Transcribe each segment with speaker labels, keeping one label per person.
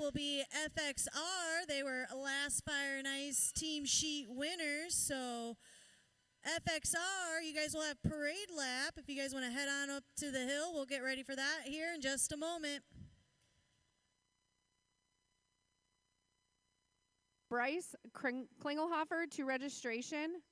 Speaker 1: will be FXR. They were last Fire and Ice team sheet winners. So FXR, you guys will have parade lap. If you guys want to head on up to the hill, we'll get ready for that here in just a moment.
Speaker 2: Bryce Klingelhofer to registration.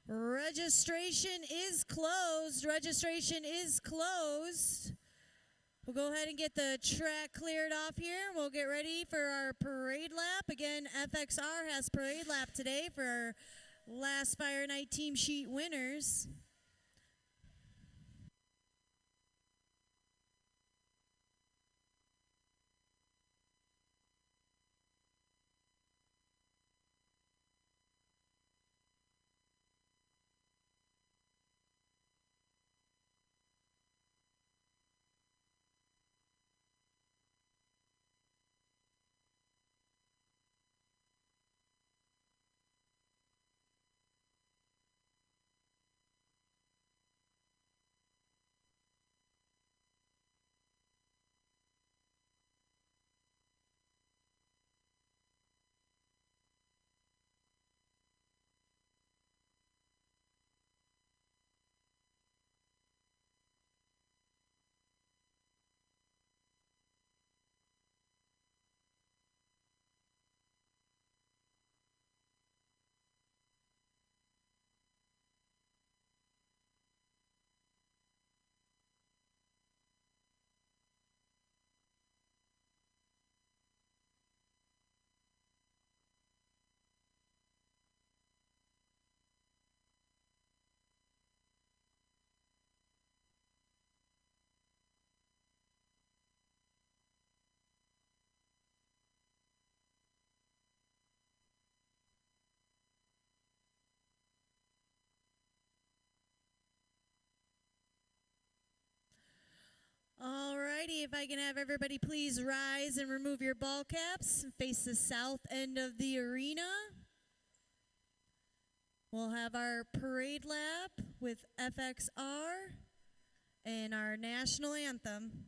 Speaker 1: Registration is closed. Registration is closed. We'll go ahead and get the track cleared off here. We'll get ready for our parade lap. Again, FXR has parade lap today for our last Fire Night team sheet winners. Alrighty, if I can have everybody please rise and remove your ball caps and face the south end of the arena. We'll have our parade lap with FXR and our national anthem.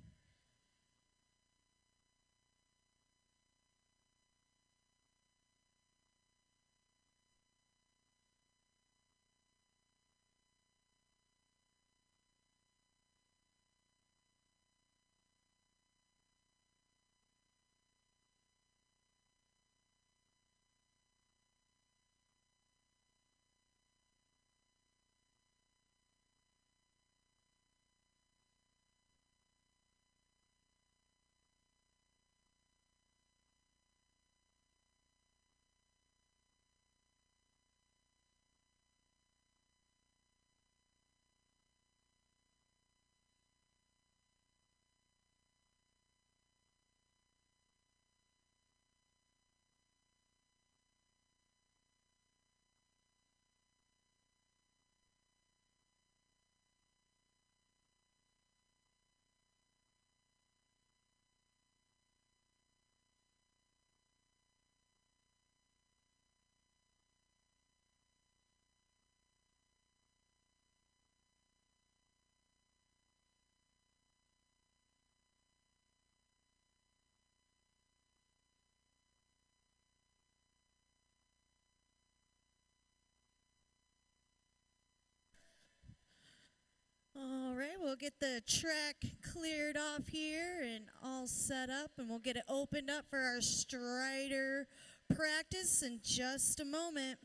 Speaker 1: get the track cleared off here and all set up, and we'll get it opened up for our Strider practice in just a moment.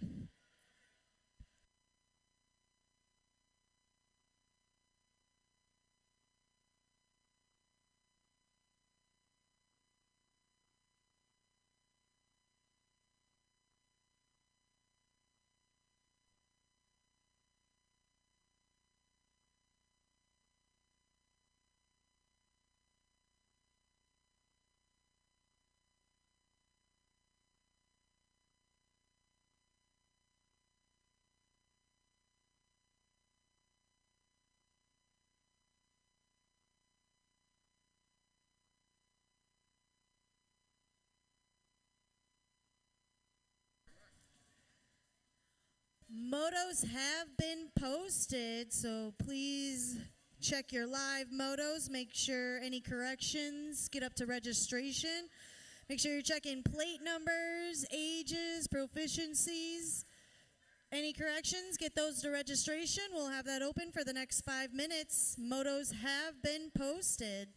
Speaker 1: Motos have been posted, so please check your live motos. Make sure any corrections get up to registration. Make sure you're checking plate numbers, ages, proficiencies. Any corrections, get those to registration. We'll have that open for the next 5 minutes. Motos have been posted.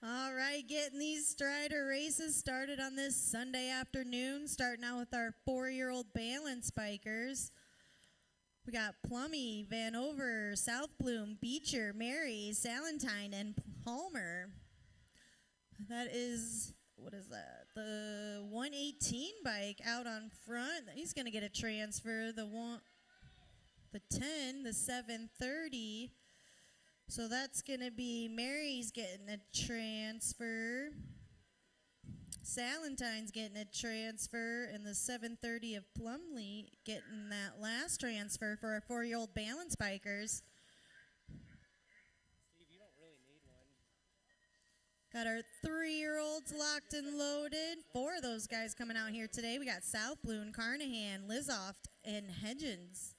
Speaker 1: All right, getting these Strider races started on this Sunday afternoon, starting out with our 4-year-old balance bikers. We got Plummy, Vanover, South Bloom, Beecher, Mary, Salentine, and Palmer. That is, what is that? The 118 bike out on front. He's going to get a transfer. The 10, the 730. So that's going to be Mary's getting a transfer. Salentine's getting a transfer. And the 730 of Plumley getting that last transfer for our 4-year-old balance bikers.
Speaker 3: Steve, you don't really need one.
Speaker 1: Got our 3-year-olds locked and loaded. 4 of those guys coming out here today. We got South Bloom, Carnahan, Lizoft, and Hedgens.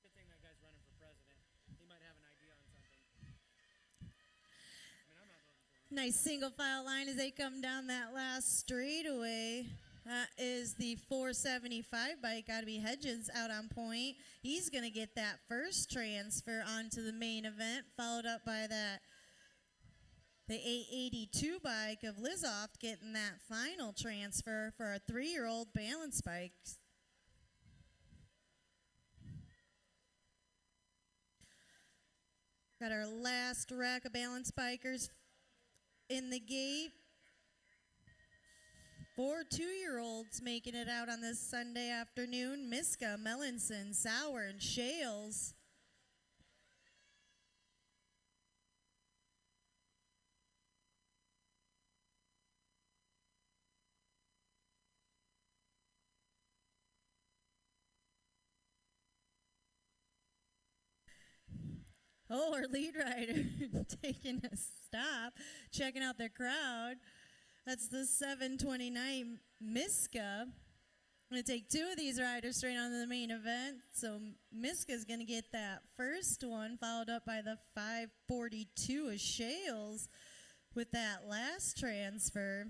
Speaker 3: Good thing that guy's running for president. He might have an idea on something. I mean, I'm not voting for him.
Speaker 1: Nice single file line as they come down that last straightaway. That is the 475 bike. Got to be Hedges out on point. He's going to get that first transfer onto the main event, followed up by the 882 bike of Lizoft getting that final transfer for our 3-year-old balance bikes. Got our last rack of balance bikers in the gate. 4 2-year-olds making it out on this Sunday afternoon. Miska, Mellinson, Sauer, and Shales. Oh, our lead rider taking a stop, checking out the crowd. That's the 729 Miska. I'm going to take 2 of these riders straight on to the main event. So Miska's going to get that first one, followed up by the 542 of Shales with that last transfer.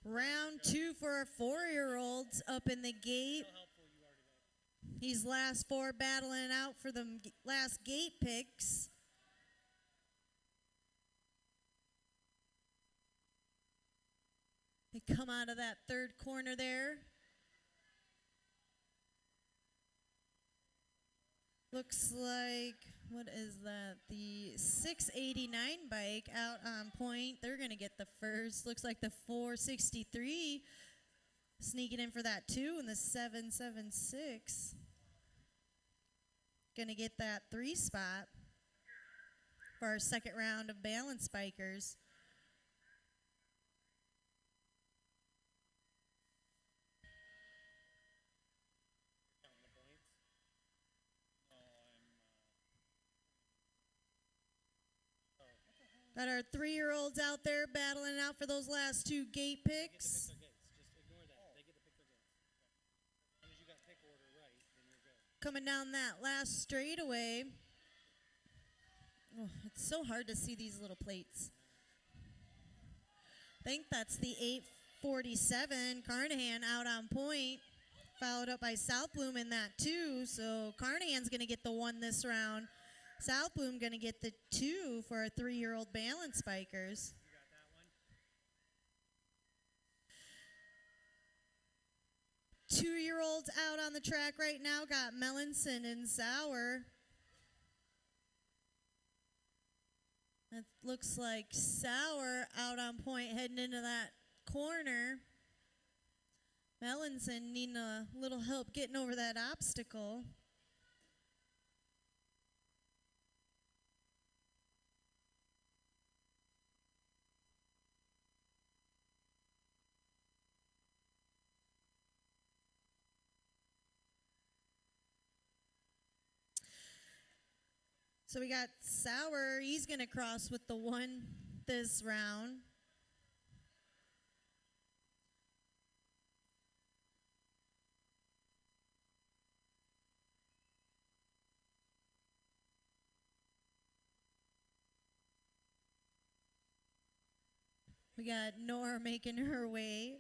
Speaker 1: Round 2 for our 4-year-olds up in the gate.
Speaker 3: So helpful you are today.
Speaker 1: These last 4 battling out for the last gate picks. They come out of that third corner there. Looks like, what is that? The 689 bike out on point. They're going to get the first. Looks like the 463 sneaking in for that too, and the 776 going to get that 3 spot for our second round of balance bikers.
Speaker 3: Counting the points. No,
Speaker 1: Got our 3-year-olds out there battling out for those last 2 gate
Speaker 3: they get to pick
Speaker 1: picks.
Speaker 3: their gates. Just ignore that. They get to pick their gates. As long as you got pick order right, then you're good.
Speaker 1: Coming down that last straightaway. Oh, it's so hard to see these little plates. I think that's the 847 Carnahan out on point, followed up by South Bloom in that 2. So Carnahan's going to get the 1 this round. South Bloom going to get the 2 for our 3-year-old balance bikers.
Speaker 3: You got that one.
Speaker 1: 2-year-olds out on the track right now got Mellinson and Sauer. That looks like Sauer out on point heading into that corner. Mellinson needing a little help getting over that obstacle. So we got Sauer. He's going to cross with the 1 this round. We got Nora making her way,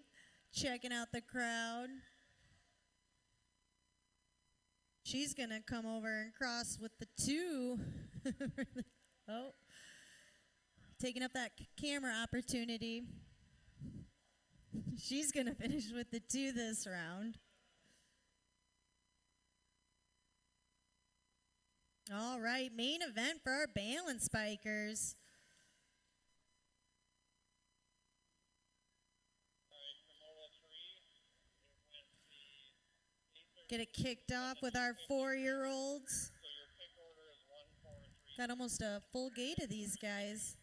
Speaker 1: checking out the crowd. She's going to come over and cross with the 2. Oh, taking up that camera opportunity. She's going to finish with the 2 this round. All right, main event for our balance spikers. Get it kicked off with our 4-year-olds. Got almost a full gate of these guys.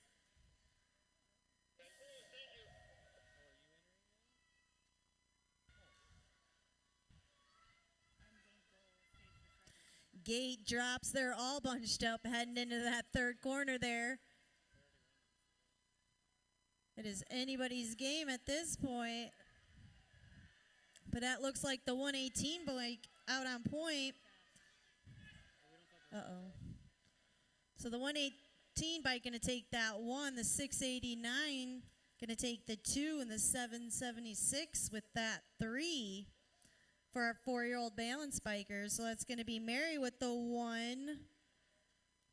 Speaker 1: Gate drops. They're all bunched up heading into that 3rd corner there. It is anybody's game at this point. But that looks like the 118 bike out on point. Uh-oh. So the 118 bike going to take that 1. The 689 going to take the 2. And the 776 with that 3 for our 4-year-old balance bikers. So that's going to be Mary with the 1.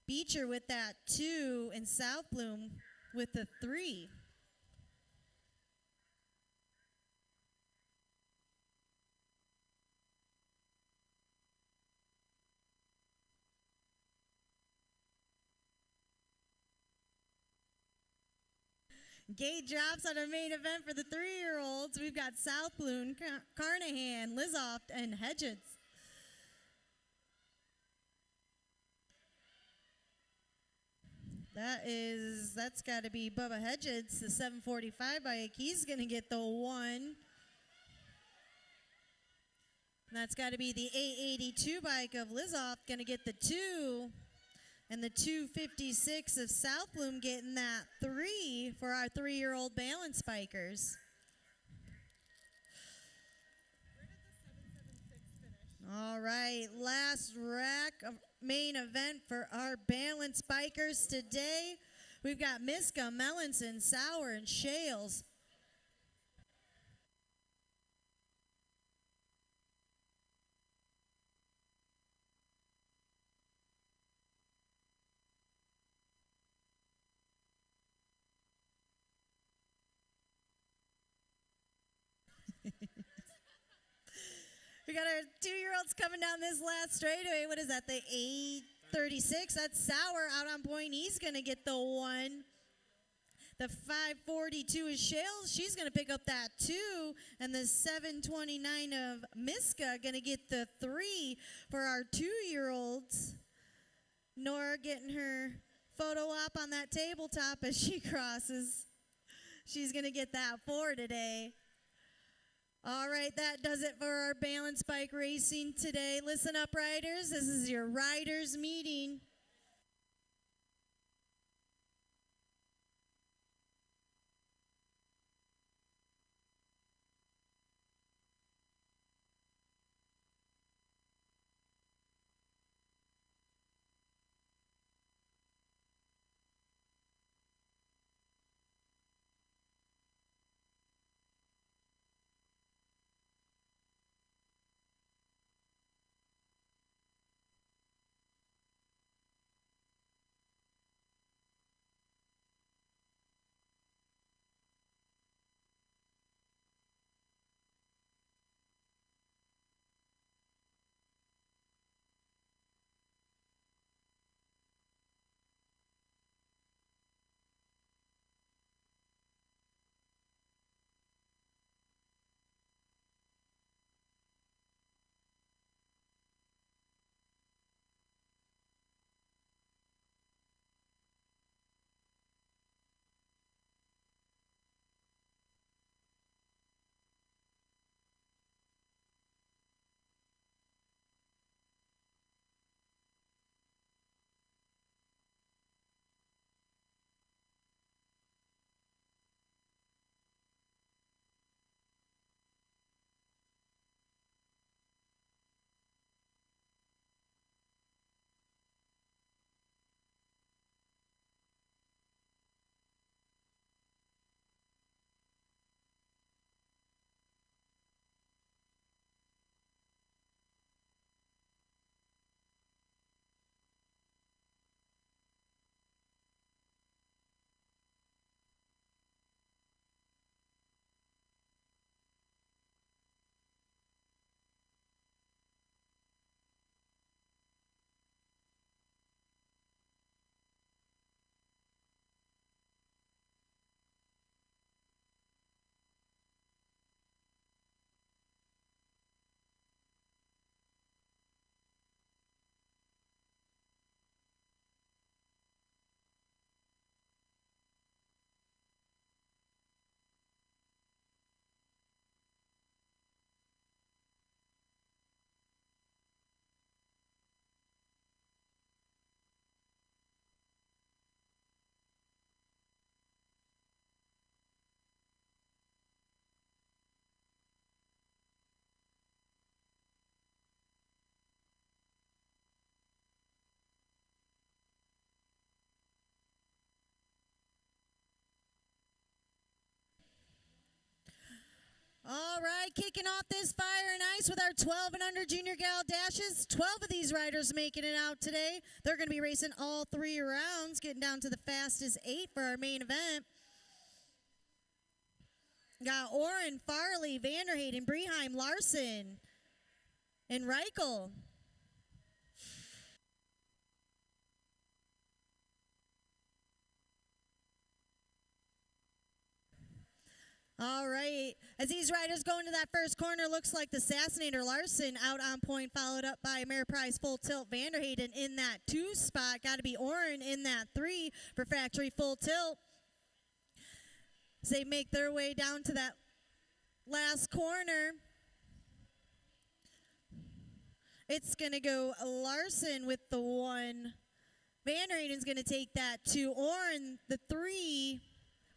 Speaker 1: Beecher with that 2. And South Bloom with the 3. Gate drops on our main event for the 3-year-olds. We've got South Bloom, Carnahan, Lizoft, and Hedges. That's got to be Bubba Hedges, the 745 bike. He's going to get the 1. And that's got to be the 882 bike of Lizoft, going to get the 2. And the 256 of South Bloom getting that 3 for our 3-year-old balance bikers. All right, last rack of main event for our balance bikers today. We've got Miska, Mellinson, Sauer, and Shales. We got our 2-year-olds coming down this last straightaway. What is that, the 836? That's Sauer out on point. He's going to get the 1. The 542 is Shales. She's going to pick up that 2. And the 729 of Miska going to get the 3 for our 2-year-olds. Nora getting her photo op on that tabletop as she crosses. She's going to get that 4 today. All right, that does it for our balance bike racing today. Listen up, riders. This is your riders meeting. All right, kicking off this fire and ice with our 12 and under junior gal dashes. 12 of these riders making it out today. They're going to be racing all 3 rounds, getting down to the fastest 8 for our main event. Got Oren, Farley, Vanderhayden, Breheim, Larson, and Reichel. All right, as these riders go into that first corner, looks like the Assassinator Larson out on point, followed up by Ameriprise Full Tilt Vanderhayden in that 2 spot. Got to be Oren in that 3 for Factory Full Tilt. As they make their way down to that last corner, it's going to go Larson with the 1. Vanderhayden's going to take that 2. Oren, the 3.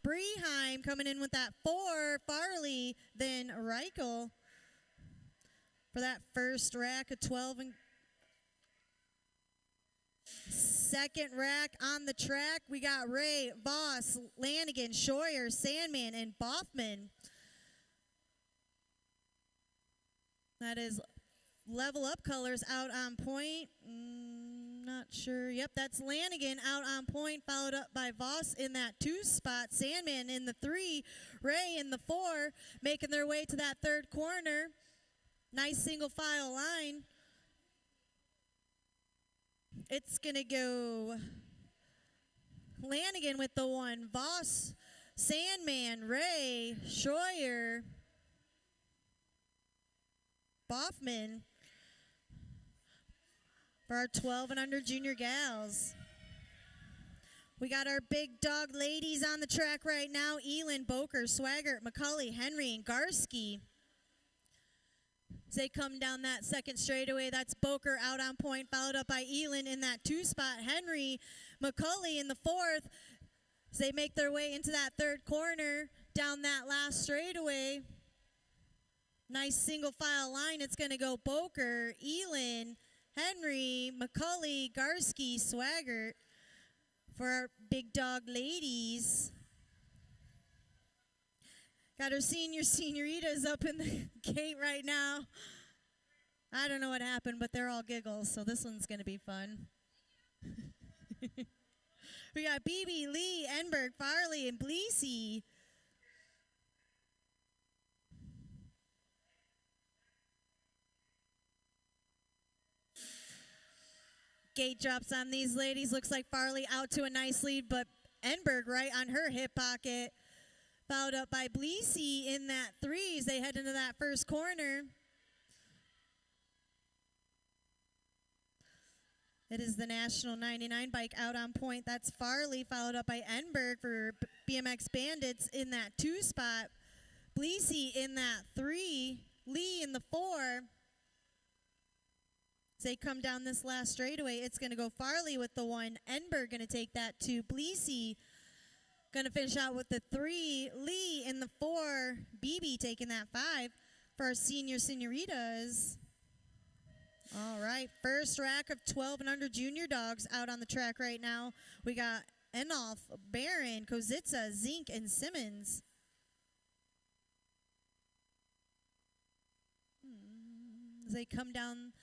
Speaker 1: Breheim coming in with that 4. Farley, then Reichel for that first rack of 12. And second rack on the track, we got Ray, Voss, Lanigan, Scheuer, Sandman, and Boffman. That is Level Up Colors out on point. Not sure. Yep, that's Lanigan out on point, followed up by Voss in that 2 spot. Sandman in the 3. Ray in the 4, making their way to that third corner. Nice single file line. It's going to go Lanigan with the 1. Voss, Sandman, Ray, Scheuer, Boffman for our 12 and under junior gals. We got our big dog ladies on the track right now. Elin, Boker, Swaggart, McCulley, Henry, and Garski. As they come down that second straightaway, that's Boker out on point, followed up by Elin in that 2 spot. Henry, McCulley in the 4th. As they make their way into that third corner, down that last straightaway. Nice single file line. It's going to go Boker, Elin, Henry, McCulley, Garski, Swaggart for our big dog ladies. Got our senioritas up in the gate right now. I don't know what happened, but they're all giggles, so this one's going to be fun. We got BB, Lee, Enberg, Farley, and Bleesey. Gate drops on these ladies. Looks like Farley out to a nice lead, but Enberg right on her hip pocket. Followed up by Bleesey in that 3 as they head into that first corner. It is the National 99 bike out on point. That's Farley, followed up by Enberg for BMX Bandits in that 2 spot. Bleesey in that 3. Lee in the 4. As they come down this last straightaway, it's going to go Farley with the 1. Enberg going to take that 2. Bleesey going to finish out with the 3. Lee in the 4. BB taking that 5 for our senioritas. All right, first rack of 12 and under junior dogs out on the track right now. We got Enolf, Barron, Kozitsa, Zink, and Simmons. As they come down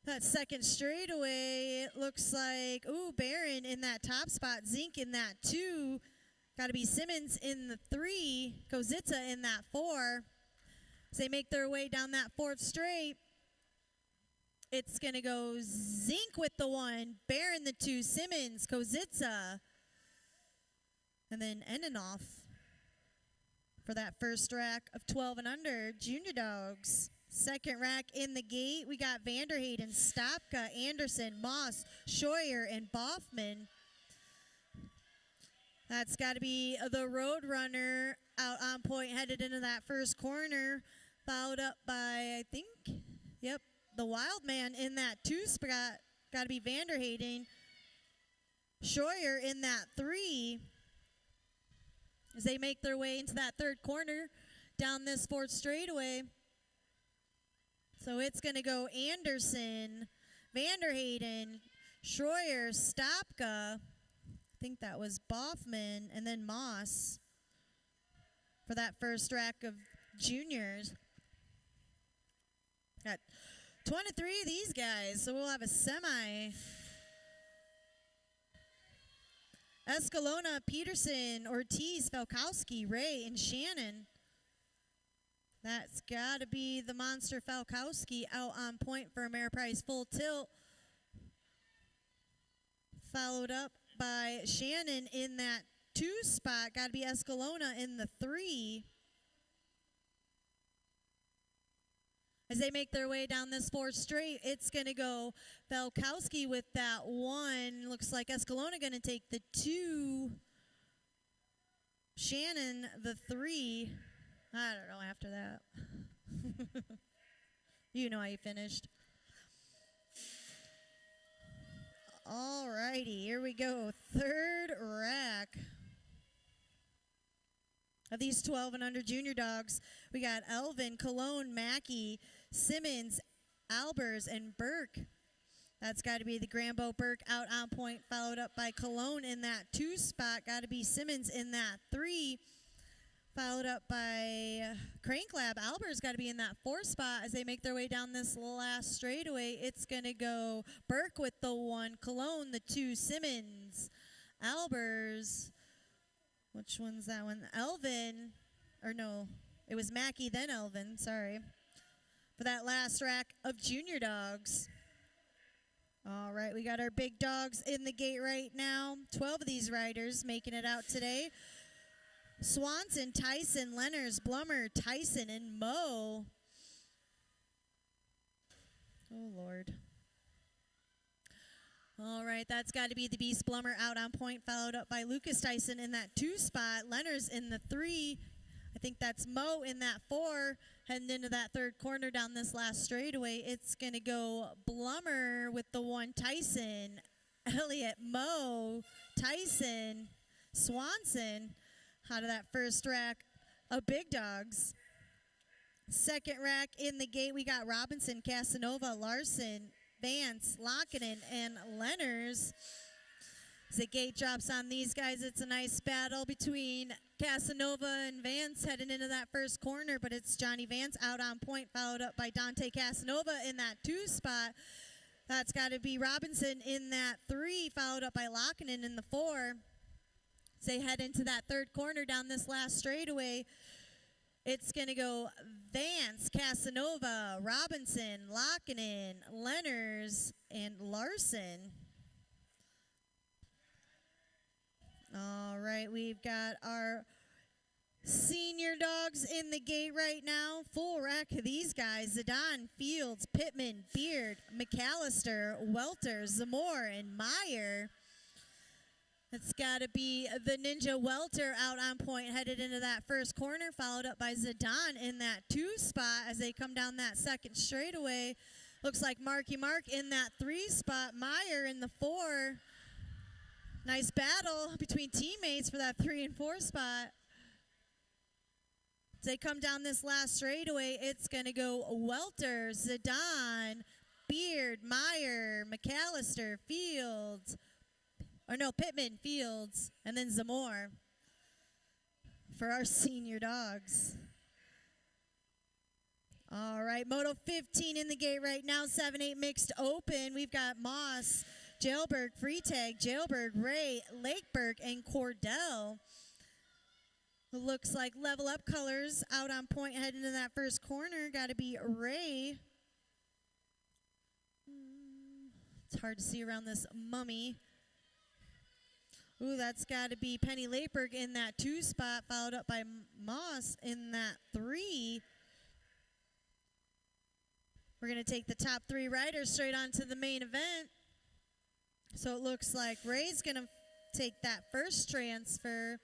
Speaker 1: that second straightaway, it looks like, Barron in that top spot, Zink in that 2. Got to be Simmons in the 3, Kozitsa in that 4. As they make their way down that 4th straight, it's going to go Zink with the 1, Barron the 2, Simmons, Kozitsa, and then Endenoff for that first rack of 12 and under junior dogs. Second rack in the gate, we got Vanderhayden, Stopka, Anderson, Moss, Scheuer, and Boffman. That's got to be the Road Runner out on point, headed into that first corner, followed up by, the Wild Man in that 2 spot. Got to be Vanderhayden. Scheuer in that 3. As they make their way into that third corner down this 4th straightaway. So it's going to go Anderson, Vanderhayden, Scheuer, Stopka. I think that was Boffman, and then Moss for that first rack of juniors. Got 23 of these guys, so we'll have a semi. Escalona, Peterson, Ortiz, Falkowski, Ray, and Shannon. That's got to be the monster Falkowski out on point for Ameriprise full tilt. Followed up by Shannon in that 2 spot. Got to be Escalona in the 3. As they make their way down this 4 straight, it's going to go Falkowski with that 1. Looks like Escalona going to take the 2. Shannon the 3. I don't know after that. You know how you finished. All righty, here we go. 3rd rack of these 12 and under junior dogs. We got Elvin, Cologne, Mackey, Simmons, Albers, and Burke. That's got to be the Grambo Burke out on point, followed up by Cologne in that 2 spot. Got to be Simmons in that 3. Followed up by Crank Lab. Albers got to be in that 4 spot as they make their way down this last straightaway. It's going to go Burke with the 1, Cologne the 2, Simmons, Albers. Which one's that one? Elvin, or no, it was Mackey, then Elvin, sorry. For that last rack of junior dogs. All right, we got our big dogs in the gate right now. 12 of these riders making it out today. Swanson, Tyson, Lenners, Blummer, Tyson, and Moe. Oh, Lord. All right, that's got to be the Beast Blummer out on point, followed up by Lucas Tyson in that 2 spot. Lenners in the 3. I think that's Moe in that 4. Heading into that 3rd corner down this last straightaway. It's going to go Blummer with the 1, Tyson, Elliott, Moe, Tyson, Swanson. Out of that 1st rack of big dogs. 2nd rack in the gate, we got Robinson, Casanova, Larson, Vance, Lockinen, and Lenners. As the gate drops on these guys, it's a nice battle between Casanova and Vance heading into that 1st corner, but it's Johnny Vance out on point, followed up by Dante Casanova in that 2 spot. That's got to be Robinson in that 3, followed up by Lockinen in the 4. As they head into that 3rd corner down this last straightaway, it's going to go Vance, Casanova, Robinson, Lockinen, Lenners, and Larson. All right, we've got our senior dogs in the gate right now. Full rack of these guys. Zidane, Fields, Pittman, Beard, McAllister, Welter, Zamore, and Meyer. It's got to be the Ninja Welter out on point, headed into that 1st corner, followed up by Zidane in that 2 spot as they come down that 2nd straightaway. Looks like Marky Mark in that 3 spot, Meyer in the 4. Nice battle between teammates for that 3 and 4 spot. As they come down this last straightaway, it's going to go Welter, Zidane, Beard, Meyer, McAllister, Fields, or no, Pittman, Fields, and then Zamore for our senior dogs. All right, Moto 15 in the gate right now, 7-8 mixed open. We've got Moss, Jailberg, Freetag, Jailberg, Ray, Lakeberg, and Cordell. It looks like level up colors out on point heading into that 1st corner. Got to be Ray. It's hard to see around this mummy. Ooh, that's got to be Penny Lakeberg in that 2 spot, followed up by Moss in that 3. We're going to take the top 3 riders straight on to the main event. So it looks like Ray's going to take that 1st transfer.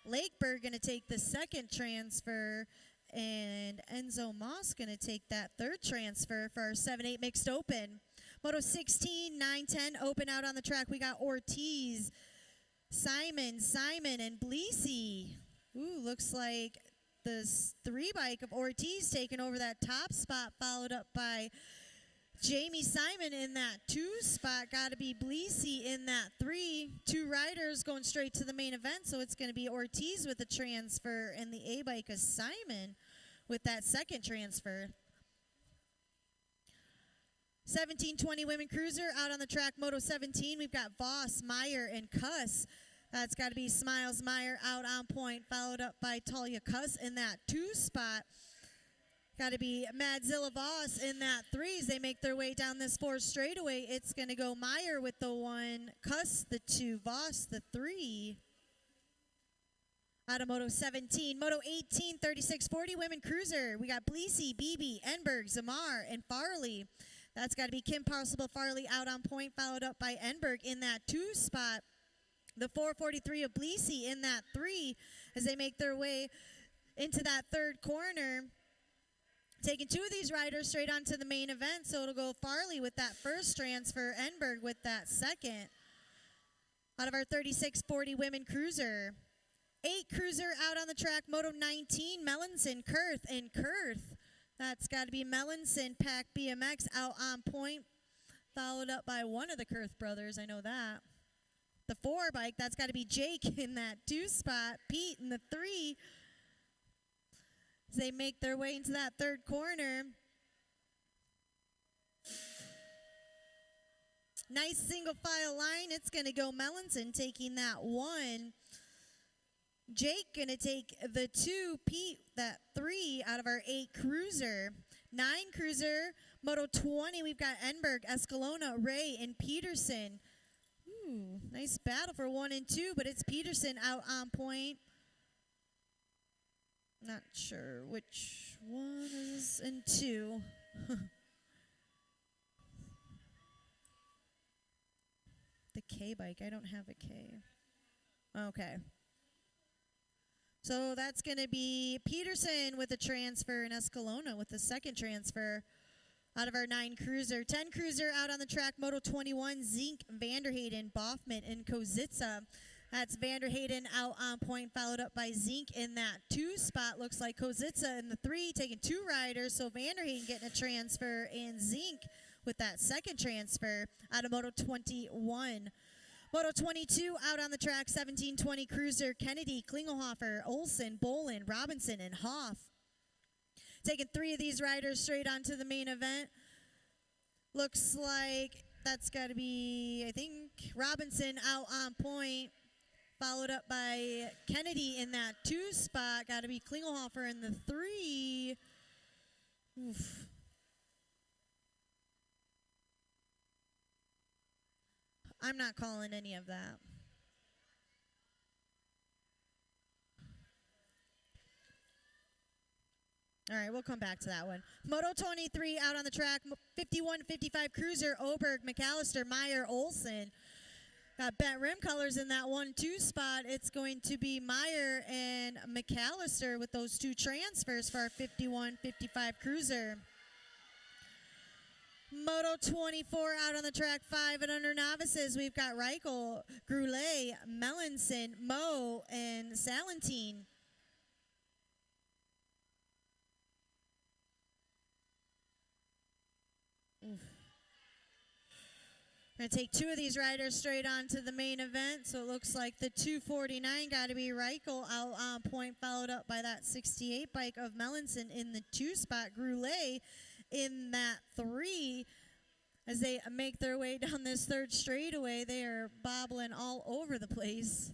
Speaker 1: Lakeberg going to take the 2nd transfer. And Enzo Moss going to take that 3rd transfer for our 7-8 mixed open. Moto 16, 9-10 open out on the track. We got Ortiz, Simon, and Bleesy. Ooh, looks like the 3 bike of Ortiz taking over that top spot, followed up by Jamie Simon in that 2 spot. Got to be Bleesy in that 3. 2 riders going straight to the main event, so it's going to be Ortiz with the transfer and the A bike of Simon with that 2nd transfer. 1720 women cruiser out on the track, Moto 17. We've got Voss, Meyer, and Cuss. That's got to be Smiles Meyer out on point, followed up by Talia Cuss in that 2 spot. Got to be Madzilla Voss in that 3 as they make their way down this 4 straightaway. It's going to go Meyer with the 1, Cuss the 2, Voss the 3. Out of Moto 17. Moto 18, 3640 women cruiser. We got Bleesy, Beebe, Enberg, Zamar, and Farley. That's got to be Kim Parsible Farley out on point, followed up by Enberg in that 2 spot. The 443 of Bleesy in that 3 as they make their way into that 3rd corner. Taking 2 of these riders straight onto the main event, so it'll go Farley with that 1st transfer, Enberg with that 2nd. Out of our 3640 women cruiser. 8 cruiser out on the track, Moto 19, Mellinson, Kurth, and Kurth. That's got to be Mellinson, Pack BMX out on point, followed up by one of the Kurth brothers, I know that. The 4 bike, that's got to be Jake in that 2 spot, Pete in the 3. As they make their way into that 3rd corner. Nice single file line. It's going to go Mellinson taking that 1. Jake going to take the 2, Pete that 3 out of our 8 cruiser. 9 cruiser, Moto 20, we've got Enberg, Escalona, Ray, and Peterson. Ooh, nice battle for 1 and 2, but it's Peterson out on point. Not sure which one is in 2. The K bike, I don't have a K. Okay. So that's going to be Peterson with a transfer and Escalona with the 2nd transfer out of our 9 cruiser. 10 cruiser out on the track, Moto 21, Zink, Vanderhayden, Boffman, and Kozitsa. That's Vanderhayden out on point, followed up by Zink in that 2 spot. Looks like Kozitsa in the 3, taking 2 riders. So Vanderhayden getting a transfer, and Zink with that 2nd transfer out of Moto 21. Moto 22 out on the track, 1720 cruiser, Kennedy, Klingelhofer, Olsen, Bolin, Robinson, and Hoff. Taking 3 of these riders straight onto the main event. Looks like that's got to be, I think, Robinson out on point, followed up by Kennedy in that 2 spot. Got to be Klingelhofer in the 3. Oof. I'm not calling any of that. All right, we'll come back to that one. Moto 23 out on the track, 51-55 cruiser, Oberg, McAllister, Meyer, Olsen. Got bent rim colors in that 1-2 spot. It's going to be Meyer and McAllister with those 2 transfers for our 51-55 cruiser. Moto 24 out on the track, 5 and under novices. We've got Reichel, Groulet, Mellinson, Moe, and Salentine. Oof. Going to take 2 of these riders straight on to the main event. So it looks like the 249 got to be Reichel out on point, followed up by that 68 bike of Mellinson in the 2 spot. Groulet in that 3. As they make their way down this 3rd straightaway, they are bobbling all over the place.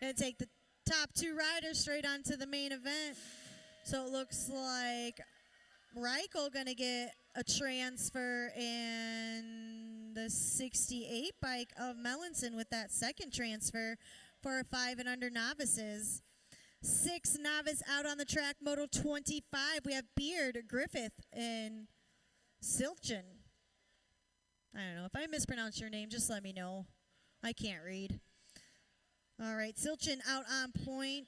Speaker 1: Going to take the top 2 riders straight onto the main event. So it looks like Reichel going to get a transfer, and the 68 bike of Mellinson with that 2nd transfer for our 5 and under novices. 6 novice out on the track, Moto 25. We have Beard, Griffith, and Silchen. I don't know. If I mispronounce your name, just let me know. I can't read. All right, Silchen out on point.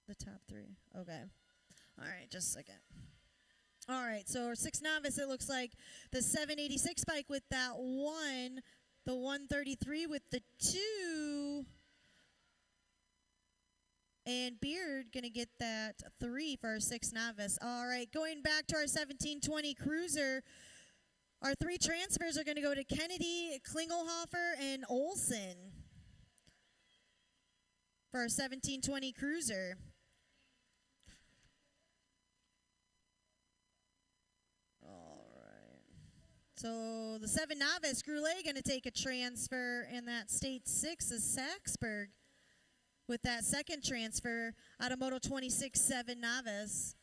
Speaker 1: The top 3. Okay. All right, just a second. All right, so our 6 novice, it looks like the 786 bike with that 1, the 133 with the 2, and Beard going to get that 3 for our 6 novice. All right, going back to our 1720 cruiser, Our 3 transfers are going to go to Kennedy, Klingelhofer, and Olson for our 1720 Cruiser. All right. So the 7 novice, Groulet, going to take a transfer, and that state 6 is Saxberg with that second transfer out of Moto 26-7 novice.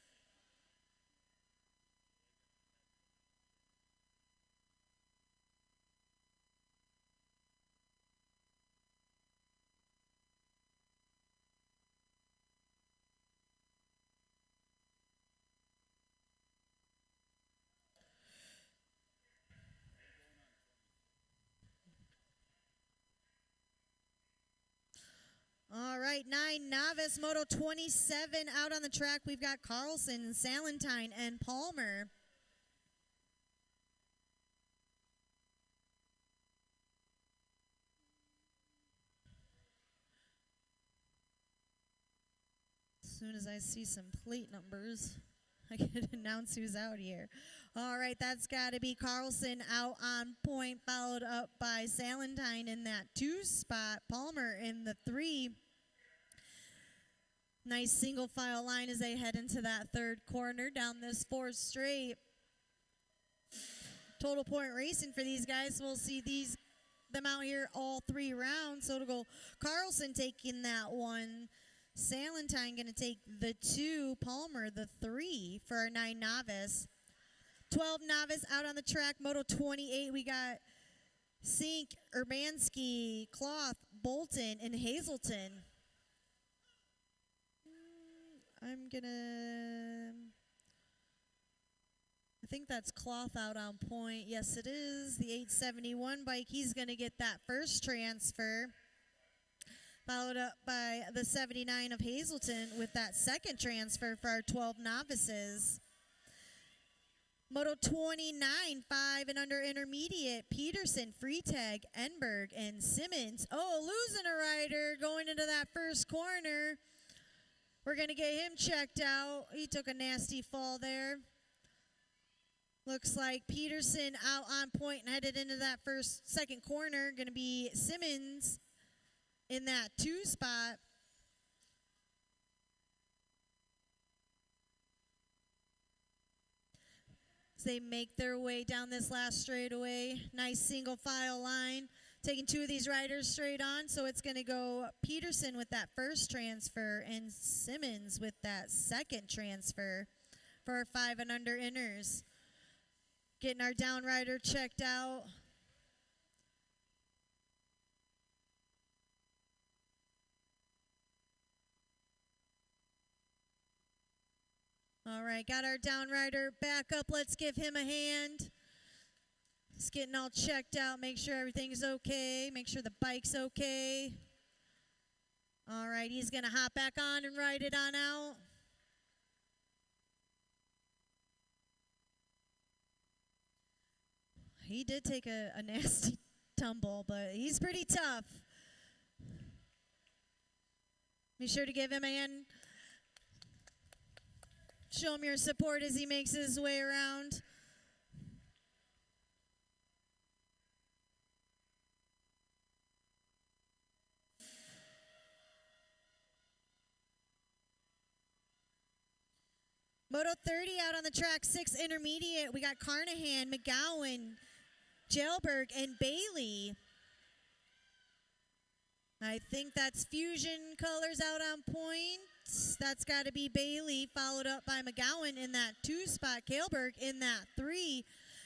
Speaker 1: All right, 9 novice, Moto 27 out on the track. We've got Carlson, Salentine, and Palmer. As soon as I see some plate numbers, I can announce who's out here. All right, that's got to be Carlson out on point, followed up by Salentine in that 2 spot. Palmer in the 3. Nice single file line as they head into that 3rd corner down this 4th straight. Total point racing for these guys. We'll see them out here all 3 rounds. So it'll go Carlson taking that 1. Salentine going to take the 2. Palmer the 3 for our 9 novice. 12 novice out on the track. Moto 28. We got Sink, Urbanski, Cloth, Bolton, and Hazelton. I think that's Cloth out on point. Yes, it is. The 871 bike. He's going to get that first transfer. Followed up by the 79 of Hazelton with that second transfer for our 12 novices. Moto 29, 5 and under intermediate. Peterson, Freitag, Enberg, and Simmons. Oh, losing a rider going into that first corner. We're going to get him checked out. He took a nasty fall there. Looks like Peterson out on point and headed into that second corner. Going to be Simmons in that 2 spot. As they make their way down this last straightaway. Nice single file line. Taking 2 of these riders straight on, so it's going to go Peterson with that first transfer and Simmons with that second transfer for our 5 and under inners. Getting our down rider checked out. All right, got our down rider back up. Let's give him a hand. Just getting all checked out, make sure everything's okay, make sure the bike's okay. All right, he's going to hop back on and ride it on out. He did take a nasty tumble, but he's pretty tough. Be sure to give him a hand. Show him your support as he makes his way around. Moto 30 out on the track, 6 intermediate. We got Carnahan, McGowan, Jailberg, and Bailey. I think that's Fusion Colors out on point. That's got to be Bailey, followed up by McGowan in that 2 spot. Kailberg in that 3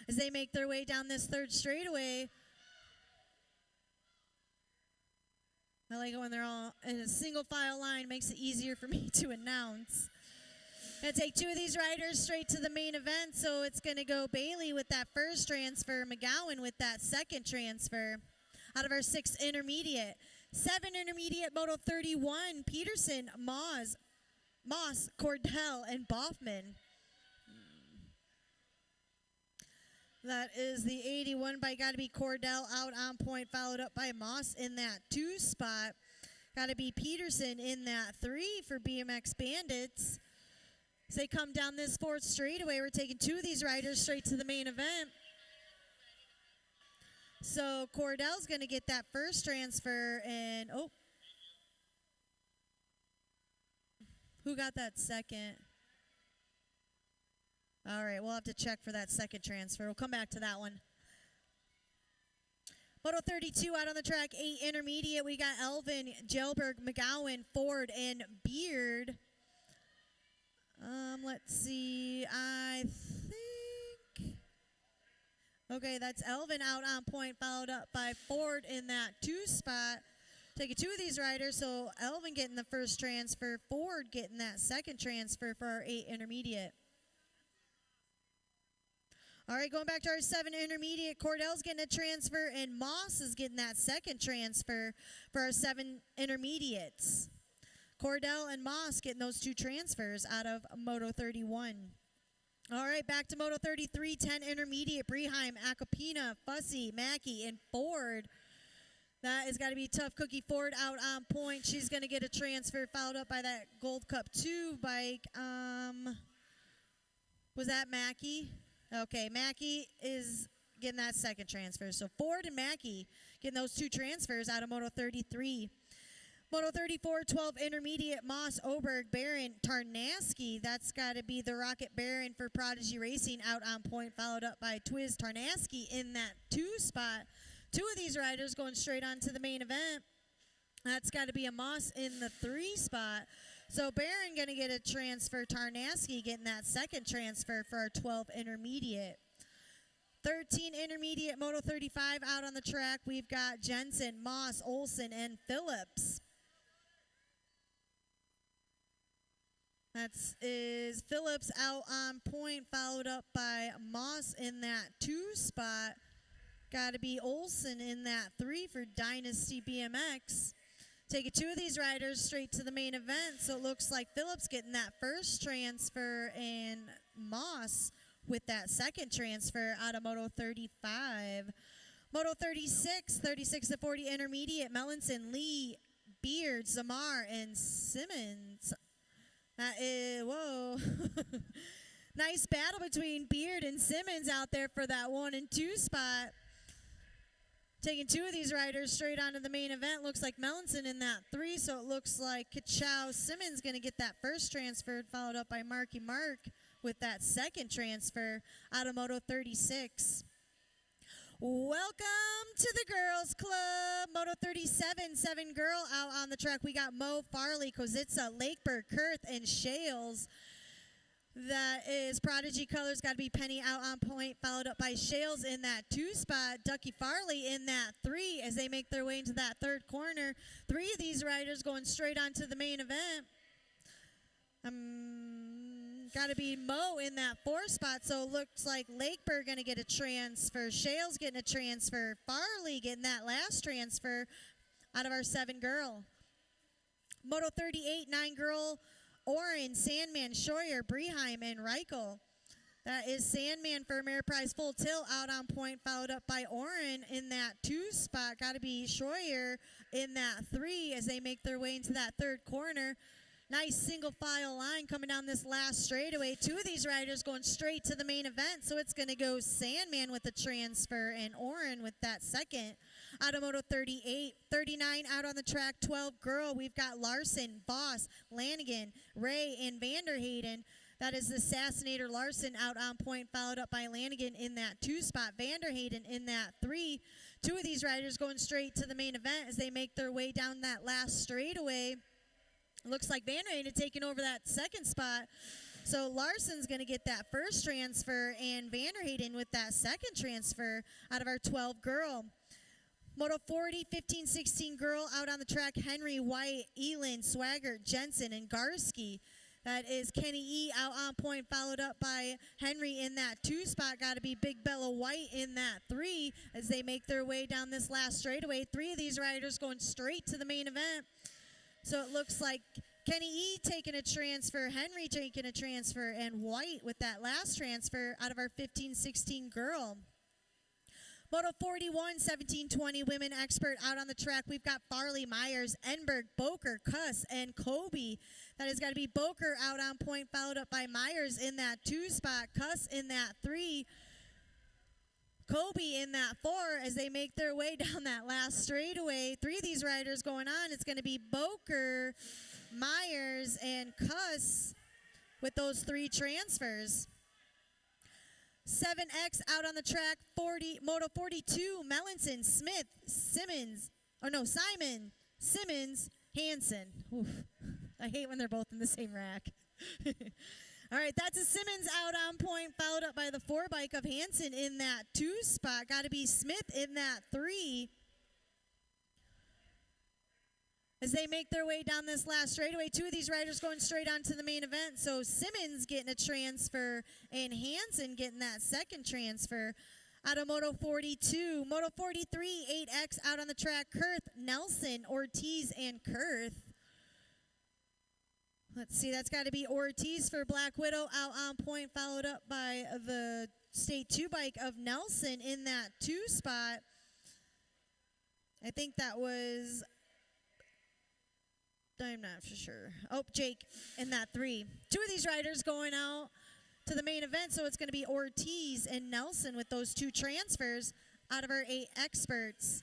Speaker 1: as they make their way down this 3rd straightaway. I like it when they're all in a single file line. Makes it easier for me to announce. Going to take 2 of these riders straight to the main event, so it's going to go Bailey with that first transfer, McGowan with that second transfer out of our 6 intermediate. 7 intermediate, Moto 31, Peterson, Moss, Cordell, and Boffman. That is the 81 by got to be Cordell out on point, followed up by Moss in that 2 spot. Got to be Peterson in that 3 for BMX Bandits. As they come down this 4th straightaway, we're taking 2 of these riders straight to the main event. So Cordell's going to get that first transfer, and oh, who got that second? All right, we'll have to check for that second transfer. We'll come back to that one. Moto 32 out on the track, 8 intermediate. We got Elvin, Jailberg, McGowan, Ford, and Beard. Let's see. I think. Okay, that's Elvin out on point, followed up by Ford in that 2 spot. Taking 2 of these riders, so Elvin getting the first transfer, Ford getting that second transfer for our 8 intermediate. All right, going back to our 7 intermediate, Cordell's getting a transfer, and Moss is getting that second transfer for our 7 intermediates. Cordell and Moss getting those 2 transfers out of Moto 31. All right, back to Moto 33, 10 intermediate, Breheim, Acopina, Fussy, Mackey, and Ford. That is got to be tough cookie. Ford out on point. She's going to get a transfer, followed up by that Gold Cup 2 bike. Was that Mackey? Okay, Mackey is getting that second transfer. So Ford and Mackey getting those 2 transfers out of Moto 33. Moto 34, 12 intermediate, Moss, Oberg, Barron, Tarnaski. That's got to be the Rocket Baron for Prodigy Racing out on point, followed up by Twiz Tarnaski in that 2 spot. 2 of these riders going straight on to the main event. That's got to be a Moss in the 3 spot. So Barron going to get a transfer. Tarnaski getting that second transfer for our 12 intermediate. 13 intermediate, Moto 35 out on the track. We've got Jensen, Moss, Olson, and Phillips. That is Phillips out on point, followed up by Moss in that 2 spot. Got to be Olson in that 3 for Dynasty BMX. Taking 2 of these riders straight to the main event. So it looks like Phillips getting that first transfer, and Moss with that second transfer out of Moto 35. Moto 36, 36 to 40 intermediate, Mellinson, Lee, Beard, Zamar, and Simmons. That is, whoa. Nice battle between Beard and Simmons out there for that 1 and 2 spot. Taking 2 of these riders straight onto the main event. Looks like Mellinson in that 3, so it looks like Kachow Simmons going to get that first transfer, followed up by Marky Mark with that second transfer out of Moto 36. Welcome to the Girls Club. Moto 37, 7 girl out on the track. We got Mo, Farley, Kozitsa, Lakeberg, Kurth, and Shales. That is Prodigy Colors, got to be Penny out on point, followed up by Shales in that 2 spot. Ducky Farley in that 3 as they make their way into that 3rd corner. 3 of these riders going straight on to the main event. Got to be Mo in that 4 spot, so it looks like Lakeberg going to get a transfer. Shales getting a transfer. Farley getting that last transfer out of our 7 girl. Moto 38, 9 girl, Oren, Sandman, Scheuer, Breheim, and Reichel. That is Sandman for Ameriprise Full Tilt out on point, followed up by Oren in that 2 spot. Got to be Scheuer in that 3 as they make their way into that 3rd corner. Nice single file line coming down this last straightaway. 2 of these riders going straight to the main event, so it's going to go Sandman with the transfer and Oren with that second. Out of Moto 38, 39 out on the track, 12 girl. We've got Larson, Voss, Lanigan, Ray, and Vanderhayden. That is the Assassinator Larson out on point, followed up by Lanigan in that 2 spot. Vanderhayden in that 3. 2 of these riders going straight to the main event as they make their way down that last straightaway. Looks like Vanderhayden taking over that 2nd spot. So Larson's going to get that first transfer, and Vanderhayden with that second transfer out of our 12 girl. Moto 40, 15, 16 girl out on the track, Henry, White, Elin, Swaggart, Jensen, and Garski. That is Kenny E out on point, followed up by Henry in that 2 spot. Got to be Big Bella White in that 3 as they make their way down this last straightaway. 3 of these riders going straight to the main event. So it looks like Kenny E taking a transfer, Henry taking a transfer, and White with that last transfer out of our 15-16 girl. Moto 41, 17-20 women expert out on the track. We've got Farley, Myers, Enberg, Boker, Kuss, and Kobe. That has got to be Boker out on point, followed up by Myers in that 2 spot, Kuss in that 3. Kobe in that 4 as they make their way down that last straightaway. 3 of these riders going on. It's going to be Boker, Myers, and Cuss with those 3 transfers. 7X out on the track, Moto 42, Melanson, Smith, Simmons, Simon, Simmons, Hansen. Oof. I hate when they're both in the same rack. All right, that's a Simmons out on point, followed up by the 4 bike of Hansen in that 2 spot. Got to be Smith in that 3. As they make their way down this last straightaway, 2 of these riders going straight on to the main event. So Simmons getting a transfer and Hansen getting that second transfer out of Moto 42. Moto 43, 8X out on the track, Kurth, Nelson, Ortiz, and Kurth. Let's see, that's got to be Ortiz for Black Widow out on point, followed up by the State 2 bike of Nelson in that 2 spot. I think that was, I'm not for sure. Oh, Jake in that 3. 2 of these riders going out to the main event, so it's going to be Ortiz and Nelson with those 2 transfers out of our 8 experts.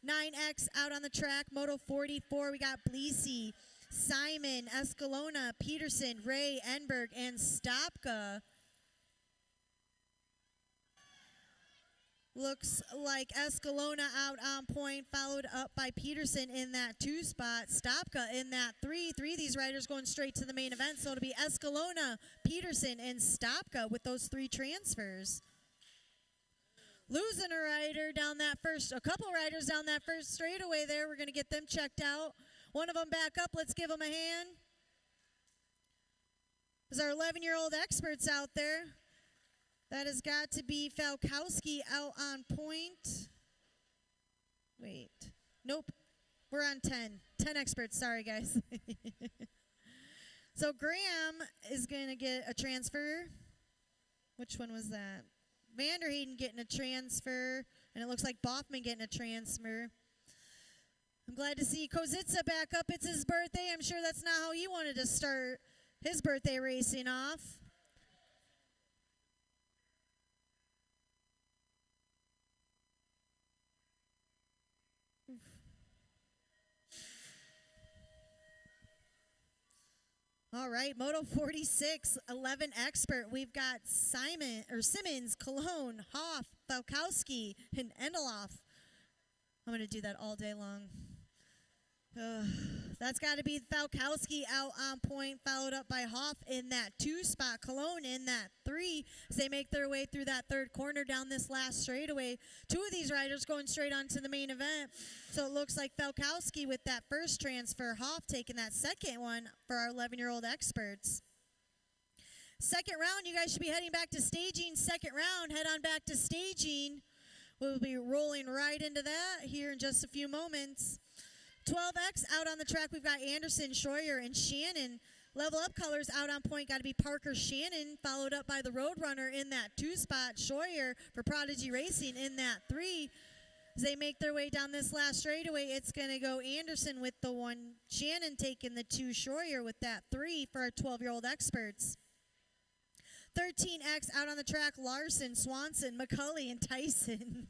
Speaker 1: 9X out on the track, Moto 44, we got Bleasy, Simon, Escalona, Peterson, Ray, Enberg, and Stopka. Looks like Escalona out on point, followed up by Peterson in that 2 spot. Stopka in that 3. 3 of these riders going straight to the main event, so it'll be Escalona, Peterson, and Stopka with those 3 transfers. Losing a couple riders down that first straightaway there. We're going to get them checked out. One of them back up. Let's give them a hand. There's our 11-year-old experts out there. That has got to be Falkowski out on point. Wait. Nope. We're on 10. 10 experts. Sorry, guys. So Graham is going to get a transfer. Which one was that? Vanderheyden getting a transfer. And it looks like Boffman getting a transfer. I'm glad to see Kozitsa back up. It's his birthday. I'm sure that's not how he wanted to start his birthday racing off. All right, Moto 46, 11 expert. We've got Simmons, Cologne, Hoff, Falkowski, and Endeloff. I'm going to do that all day long. That's got to be Falkowski out on point, followed up by Hoff in that 2 spot. Cologne in that 3 as they make their way through that 3rd corner down this last straightaway. 2 of these riders going straight on to the main event. So it looks like Falkowski with that first transfer, Hoff taking that second one for our 11-year-old experts. Second round, you guys should be heading back to staging. Second round, head on back to staging. We'll be rolling right into that here in just a few moments. 12X out on the track, we've got Anderson, Schroyer, and Shannon. Level up colors out on point, got to be Parker Shannon, followed up by the Roadrunner in that 2 spot. Schroyer for Prodigy Racing in that 3. As they make their way down this last straightaway, it's going to go Anderson with the 1. Shannon taking the 2. Schroyer with that 3 for our 12-year-old experts. 13X out on the track, Larson, Swanson, McCulley, and Tyson.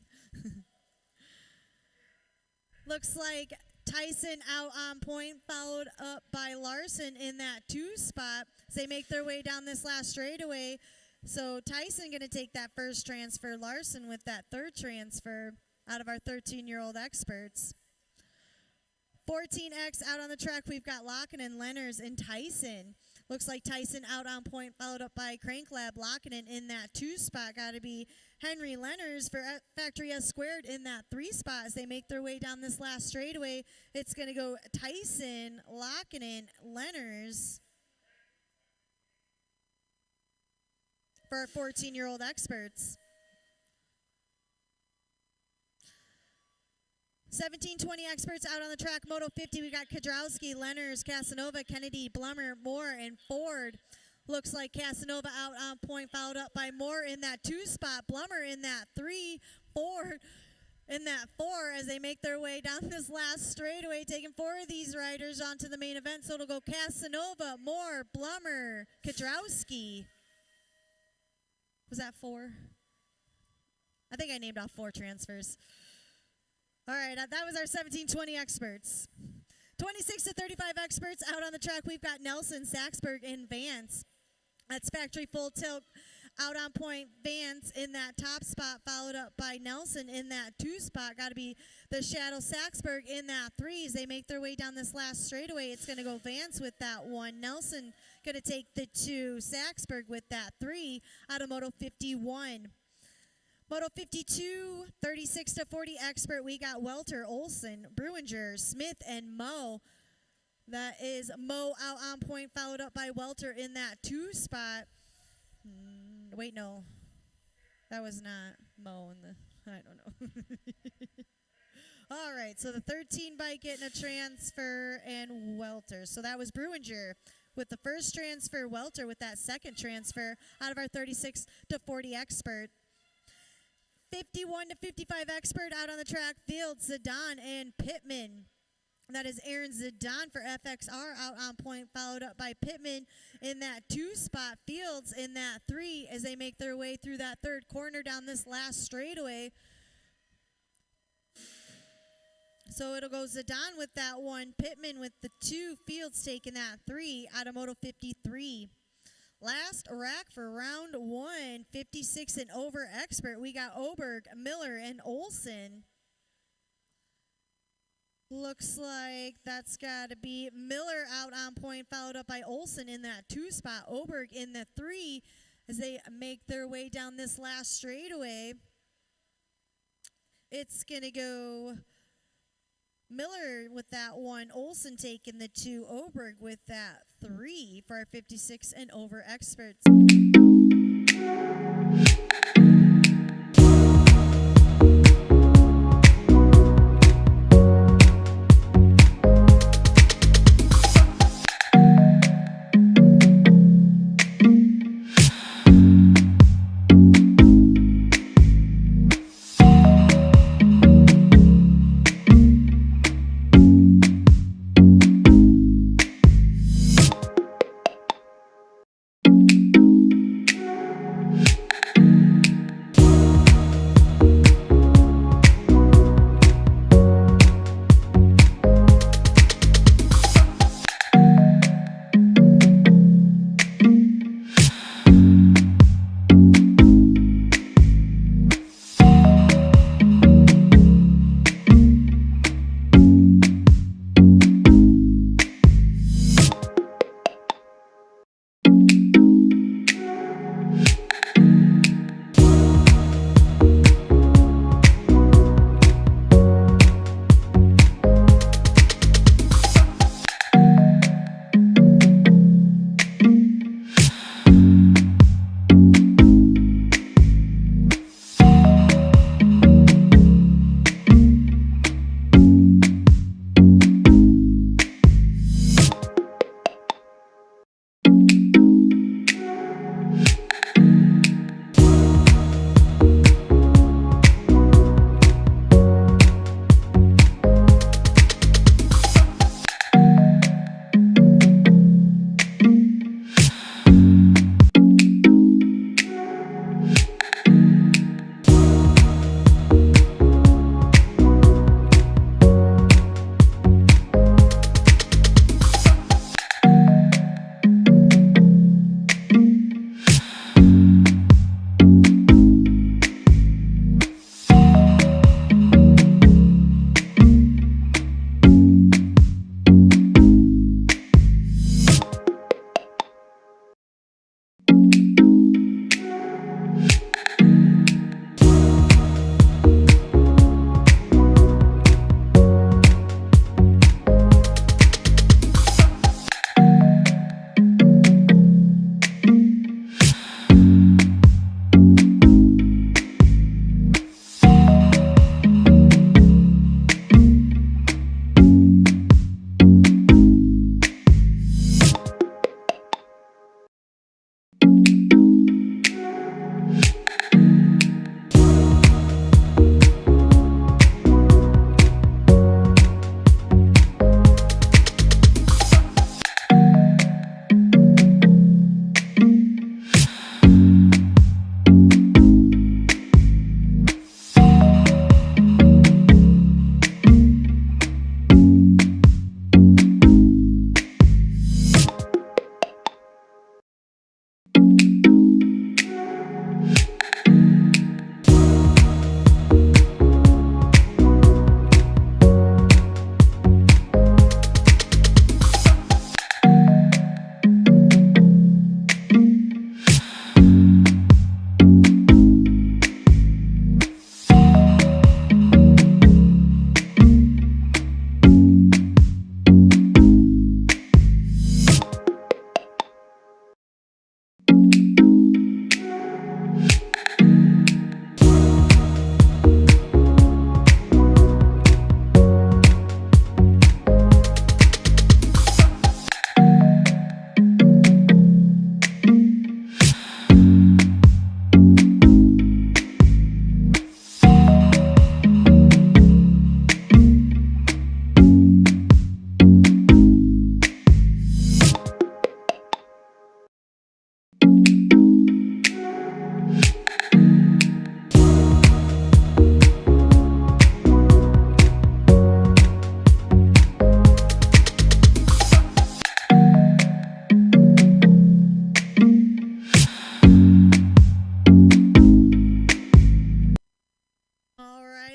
Speaker 1: Looks like Tyson out on point, followed up by Larson in that 2 spot as they make their way down this last straightaway. So Tyson going to take that first transfer. Larson with that 3rd transfer out of our 13-year-old experts. 14X out on the track, we've got Lockinen, Lenners, and Tyson. Looks like Tyson out on point, followed up by Cranklab, Lockinen in that 2 spot. Got to be Henry Lenners for Factory S Squared in that 3 spot as they make their way down this last straightaway. It's going to go Tyson, Lockinen, Lenners for our 14-year-old experts. 1720 experts out on the track. Moto 50, we got Kadrowski, Lenners, Casanova, Kennedy, Blummer, Moore, and Ford. Looks like Casanova out on point, followed up by Moore in that 2 spot. Blummer in that 3, Ford in that 4 as they make their way down this last straightaway, taking 4 of these riders onto the main event. So it'll go Casanova, Moore, Blummer, Kadrowski. Was that 4? I think think I named off 4 transfers. All right, that was our 17-20 experts. 26 to 35 experts out on the track. We've got Nelson, Saxburg, and Vance. That's factory full tilt. Out on point, Vance in that top spot, followed up by Nelson in that 2 spot. Got to be the Shadow Saxburg in that 3 as they make their way down this last straightaway. It's going to go Vance with that 1. Nelson going to take the 2. Saxburg with that 3 out of Moto 51. Moto 52, 36 to 40 expert. We got Welter, Olson, Bruinger, Smith, and Moe. That is Moe out on point, followed up by Welter in that 2 spot. Wait, no. That was not Moe in the, I don't know. All right, so the 13 bike getting a transfer and Welter. So that was Bruinger with the first transfer, Welter with that second transfer out of our 36 to 40 expert. 51 to 55 expert out on the track, Fields, Zidane, and Pittman. That is Aaron Zidane for FXR out on point, followed up by Pittman in that 2 spot. Fields in that 3 as they make their way through that 3rd corner down this last straightaway. So it'll go Zidane with that 1, Pittman with the 2, Fields taking that 3 out of Moto 53. Last rack for round 1, 56 and over expert. We got Oberg, Miller, and Olson. Looks like that's got to be Miller out on point, followed up by Olson in that 2 spot. Oberg in the 3 as they make their way down this last straightaway. It's going to go Miller with that 1, Olson taking the 2, Oberg with that 3 for our 56 and over experts.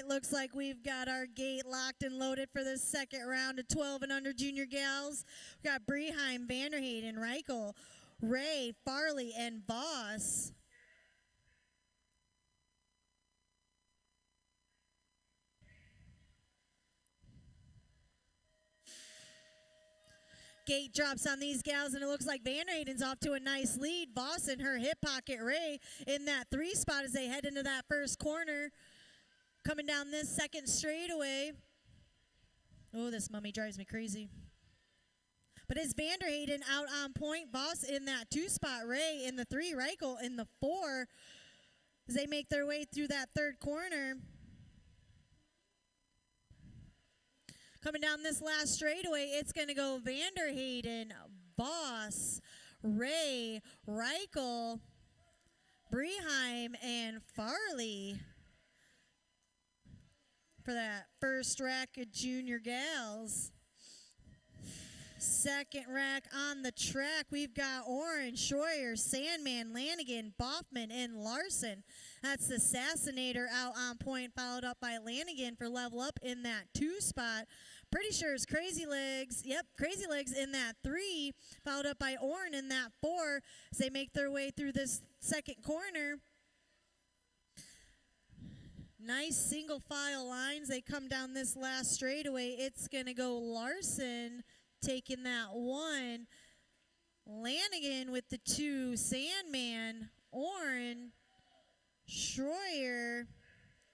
Speaker 1: it looks like we've got our gate locked and loaded for the second round of 12 and under junior gals. We've got Breheim, Vanderheyden, Reichel, Ray, Farley, and Voss. Gate drops on these gals, and it looks like Vanderheyden's off to a nice lead. Voss in her hip pocket. Ray in that 3 spot as they head into that first corner. Coming down this second straightaway. Oh, this mummy drives me crazy. But it's Vanderheyden out on point. Voss in that 2 spot. Ray in the 3. Reichel in the 4 as they make their way through that third corner. Coming down this last straightaway, it's going to go Vanderheyden, Voss, Ray, Reichel, Breheim, and Farley for that first rack of junior gals. Second rack on the track, we've got Orange, Schroyer, Sandman, Lanigan, Boffman, and Larson. That's the Assassinator out on point, followed up by Lanigan for level up in that 2 spot. Pretty sure it's Crazy Legs. Yep, Crazy Legs in that 3, followed up by Orrin in that 4 as they make their way through this second corner. Nice single file lines. They come down this last straightaway. It's going to go Larson taking that 1. Lanigan with the 2. Sandman, Orrin, Schroyer,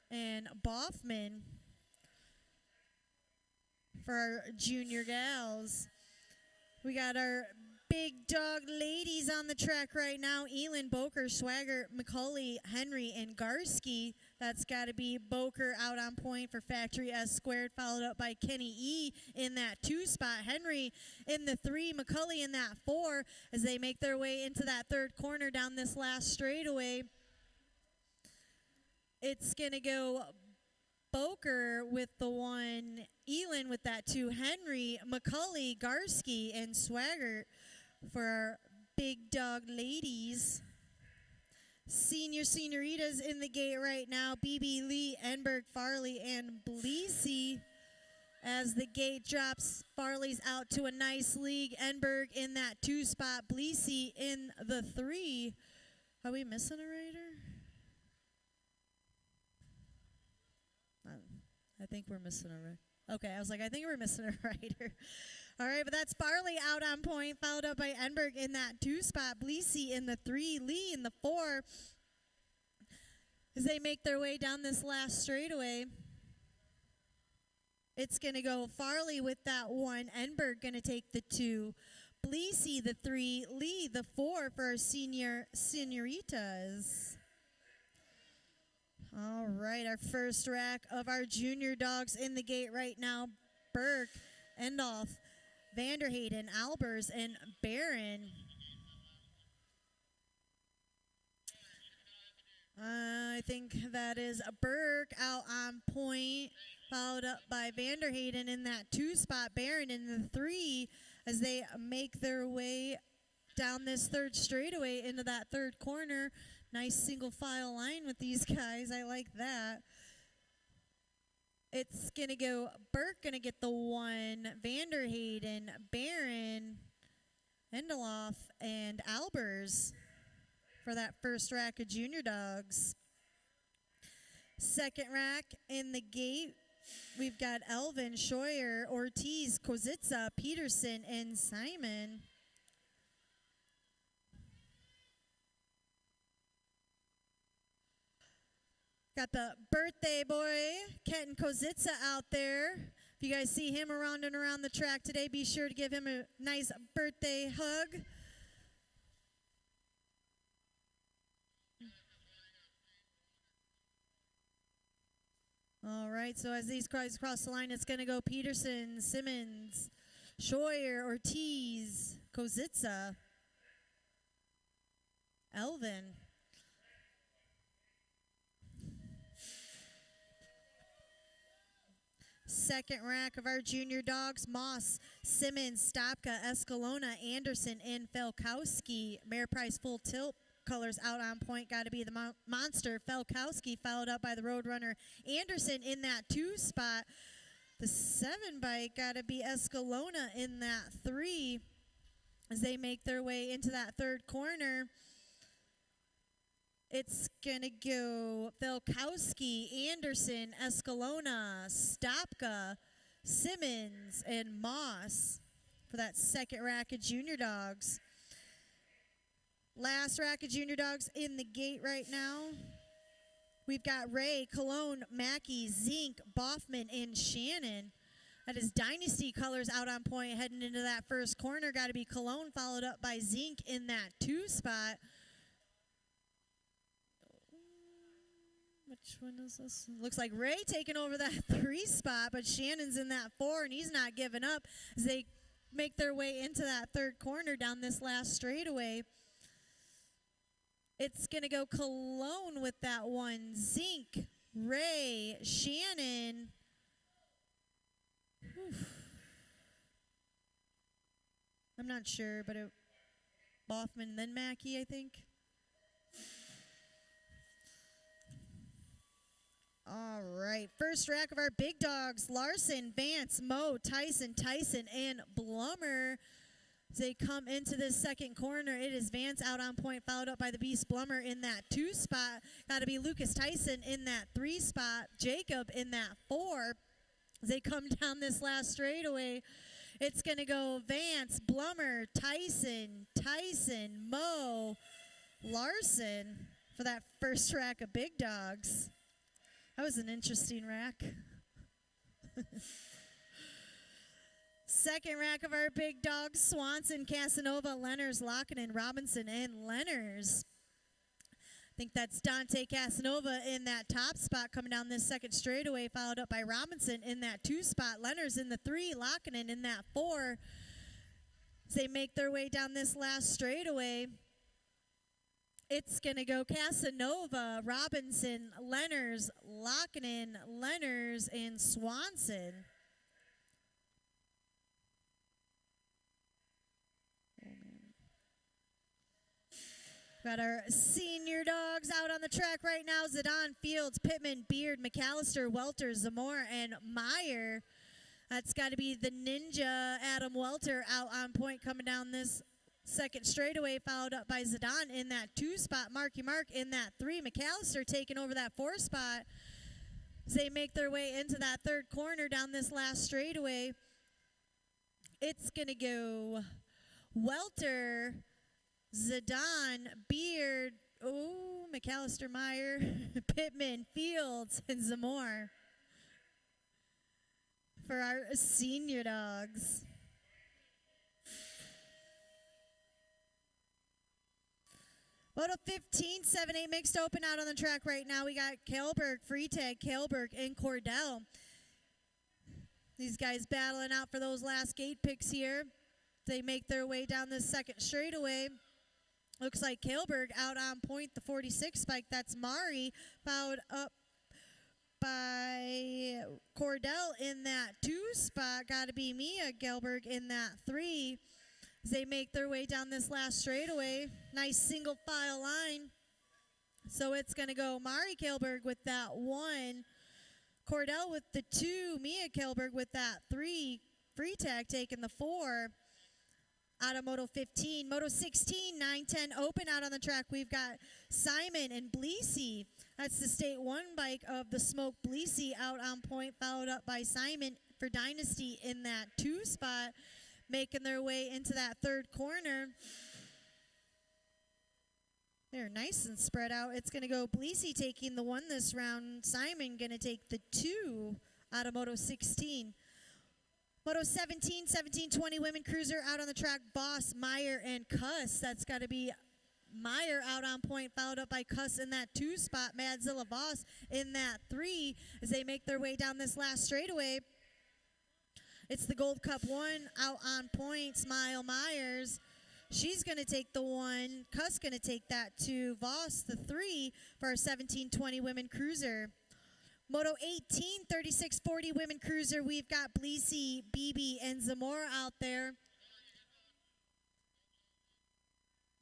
Speaker 1: and Boffman for our junior gals. We got our big dog ladies on the track right now. Elin, Boker, Swagger, McCauley, Henry, and Garski. That's got to be Boker out on point for Factory S Squared, followed up by Kenny E in that 2 spot. Henry in the 3, McCauley in that 4 as they make their way into that third corner down this last straightaway. It's going to go Boker with the 1, Elin with that 2, Henry, McCauley, Garski, and Swagger for our big dog ladies. Senioritas in the gate right now. BB Lee, Enberg, Farley, and Bleasy. As the gate drops, Farley's out to a nice lead. Enberg in that 2 spot. Bleasy in the 3. Are we missing a rider? I think we're missing a rider. Okay, I was like, I think we're missing a rider. All right, but that's Farley out on point, followed up by Enberg in that 2 spot. Bleasy in the 3, Lee in the 4 as they make their way down this last straightaway. It's going to go Farley with that 1, Enberg going to take the 2, Bleasy the 3, Lee the 4 for our senioritas. All right, our first rack of our junior dogs in the gate right now. Burke, Endolf, Vanderheyden, Albers, and Barron. I think that is a Burke out on point, followed up by Vanderheyden in that 2 spot. Barron in the 3 as they make their way down this third straightaway into that third corner. Nice single file line with these guys. I like that. It's going to go Burke going to get the 1, Vanderheyden, Barron, Endeloff, and Albers for that first rack of junior dogs. Second rack in the gate, we've got Elvin, Schroyer, Ortiz, Kozitsa, Peterson, and Simon. Got the birthday boy, Kenton Kozitsa, out there. If you guys see him around and around the track today, be sure to give him a nice birthday hug. All right, so as these guys cross the line, it's going to go Peterson, Simmons, Schroyer, Ortiz, Kozitsa, Elvin. Second rack of our junior dogs, Moss, Simmons, Stopka, Escalona, Anderson, and Felkowski. Mayor Price full tilt colors out on point got to be the Monster Felkowski, followed up by the Roadrunner Anderson in that 2 spot. The 7 bike got to be Escalona in that 3 as they make their way into that 3rd corner. It's going to go Felkowski, Anderson, Escalona, Stopka, Simmons, and Moss for that 2nd rack of junior dogs. Last rack of junior dogs in the gate right now. We've got Ray, Cologne, Mackey, Zink, Boffman, and Shannon. That is Dynasty colors out on point heading into that 1st corner. Got to be Cologne, followed up by Zink in that 2 spot. Which one is this? Looks like Ray taking over that 3 spot, but Shannon's in that 4, and he's not giving up as they make their way into that 3rd corner down this last straightaway. It's going to go Cologne with that 1. Zink, Ray, Shannon. I'm not sure, but Boffman, then Mackey, I think. All right, first rack of our big dogs, Larson, Vance, Moe, Tyson, and Blummer. As they come into this 2nd corner, it is Vance out on point, followed up by the Beast Blummer in that 2 spot. Got to be Lucas Tyson in that 3 spot, Jacob in that 4. As they come down this last straightaway, it's going to go Vance, Blummer, Tyson, Moe, Larson for that first rack of big dogs. That was an interesting rack. 2nd rack of our big dogs, Swanson, Casanova, Lenners, Lockinen, Robinson, and Lenners. I think that's Dante Casanova in that top spot coming down this 2nd straightaway, followed up by Robinson in that 2 spot. Lenners in the 3, Lockinen in that 4. As they make their way down this last straightaway, it's going to go Casanova, Robinson, Lenners, Lockinen, Lenners, and Swanson. Got our senior dogs out on the track right now. Zidane, Fields, Pittman, Beard, McAllister, Welter, Zamora, and Meyer. That's got to be the Ninja, Adam Welter, out on point coming down this 2nd straightaway, followed up by Zidane in that 2 spot. Marky Mark in that 3. McAllister taking over that 4 spot. As they make their way into that 3rd corner down this last straightaway, it's going to go Welter, Zidane, Beard, McAllister, Meyer, Pittman, Fields, and Zamora for our senior dogs. Moto 15, 7-8 mixed open out on the track right now. We got Kalberg, Freitag, Kalberg, and Cordell. These guys battling out for those last gate picks here. They make their way down this 2nd straightaway. Looks like Kalberg out on point, the 46 spike. That's Mari, followed up by Cordell in that 2 spot. Got to be Mia Gelberg in that 3. As they make their way down this last straightaway. Nice single file line. So it's going to go Mari Kalberg with that 1. Cordell with the 2. Mia Kalberg with that 3. Freitag taking the 4. Out of Moto 15. Moto 16, 9-10 open out on the track. We've got Simon and Bleesey. That's the State 1 bike of the Smoke Bleesey out on point, followed up by Simon for Dynasty in that 2 spot, making their way into that 3rd corner. They're nice and spread out. It's going to go Bleesey taking the 1 this round. Simon going to take the 2 out of Moto 16. Moto 17, 17-20 women cruiser out on the track. Voss, Meyer, and Kuss. That's got to be Meyer out on point, followed up by Kuss in that 2 spot. Madzilla Voss in that 3 as they make their way down this last straightaway. It's the Gold Cup 1 out on point. Smile Myers. She's going to take the 1. Kuss going to take that 2. Voss the 3 for our 17-20 women cruiser. Moto 18, 36-40 women cruiser. We've got Bleesey, BB, and Zamora out there.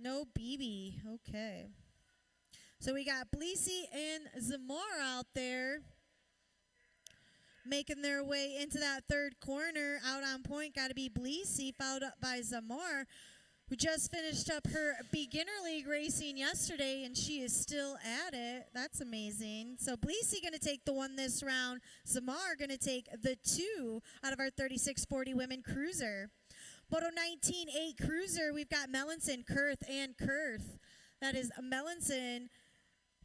Speaker 1: No BB. Okay. So we got Bleesy and Zamar out there making their way into that third corner. Out on point, got to be Bleesy, followed up by Zamar, who just finished up her beginner league racing yesterday, and she is still at it. That's amazing. So Bleesy going to take the 1 this round. Zamar going to take the 2 out of our 3640 women cruiser. Moto 19-8 cruiser, we've got Mellinson, Kurth, and Kurth. That is Mellinson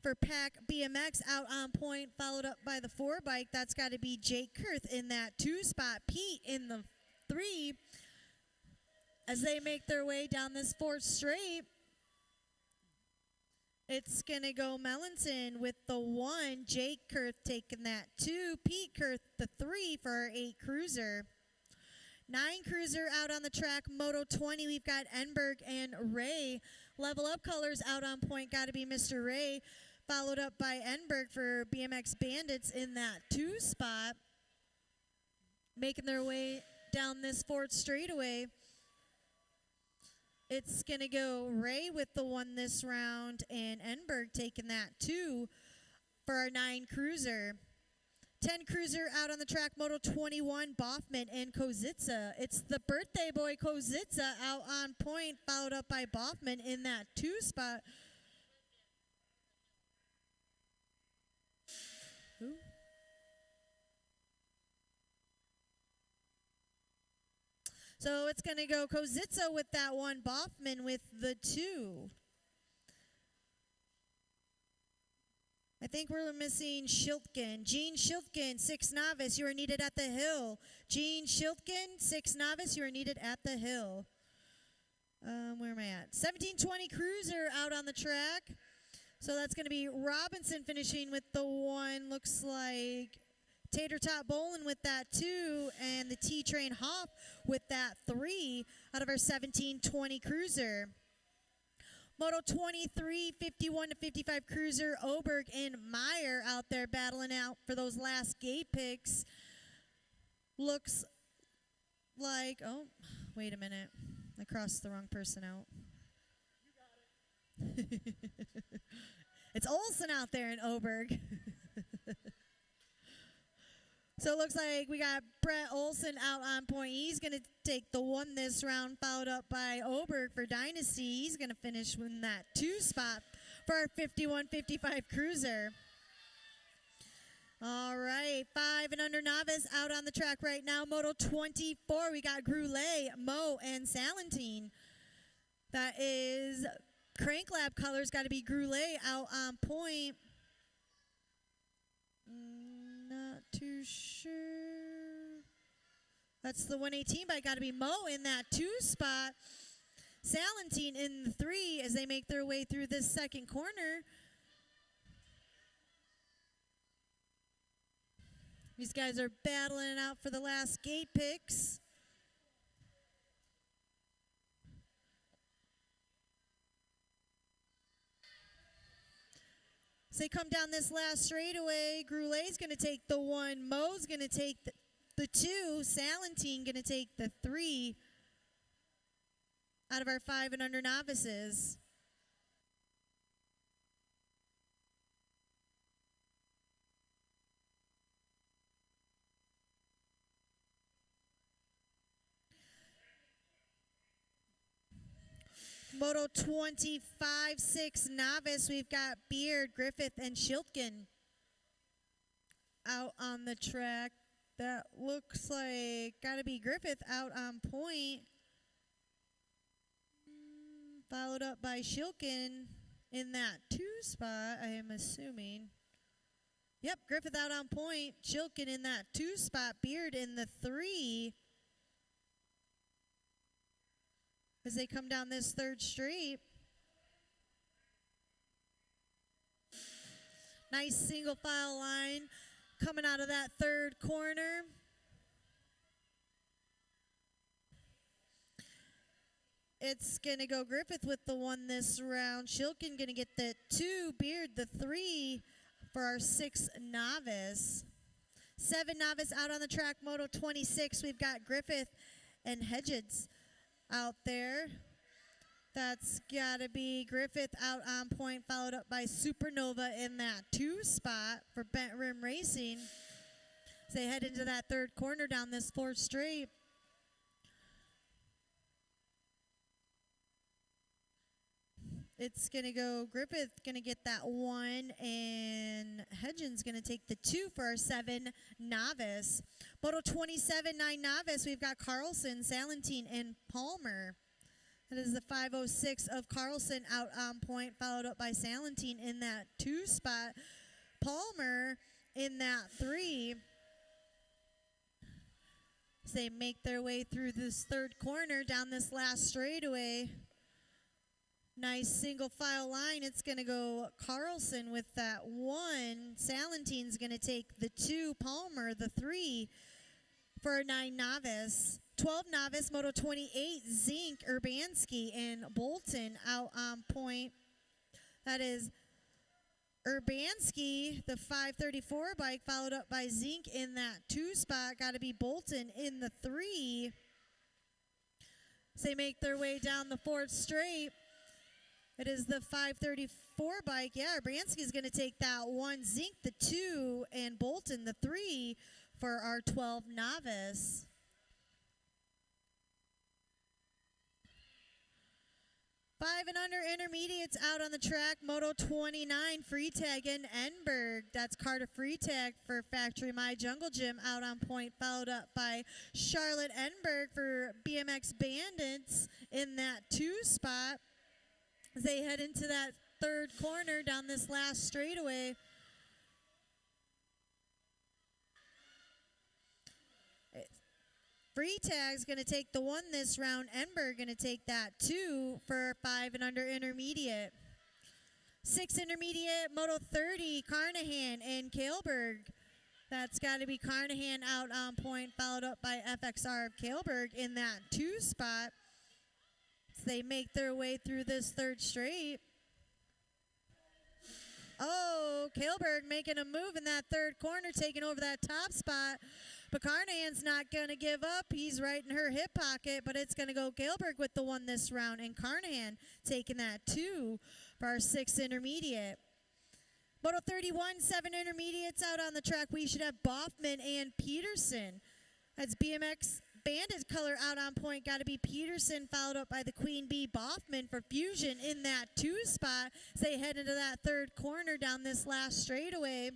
Speaker 1: for Pack BMX out on point, followed up by the 4 bike. That's got to be Jake Kurth in that 2 spot. Pete in the 3. As they make their way down this 4th straight, it's going to go Mellinson with the 1. Jake Kurth taking that 2. Pete Kurth the 3 for our 8 cruiser. 9 cruiser out on the track. Moto 20, we've got Enberg and Ray. Level up colors out on point, got to be Mr. Ray, followed up by Enberg for BMX Bandits in that 2 spot. Making their way down this 4th straightaway, it's going to go Ray with the 1 this round, and Enberg taking that 2 for our 9 cruiser. 10 cruiser out on the track, Moto 21, Boffman and Kozitsa. It's the birthday boy Kozitsa out on point, followed up by Boffman in that 2 spot. Who? So it's going to go Kozitsa with that 1, Boffman with the 2. I think we're missing Shiltgen. Gene Shiltgen, 6 novice, you are needed at the hill. Gene Shiltgen, 6 novice, you are needed at the hill. Where am I at? 1720 cruiser out on the track. So that's going to be Robinson finishing with the 1. Looks like Tater Tot Bolin with that 2. And the T-Train Hoff with that 3 out of our 1720 cruiser. Moto 23, 51 to 55 cruiser, Oberg and Meyer out there battling out for those last gate picks. Looks like, oh, wait a minute. I crossed the wrong person out. You got it. It's Olsen out there in Oberg. So it looks like we got Brett Olsen out on point. He's going to take the 1 this round, followed up by Oberg for Dynasty. He's going to finish in that 2 spot for our 51-55 cruiser. All right, 5 and under novice out on the track right now. Moto 24, we got Groulet, Mo, and Salentine. That is Crank Lab colors, got to be Groulet out on point. Not too sure. That's the 118 bike. Got to be Mo in that 2 spot. Salentine in the 3 as they make their way through this second corner. These guys are battling it out for the last gate picks. As they come down this last straightaway, Groulet's going to take the 1. Mo's going to take the 2. Salentine going to take the 3 out of our 5 and under novices. Moto 25, 6 novice, we've got Beard, Griffith, and Shiltgen out on the track. That looks like got to be Griffith out on point. Followed up by Shiltgen in that 2 spot, I am assuming. Yep, Griffith out on point. Shiltgen in that 2 spot. Beard in the 3. As they come down this 3rd straight. Nice single file line coming out of that 3rd corner. It's going to go Griffith with the 1 this round. Shilkin going to get the 2. Beard the 3 for our 6 novice. 7 novice out on the track. Moto 26, we've got Griffith and Hedges out there. That's got to be Griffith out on point, followed up by Supernova in that 2 spot for Bent Rim Racing. As they head into that 3rd corner down this 4th straight. It's going to go Griffith, going to get that 1, and Hedgen's going to take the 2 for our 7 novice. Moto 27, 9 novice, we've got Carlson, Salentine, and Palmer. That is the 506 of Carlson out on point, followed up by Salentine in that 2 spot. Palmer in that 3. As they make their way through this 3rd corner down this last straightaway. Nice single file line. It's going to go Carlson with that 1. Salentine's going to take the 2. Palmer the 3 for a 9 novice. 12 novice, Moto 28, Zink, Urbanski, and Bolton out on point. That is Urbanski, the 534 bike, followed up by Zink in that 2 spot. Got to be Bolton in the 3. As they make their way down the 4th straight. It is the 534 bike. Yeah, Urbanski's going to take that 1. Zink the 2, and Bolton the 3 for our 12 novice. 5 and under intermediates out on the track. Moto 29, Freetag in Enberg. That's Carter Freetag for Factory My Jungle Gym out on point, followed up by Charlotte Enberg for BMX Bandits in that 2 spot. As they head into that 3rd corner down this last straightaway. Freetag's going to take the 1 this round. Enberg going to take that 2 for 5 and under intermediate. 6 intermediate, Moto 30, Carnahan and Kaleberg. That's got to be Carnahan out on point, followed up by FXR of Kaleberg in that 2 spot. As they make their way through this 3rd straight. Oh, Kaleberg making a move in that 3rd corner, taking over that top spot. But Carnahan's not going to give up. He's right in her hip pocket, but it's going to go Kaleberg with the 1 this round, and Carnahan taking that 2 for our 6th intermediate. Moto 31, 7 intermediates out on the track. We should have Boffman and Peterson. That's BMX Bandit color out on point. Got to be Peterson, followed up by the Queen Bee Boffman for Fusion in that 2 spot. As they head into that 3rd corner down this last straightaway.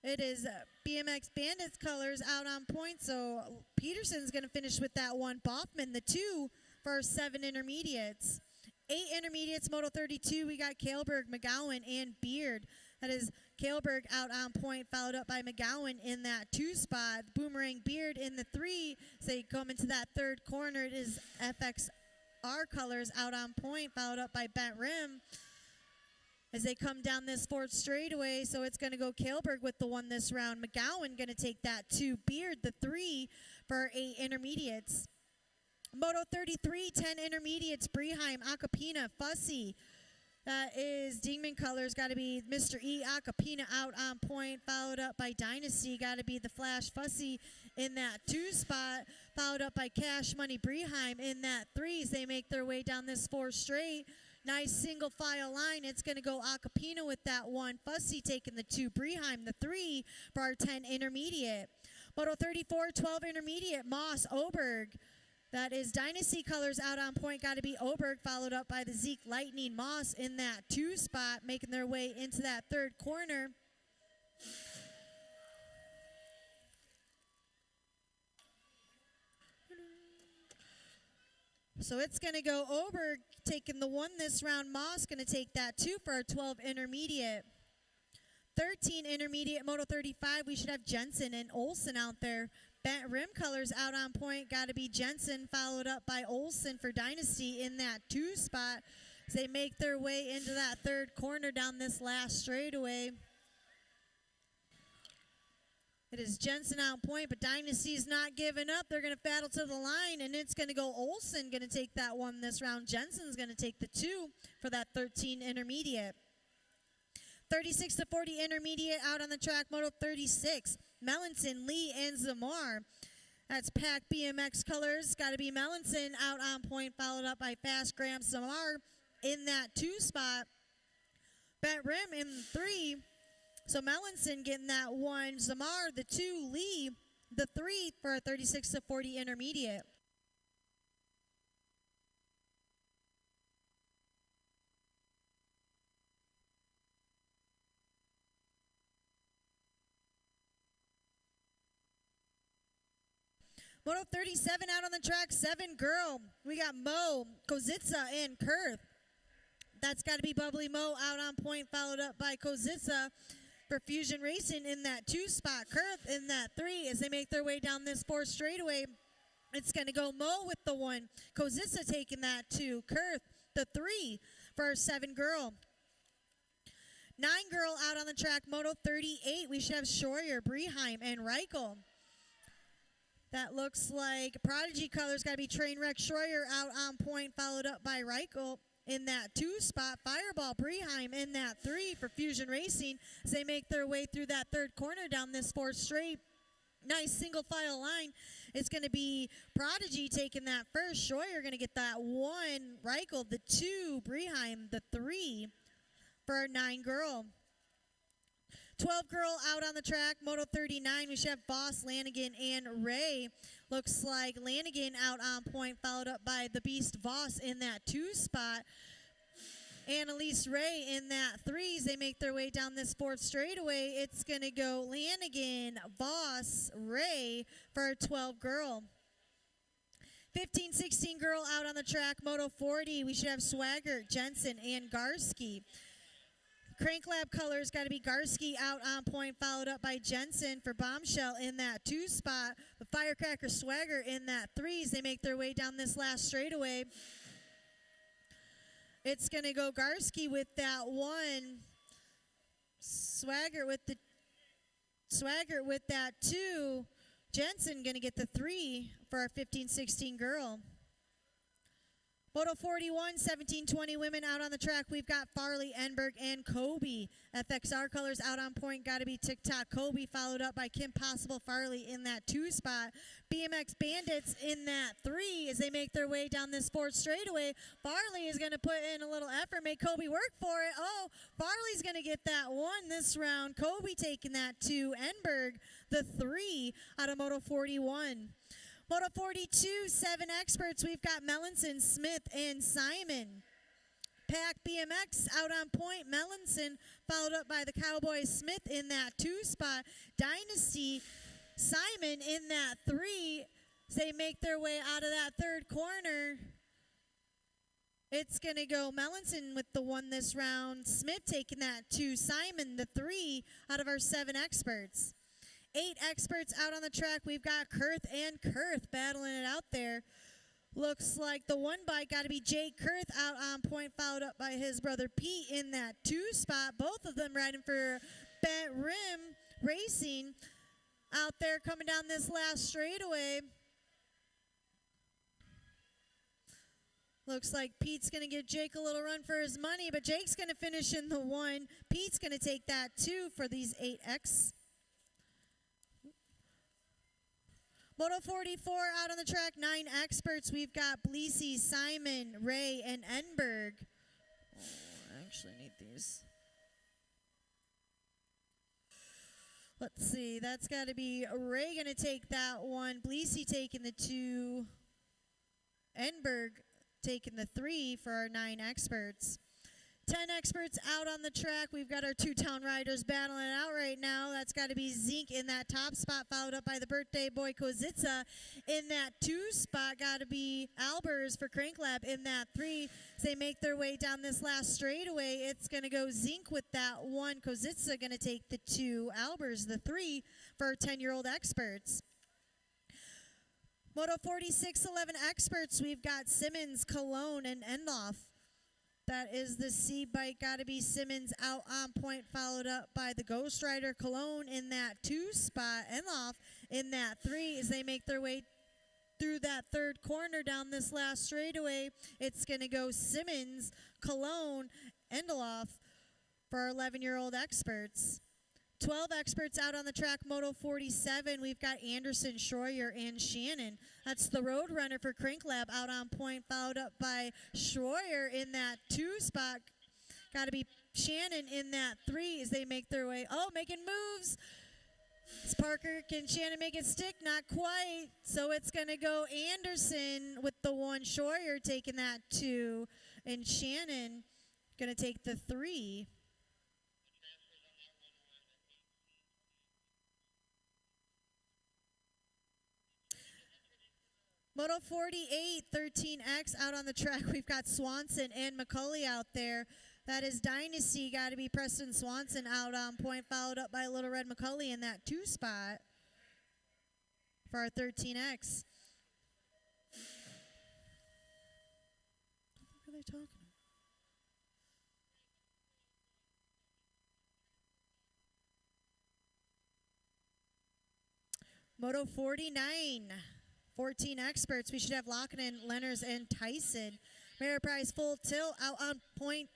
Speaker 1: It is BMX Bandits colors out on point, so Peterson's going to finish with that 1. Boffman, the 2 for our 7 intermediates. 8 intermediates, Moto 32, we got Kaleberg, McGowan, and Beard. That is Kaleberg out on point, followed up by McGowan in that 2 spot. Boomerang Beard in the 3. So they come into that 3rd corner. It is FXR colors out on point, followed up by Bent Rim. As they come down this 4th straightaway, so it's going to go Kaleberg with the 1 this round. McGowan going to take that 2. Beard the 3 for our 8 intermediates. Moto 33, 10 intermediates. Breheim, Acapina, Fussy. That is Dingman colors. Got to be Mr. E. Acapina out on point, followed up by Dynasty. Got to be the Flash Fussy in that 2 spot, followed up by Cash Money Breheim in that 3 as they make their way down this 4 straight. Nice single file line. It's going to go Acapina with that 1. Fussy taking the 2. Breheim the 3 for our 10 intermediate. Moto 34, 12 intermediate. Moss, Oberg. That is Dynasty colors out on point. Got to be Oberg, followed up by the Zeke Lightning. Moss in that 2 spot, making their way into that 3rd corner. So it's going to go Oberg taking the 1 this round. Moss going to take that 2 for our 12 intermediate. 13 intermediate, Moto 35. We should have Jensen and Olsen out there. Bent Rim colors out on point. Got to be Jensen, followed up by Olsen for Dynasty in that 2 spot. As they make their way into that 3rd corner down this last straightaway. It is Jensen out point, but Dynasty's not giving up. They're going to battle to the line, and it's going to go Olsen going to take that 1 this round. Jensen's going to take the 2 for that 13 intermediate. 36 to 40 intermediate out on the track. Moto 36, Melanson, Lee, and Zamar. That's Pack BMX colors. Got to be Melanson out on point, followed up by Fast Graham Samar in that 2 spot. Bent Rim in 3. So Melanson getting that 1. Zamar, the 2. Lee, the 3 for a 36 to 40 intermediate. Moto 37 out on the track, 7 girl. We got Mo, Kozitsa, and Kurth. That's got to be Bubbly Mo out on point, followed up by Kozitsa for Fusion Racing in that 2 spot. Kurth in that 3 as they make their way down this 4 straightaway. It's going to go Mo with the 1. Kozitsa taking that 2. Kurth, the 3 for our 7 girl. 9 girl out on the track, Moto 38. We should have Schroyer, Breheim, and Reichel. That looks like Prodigy colors. Got to be Trainwreck Schroyer out on point, followed up by Reichel in that 2 spot. Fireball Breheim in that 3 for Fusion Racing as they make their way through that 3rd corner down this 4th straight. Nice single file line. It's going to be Prodigy taking that first. Schroyer going to get that 1. Reichel, the 2. Breheim, the 3 for our 9 girl. 12 girl out on the track, Moto 39. We should have Voss, Lanigan, and Ray. Looks like Lanigan out on point, followed up by the Beast Voss in that 2 spot. Annalise Ray in that 3s. They make their way down this 4th straightaway. It's going to go Lanigan, Voss, Ray for our 12 girl. 15-16 girl out on the track, Moto 40. We should have Swagger, Jensen, and Garski. Crank Lab colors got to be Garski out on point, followed up by Jensen for Bombshell in that 2 spot. The Firecracker Swagger in that 3s. They make their way down this last straightaway. It's going to go Garski with that 1. Swagger with that 2. Jensen going to get the 3 for our 15-16 girl. Moto 41, 17-20 women out on the track. We've got Farley, Enberg, and Kobe. FXR colors out on point. Got to be TikTok Kobe, followed up by Kim Possible Farley in that 2 spot. BMX Bandits in that 3 as they make their way down this 4th straightaway. Farley is going to put in a little effort, make Kobe work for it. Oh, Farley's going to get that 1 this round. Kobe taking that 2. Enberg, the 3 out of Moto 41. Moto 42, 7 experts. We've got Melanson, Smith, and Simon. Pack BMX out on point. Melanson followed up by the Cowboy Smith in that 2 spot. Dynasty, Simon in that 3. As they make their way out of that 3rd corner. It's going to go Melanson with the 1 this round. Smith taking that 2. Simon, the 3 out of our 7 experts. 8 experts out on the track. We've got Kurth and Kurth battling it out there. Looks like the 1 bike got to be Jake Kurth out on point, followed up by his brother Pete in that 2 spot. Both of them riding for Bent Rim Racing out there coming down this last straightaway. Looks like Pete's going to give Jake a little run for his money, but Jake's going to finish in the 1. Pete's going to take that 2 for these 8X. Moto 44 out on the track, 9 experts. We've got Bleasy, Simon, Ray, and Enberg. Oh, I actually need these. Let's see. That's got to be Ray going to take that 1. Bleasy taking the 2. Enberg taking the 3 for our 9 experts. 10 experts out on the track. We've got our 2 town riders battling it out right now. That's got to be Zeke in that top spot, followed up by the birthday boy Kozitsa in that 2 spot. Got to be Albers for Crank Lab in that 3. As they make their way down this last straightaway, it's going to go Zeke with that 1. Kozitsa going to take the 2. Albers the 3 for our 10-year-old experts. Moto 46, 11 experts. We've got Simmons, Cologne, and Endoff. That is the C bike. Got to be Simmons out on point, followed up by the Ghost Rider Cologne in that 2 spot. Enloff in that 3 as they make their way through that 3rd corner down this last straightaway. It's going to go Simmons, Cologne, Endeloff for our 11-year-old experts. 12 experts out on the track, Moto 47. We've got Anderson, Schroyer, and Shannon. That's the road runner for Crink Lab out on point, followed up by Schroyer in that 2 spot. Got to be Shannon in that 3 as they make their way. Oh, making moves. Is Parker, can Shannon make it stick? Not quite. So it's going to go Anderson with the 1, Schroyer taking that 2, and Shannon going to take the 3. Moto 48, 13X out on the track. We've got Swanson and McCulley out there. That is Dynasty. Got to be Preston Swanson out on point, followed up by Little Red McCulley in that 2 spot for our 13X. What are they talking about? Moto 49. 14 experts. We should have Lockinen, Lenners, and Tyson. Merit prize full tilt out on point.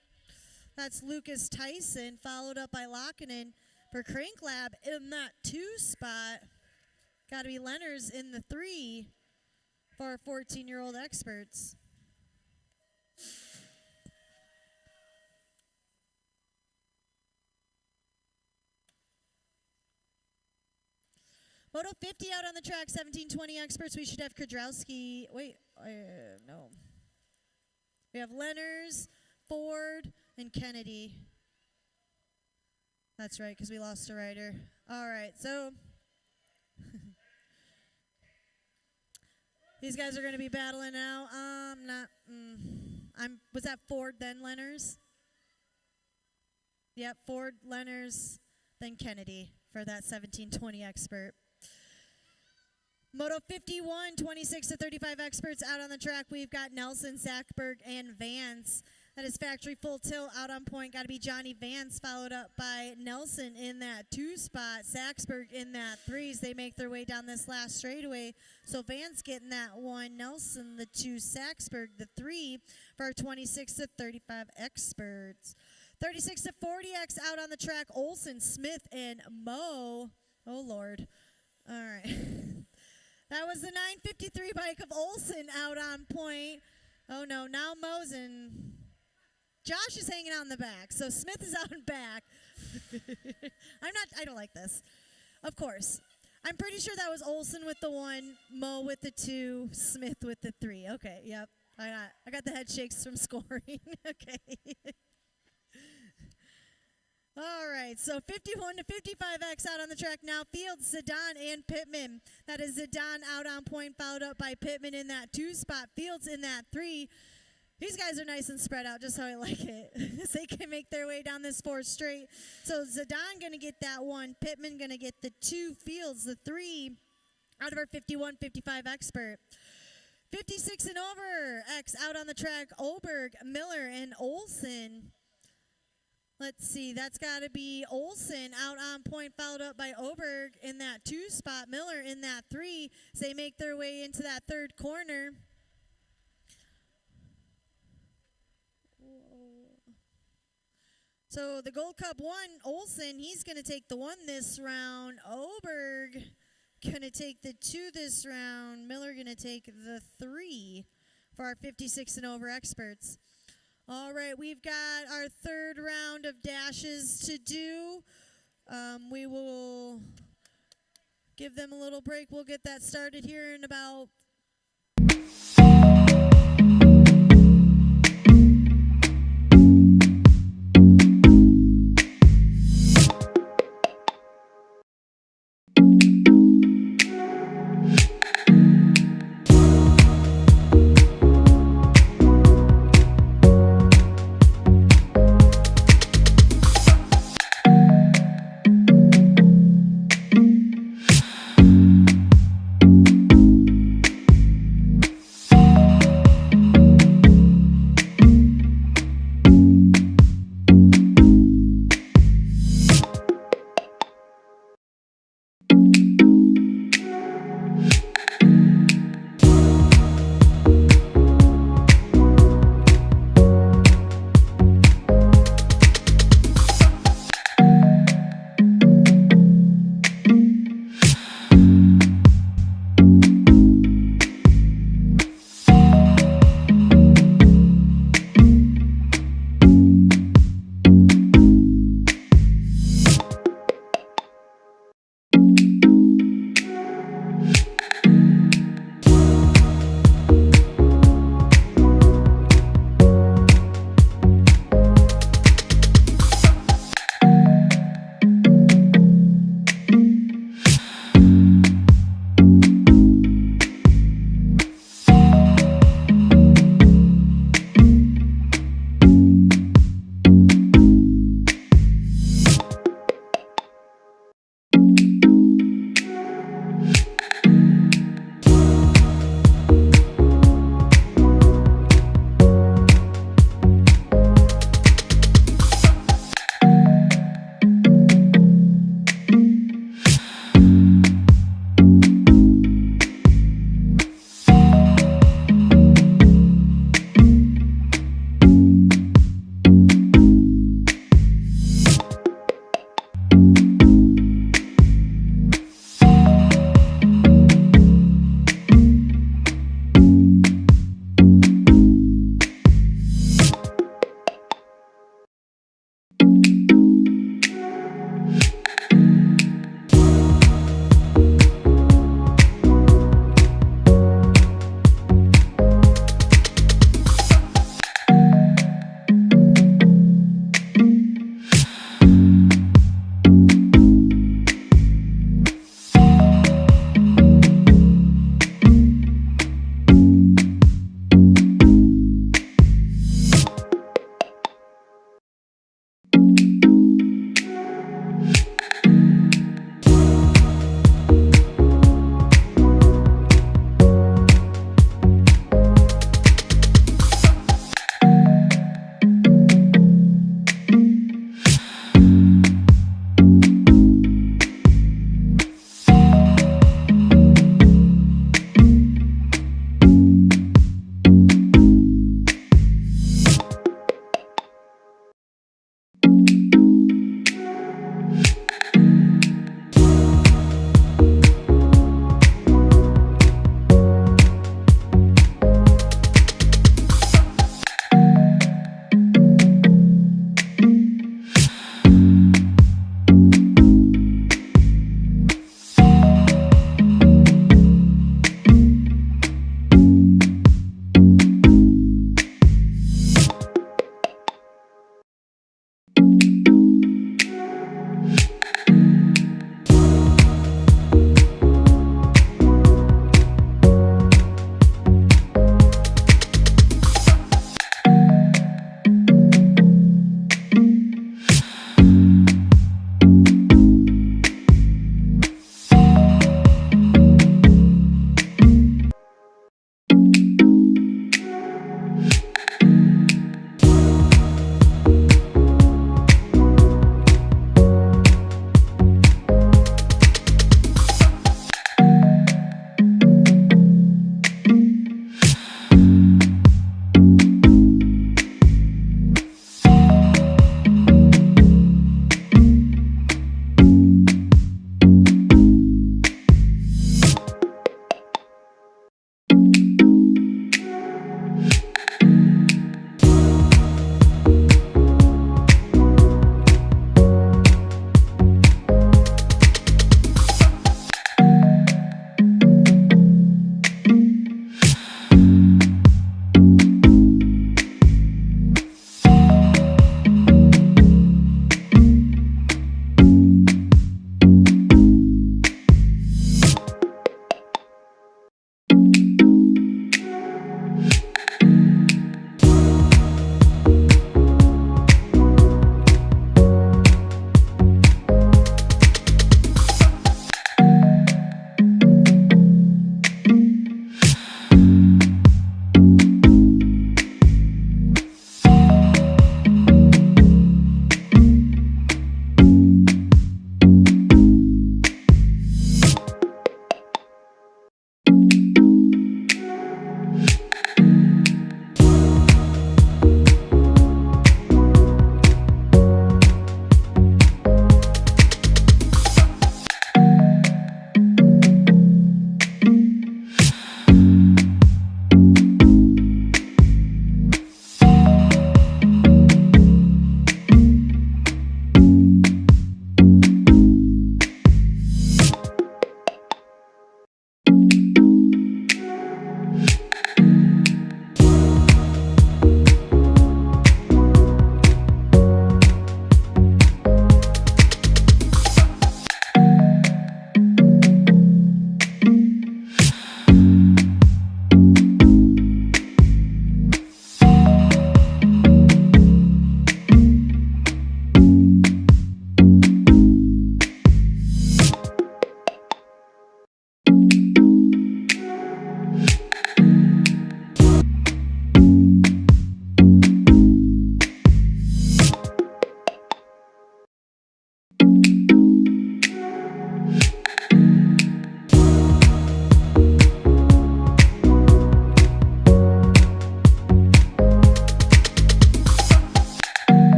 Speaker 1: That's Lucas Tyson, followed up by Lockinen for Crink Lab in that 2 spot. Got to be Lenners in the 3 for our 14-year-old experts. Moto 50 out on the track, 1720 experts. We should have Kudrowski. Wait, no. We have Lenners, Ford, and Kennedy. That's right, because we lost a rider. All right, so these guys are going to be battling out. Was that Ford, then Lenners? Yep, Ford, Lenners, then Kennedy for that 1720 expert. Moto 51, 26 to 35 experts out on the track. We've got Nelson, Sackberg, and Vance. That is factory full tilt out on point. Got to be Johnny Vance, followed up by Nelson in that 2 spot. Saxberg in that 3 as they make their way down this last straightaway. So Vance getting that 1. Nelson the 2. Saxberg the 3 for our 26 to 35 experts. 36 to 40X out on the track. Olson, Smith, and Moe. Oh, Lord. All right. That was the 953 bike of Olson out on point. Oh, no. Now Mosen. Josh is hanging out in the back. So Smith is out in back. I don't like this. Of course. I'm pretty sure that was Olson with the 1, Moe with the 2, Smith with the 3. Okay, yep. I got the head shakes from scoring. Okay. All right, so 51 to 55X out on the track now. Fields, Zidane, and Pittman. That is Zidane out on point, followed up by Pittman in that 2 spot. Fields in that 3. These guys are nice and spread out, just how I like it. They can make their way down this 4 straight. So Zidane going to get that 1. Pittman going to get the 2. Fields the 3 out of our 51-55 expert. 56 and over, X out on the track. Olberg, Miller, and Olson. Let's see, that's got to be Olson out on point, followed up by Oberg in that 2 spot. Miller in that 3 as they make their way into that 3rd corner. So the Gold Cup 1, Olson, he's going to take the 1 this round. Oberg going to take the 2 this round. Miller going to take the 3 for our 56 and over experts. All right, we've got our 3rd round of dashes to do. We will give them a little break. We'll get that started here in about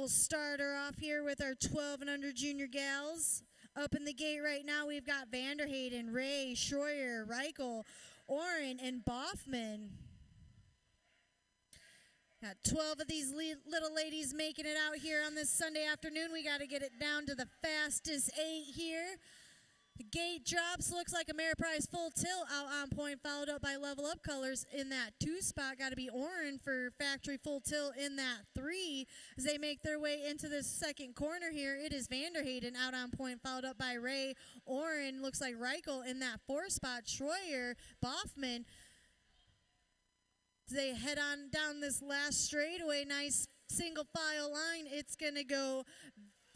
Speaker 1: We'll start her off here with our 12 and under junior gals. Up in the gate right now, we've got Vanderhayden, Ray, Schroyer, Reichel, Oren, and Boffman. Got 12 of these little ladies making it out here on this Sunday afternoon. We got to get it down to the fastest 8 here. The gate drops, looks like Ameriprise full tilt out on point, followed up by level up colors in that 2 spot. Got to be Oren for factory full tilt in that 3 as they make their way into this second corner here. It is Vanderhayden out on point, followed up by Ray. Oren looks like Reichel in that 4 spot. Schroyer, Boffman. As they head on down this last straightaway, nice single file line. It's going to go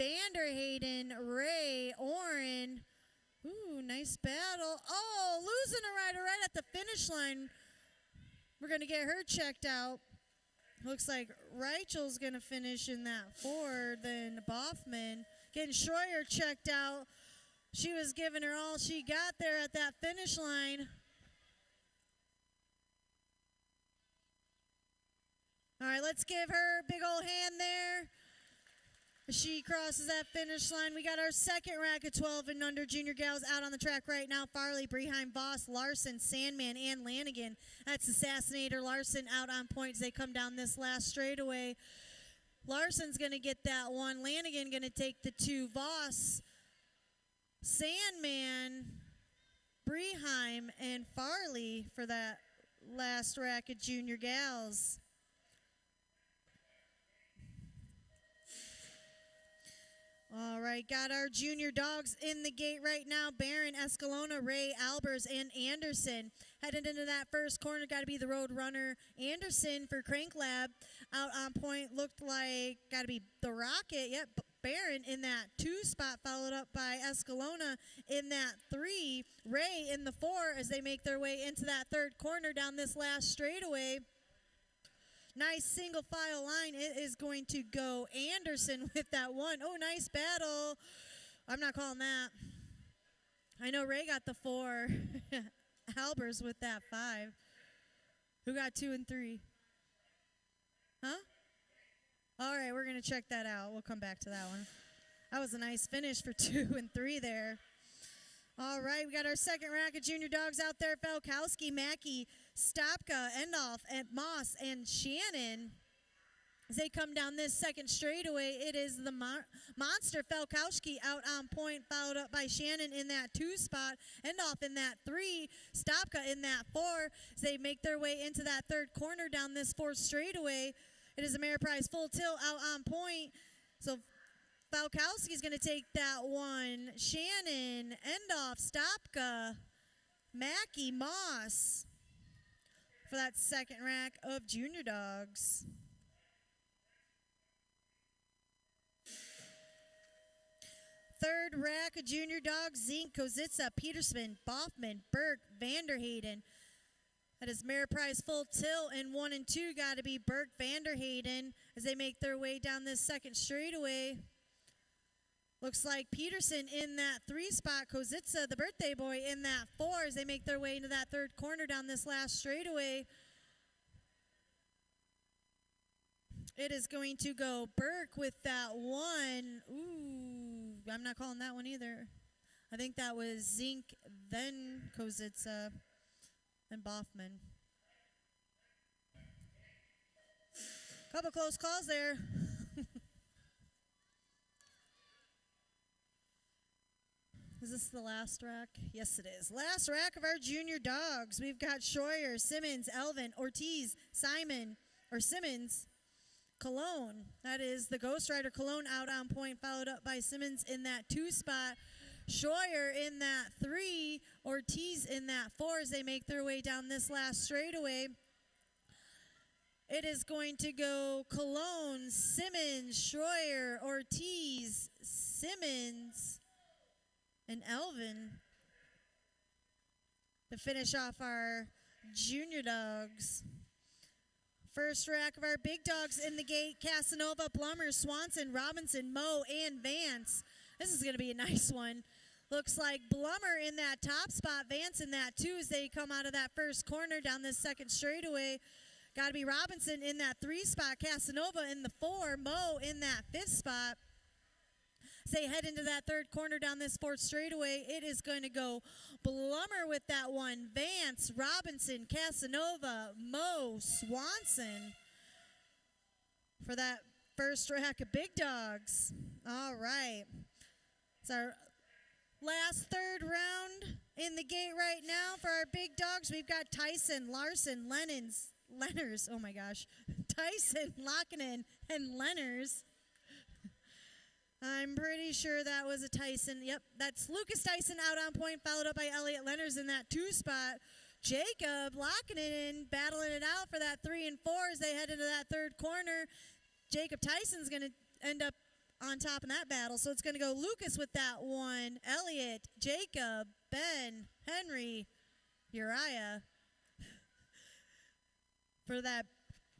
Speaker 1: Vanderhayden, Ray, Oren. Ooh, nice battle. Oh, losing a rider right at the finish line. We're going to get her checked out. Looks like Reichel's going to finish in that 4, then Boffman. Getting Schroyer checked out. She was giving her all she got there at that finish line. All right, let's give her a big old hand there. As she crosses that finish line, we got our second rack of 12 and under junior gals out on the track right now. Farley, Breheim, Voss, Larson, Sandman, and Lanigan. That's Assassinator Larson out on point as they come down this last straightaway. Larson's going to get that one. Lanigan going to take the 2. Voss, Sandman, Breheim, and Farley for that last rack of junior gals. All right, got our junior dogs in the gate right now. Barron, Escalona, Ray, Albers, and Anderson. Headed into that first corner, got to be the road runner. Anderson for Crank Lab. Out on point, looked like, got to be the Rocket. Yep, Barron in that 2 spot, followed up by Escalona in that 3. Ray in the 4 as they make their way into that third corner down this last straightaway. Nice single file line. It is going to go Anderson with that 1. Oh, nice battle. I'm not calling that. I know Ray got the 4. Albers with that 5. Who got 2 and 3? Huh? All right, we're going to check that out. We'll come back to that one. That was a nice finish for 2 and 3 there. All right, we got our second rack of junior dogs out there. Falkowski, Mackey, Stopka, Endolf, and Moss, and Shannon. As they come down this second straightaway, it is the monster Falkowski out on point, followed up by Shannon in that 2 spot, Endolf in that 3, Stopka in that 4. As they make their way into that third corner down this 4th straightaway, it is Ameriprise full tilt out on point. So Falkowski's going to take that 1. Shannon, Endolf, Stopka, Mackey, Moss for that second rack of junior dogs. Third rack of junior dogs, Zink, Kozitsa, Petersman, Boffman, Burke, Vanderhayden. That is Ameriprise full tilt, and 1 and 2 got to be Burke, Vanderhayden as they make their way down this second straightaway. Looks like Peterson in that 3 spot, Kozitsa, the birthday boy, in that 4 as they make their way into that third corner down this last straightaway. It is going to go Burke with that 1. Ooh, I'm not calling that one either. I think that was Zink, then Kozitsa, then Boffman. Couple close calls there. Is this the last rack? Yes, it is. Last rack of our junior dogs. We've got Schroyer, Simmons, Elvin, Ortiz, Simon, or Simmons, Cologne. That is the Ghost Rider Cologne out on point, followed up by Simmons in that 2 spot. Schroyer in that 3, Ortiz in that 4 as they make their way down this last straightaway. It is going to go Cologne, Simmons, Schroyer, Ortiz, Simmons, and Elvin to finish off our junior dogs. First rack of our big dogs in the gate, Casanova, Plummer, Swanson, Robinson, Moe, and Vance. This is going to be a nice one. Looks like Blummer in that top spot, Vance in that 2 as they come out of that first corner down this second straightaway. Got to be Robinson in that 3 spot, Casanova in the 4, Mo in that 5th spot. As they head into that 3rd corner down this 4th straightaway, it is going to go Blummer with that one, Vance, Robinson, Casanova, Mo, Swanson for that first rack of big dogs. All right. It's our last 3rd round in the gate right now for our big dogs. We've got Tyson, Larson, Lenners, oh my gosh, Tyson, Lockinen, and Lenners. I'm pretty sure that was a Tyson. Yep, that's Lucas Tyson out on point, followed up by Elliot Lenners in that 2 spot. Jacob Lockinen battling it out for that 3 and 4 as they head into that 3rd corner. Jacob Tyson's going to end up on top in that battle, so it's going to go Lucas with that one, Elliot, Jacob, Ben, Henry, Uriah for that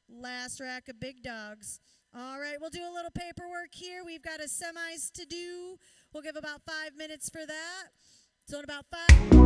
Speaker 1: last rack of big dogs. All right, we'll do a little paperwork here. We've got a semis to do. We'll give about 5 minutes for that. So in about 5...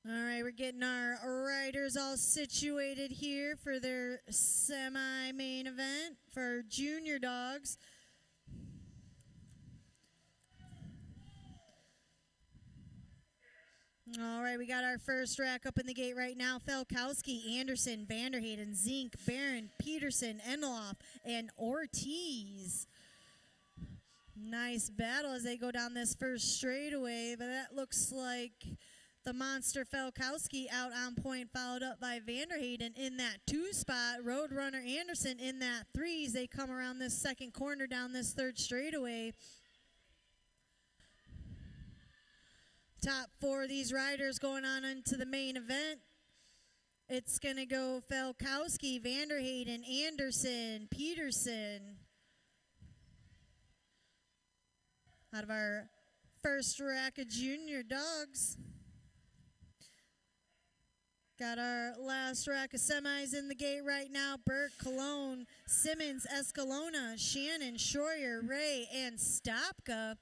Speaker 1: All right, we're getting our riders all situated here for their semi-main event for junior dogs. All right, we got our first rack up in the gate right now. Felkowski, Anderson, Vanderhayden, Zink, Barron, Peterson, Endeloff, and Ortiz. Nice battle as they go down this first straightaway, but that looks like the monster Felkowski out on point, followed up by Vanderhayden in that 2 spot. Roadrunner Anderson in that 3 as they come around this second corner down this third straightaway. Top 4 of these riders going on into the main event. It's going to go Felkowski, Vanderhayden, Anderson, Peterson. Out of our first rack of junior dogs. Got our last rack of semis in the gate right now. Burke, Cologne, Simmons, Escalona, Shannon, Schroyer, Ray, and Stopka.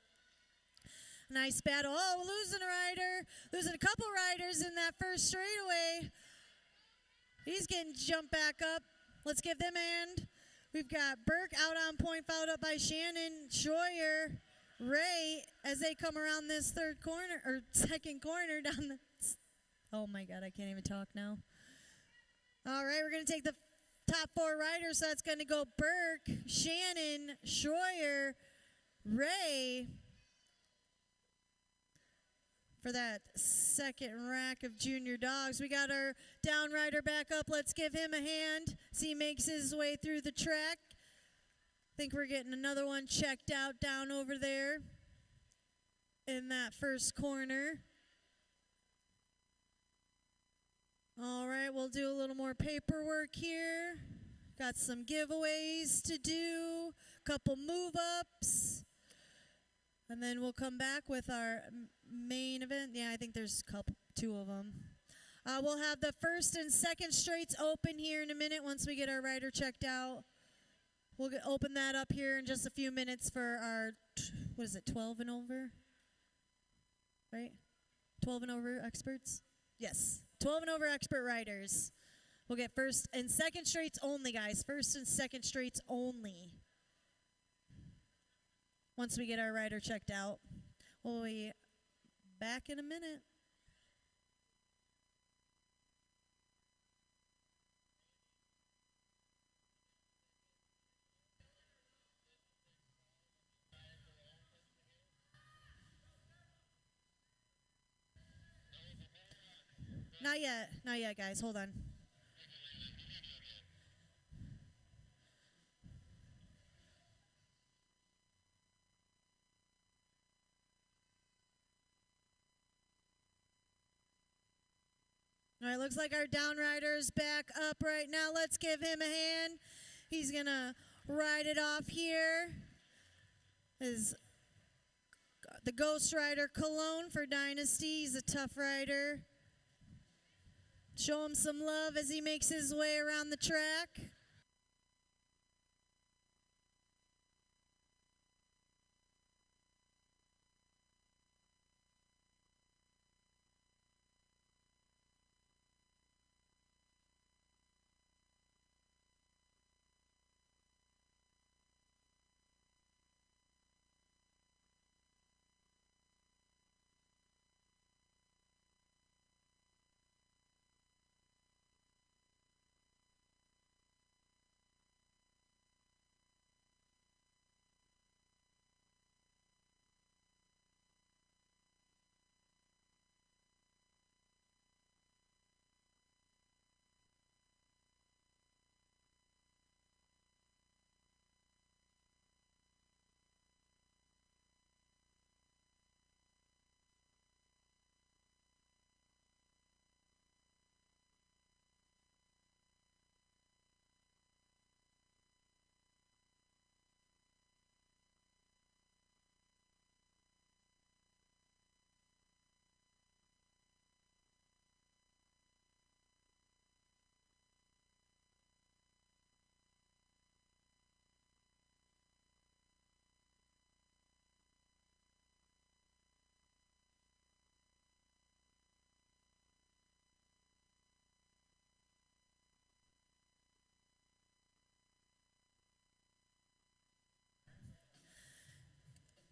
Speaker 1: Nice battle. Oh, losing a rider. Losing a couple riders in that first straightaway. He's getting jumped back up. Let's give them a hand. We've got Burke out on point, followed up by Shannon, Schroyer, Ray, as they come around this third corner, or second corner down the... Oh, my God, I can't even talk now. All right, we're going to take the top 4 riders. So that's going to go Burke, Shannon, Schroyer, Ray, for that second rack of junior dogs. We got our down rider back up. Let's give him a hand as he makes his way through the track. I think we're getting another one checked out down over there in that first corner. All right, we'll do a little more paperwork here. Got some giveaways to do, couple move-ups. And then we'll come back with our main event. Yeah, I think there's two of them. We'll have the first and second straights open here in a minute once we get our rider checked out. We'll open that up here in just a few minutes for our, 12 and over? Right? 12 and over experts? Yes, 12 and over expert riders. We'll get first and second straights only, guys. First and second straights only. Once we get our rider checked out. We'll be back in a minute. Not yet, guys. Hold on. All right, looks like our down rider's back up right now. Let's give him a hand. He's going to ride it off here. Is the Ghost Rider Cologne for Dynasty. He's a tough rider. Show him some love as he makes his way around the track.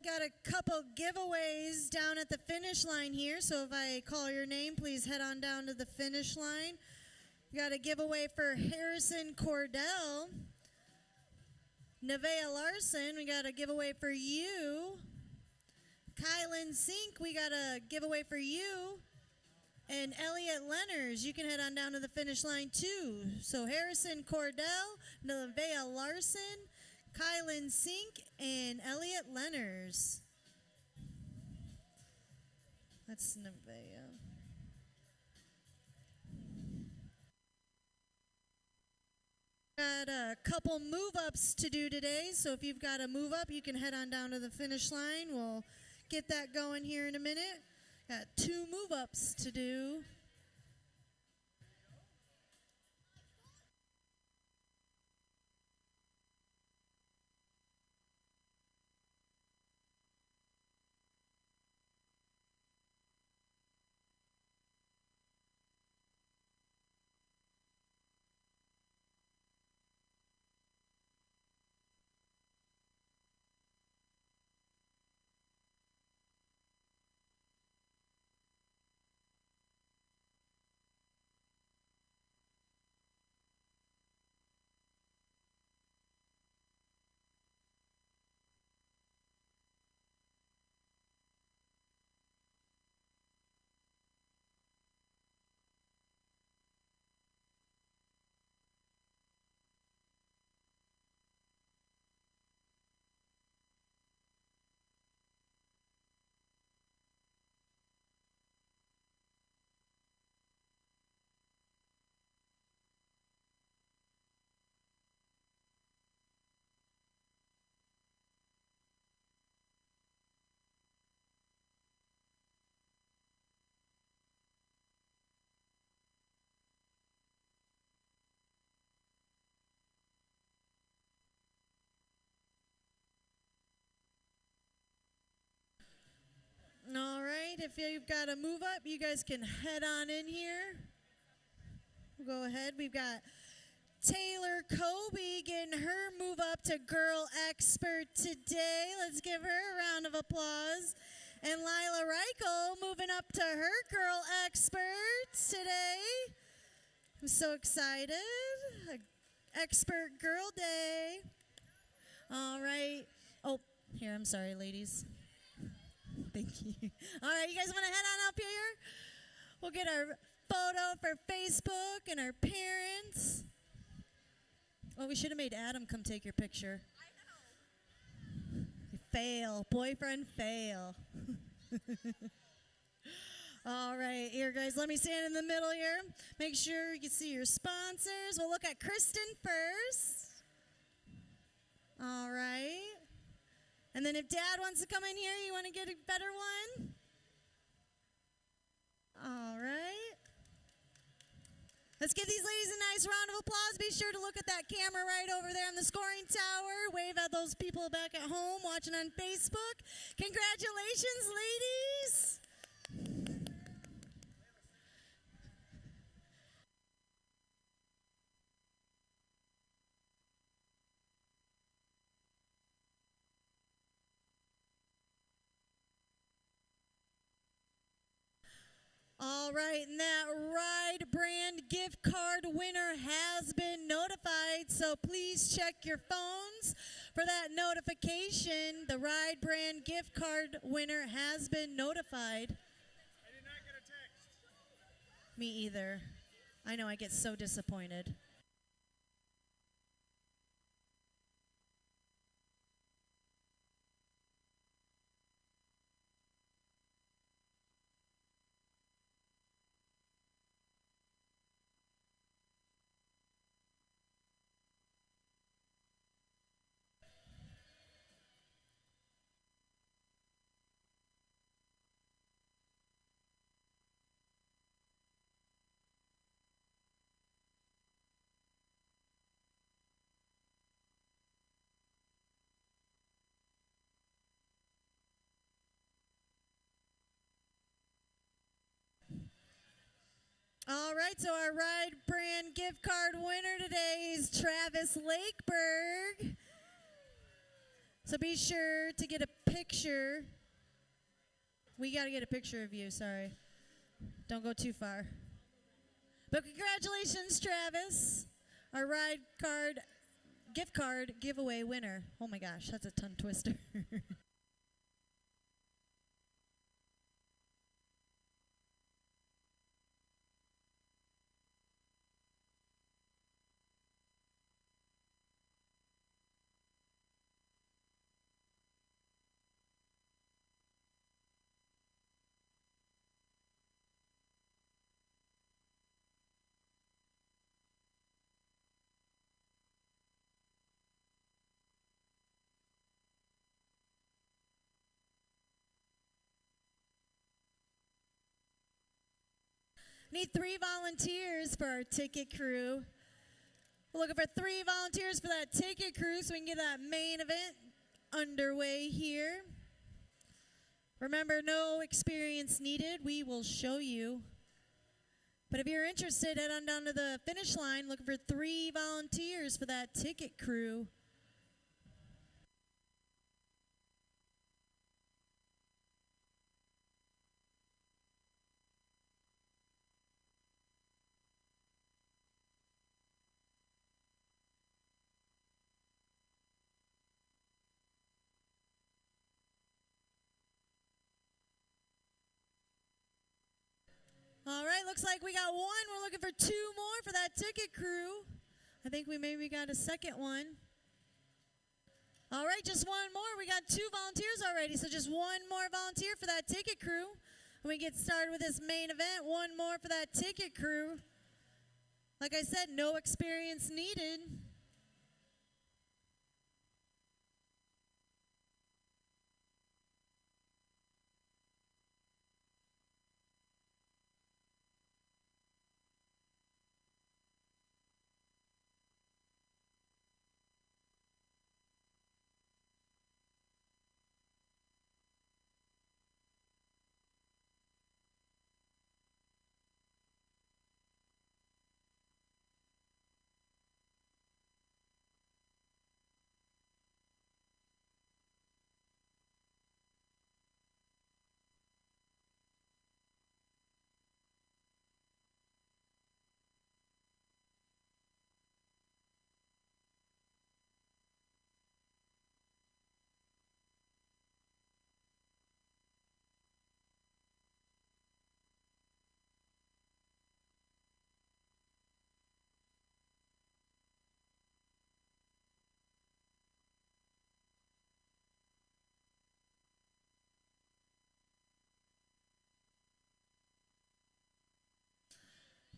Speaker 1: Got a couple giveaways down at the finish line here, so if I call your name, please head on down to the finish line. We got a giveaway for Harrison Cordell. Nevaeh Larson, we got a giveaway for you. Kylan Sink, we got a giveaway for you. And Elliot Lenners, you can head on down to the finish line too. So Harrison Cordell, Nevaeh Larson, Kylan Sink, and Elliot Lenners. That's Nevaeh. Got a couple move-ups to do today, so if you've got a move-up, you can head on down to the finish line. We'll get that going here in a minute. Got 2 move-ups to do. All right, if you've got a move up, you guys can head on in here. We'll go ahead. We've got Taylor Kobe getting her move up to Girl Expert today. Let's give her a round of applause. And Lila Reichel moving up to her Girl Expert today. I'm so excited. Expert Girl Day. All right. Oh, here, I'm sorry, ladies. Thank you. All right, you guys want to head on up here? We'll get our photo for Facebook and our parents. Oh, we should have made Adam come take your picture. I know. Fail. Boyfriend fail. All right, here, guys, let me stand in the middle here. Make sure you can see your sponsors. We'll look at Kristen first. All right. And then if Dad wants to come in here, you want to get a better one? All right. Let's give these ladies a nice round of applause. Be sure to look at that camera right over there in the scoring tower. Wave at those people back at home watching on Facebook. Congratulations, ladies. All right, and that Ride brand gift card winner has been notified, so please check your phones for that notification. The Ride brand gift card winner has been notified.
Speaker 3: I did not get a text.
Speaker 1: Me either. I know, I get so disappointed. All right, so our Ride brand gift card winner today is Travis Lakeberg. So be sure to get a picture. We got to get a picture of you, sorry. Don't go too far. But congratulations, Travis, our ride card, gift card giveaway winner. Oh my gosh, that's a tongue twister. Need 3 volunteers for our ticket crew. We're looking for 3 volunteers for that ticket crew so we can get that main event underway here. Remember, no experience needed. We will show you. But if you're interested, head on down to the finish line looking for 3 volunteers for that ticket crew. All right, looks like we got 1. We're looking for 2 more for that ticket crew. I think we maybe got a second one. All right, just 1 more. We got 2 volunteers already, so just 1 more volunteer for that ticket crew. When we get started with this main event, 1 more for that ticket crew. Like I said, no experience needed.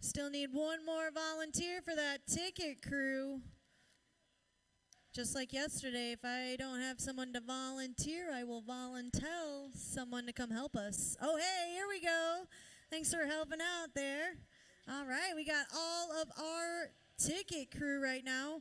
Speaker 1: Still need 1 more volunteer for that ticket crew. Just like yesterday, if I don't have someone to volunteer, I will volunteer someone to come help us. Oh, hey, here we go. Thanks for helping out there. All right, we got all of our ticket crew right now.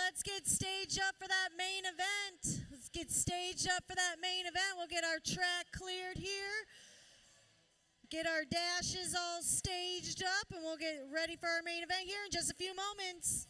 Speaker 1: let's get staged up for that main event. Let's get staged up for that main event. We'll get our track cleared here. Get our dashes all staged up, and we'll get ready for our main event here in just a few moments.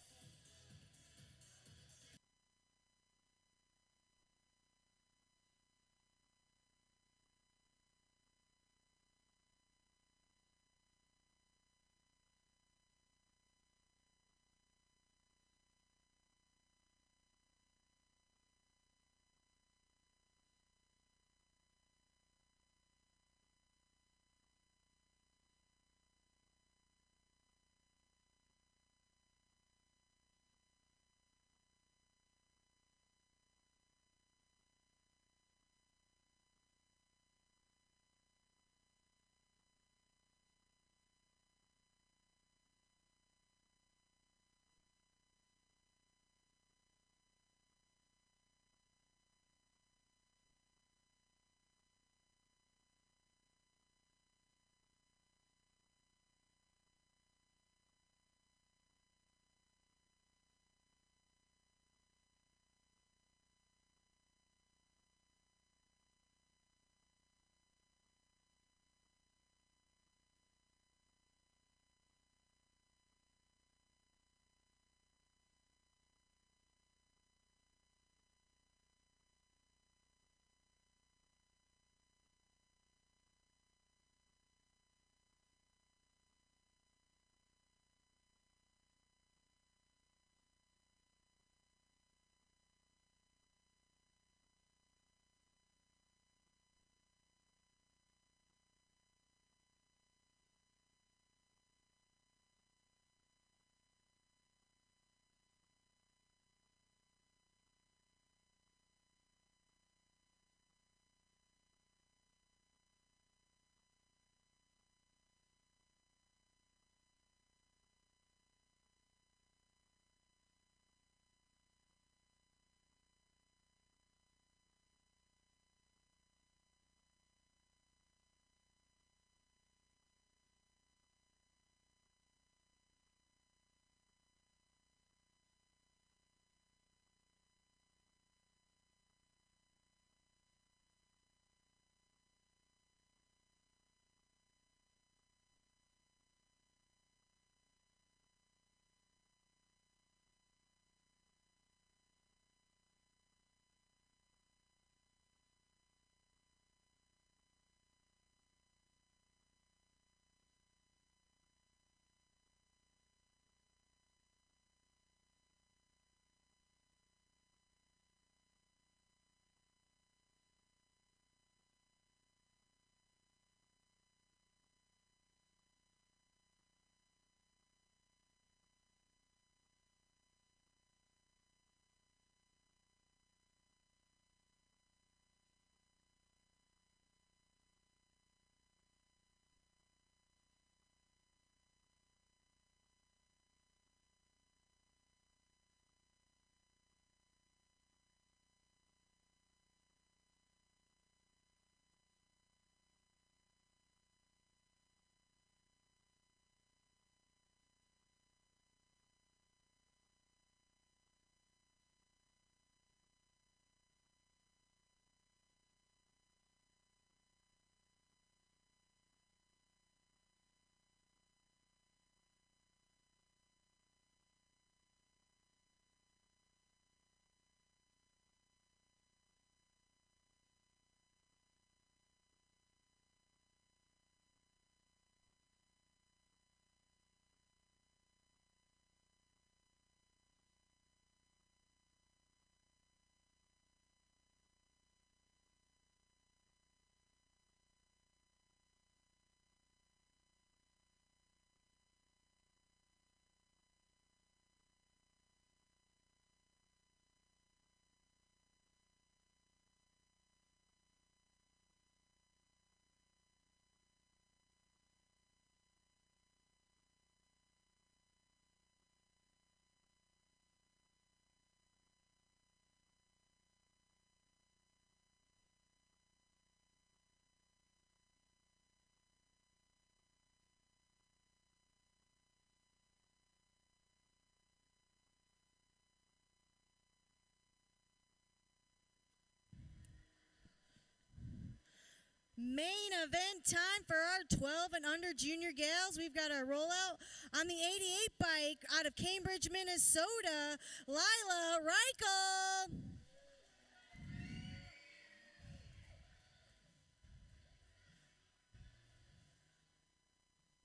Speaker 1: Main event time for our 12 and under junior gals. We've got our rollout on the 88 bike out of Cambridge, Minnesota, Lila Reichel.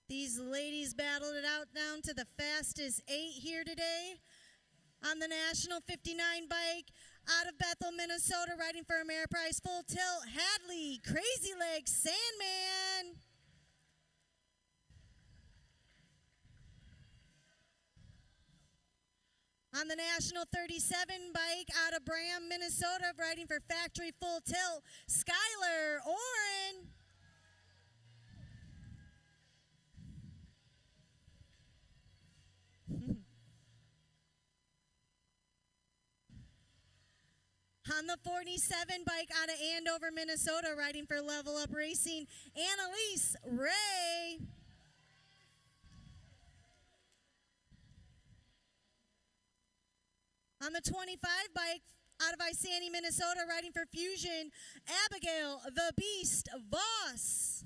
Speaker 1: These ladies battled it out down to the fastest 8 here today. On the National 59 bike, out of Bethel, Minnesota, riding for Ameriprise Full Tilt, Hadley, Crazy Legs, Sandman. On the National 37 bike, out of Bram, Minnesota, riding for Factory Full Tilt, Skylar Oren. On the 47 bike out of Andover, Minnesota, riding for Level Up Racing, Annalise Ray. On the 25 bike out of Isani, Minnesota, riding for Fusion, Abigail the Beast Voss.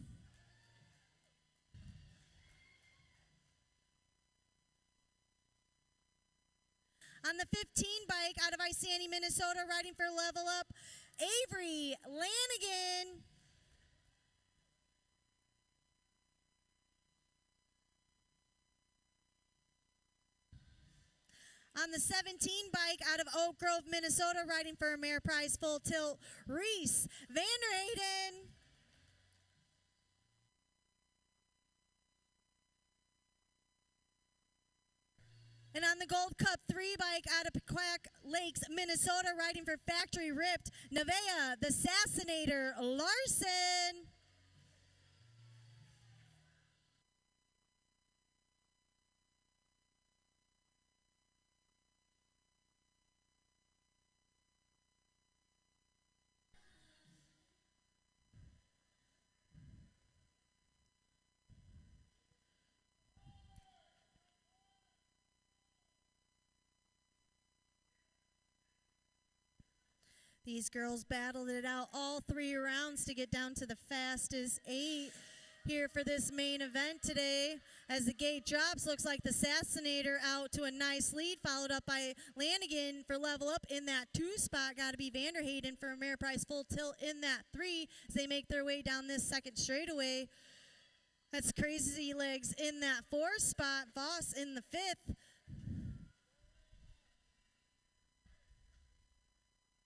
Speaker 1: On the 15 bike out of Isani, Minnesota, riding for Level Up, Avery Lanigan. On the 17 bike out of Oak Grove, Minnesota, riding for Ameriprise Full Tilt, Reese Vanderhayden. And on the Gold Cup 3 bike out of Pequac Lakes, Minnesota, riding for Factory Ripped, Nevaeh the Assassinator Larson. These girls battled it out all 3 rounds to get down to the fastest 8 here for this main event today. As the gate drops, looks like the Assassinator out to a nice lead, followed up by Lanigan for Level Up in that 2 spot. Got to be Vanderhayden for Ameriprise Full Tilt in that 3 as they make their way down this second straightaway. That's Crazy Legs in that 4 spot, Voss in the 5th.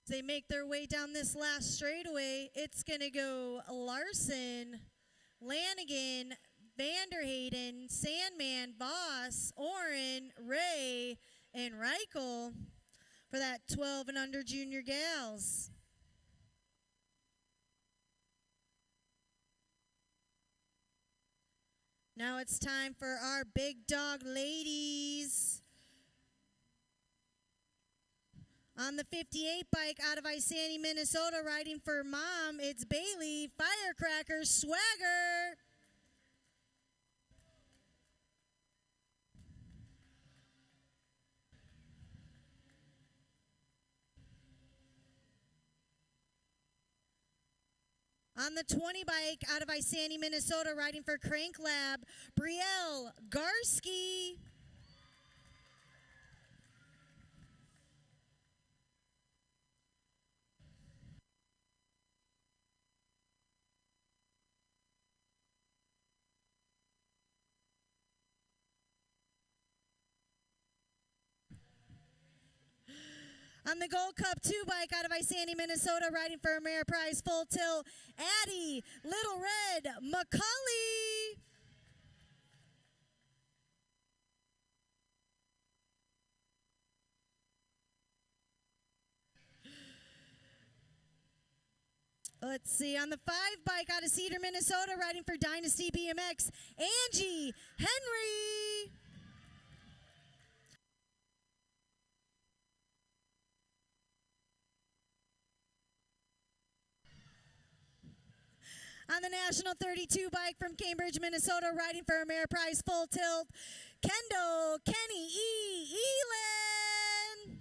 Speaker 1: They make their way down this last straightaway. It's going to go Larson, Lanigan, Vanderhayden, Sandman, Voss, Oren, Ray, and Reichel for that 12 and under junior gals. Now it's time for our big dog ladies. On the 58 bike out of Isani, Minnesota, riding for Mom, it's Bailey Firecracker Swagger. On the 20 bike out of Isani, Minnesota, riding for Crank Lab, Brielle Garski. On the Gold Cup 2 bike out of Isani, Minnesota, riding for Ameriprise Full Tilt, Addie Little Red McCauley. Let's see, on the 5 bike out of Cedar, Minnesota, riding for Dynasty BMX, Angie Henry. On the National 32 bike from Cambridge, Minnesota, riding for Ameriprise Full Tilt, Kendall Kenny E. Elan.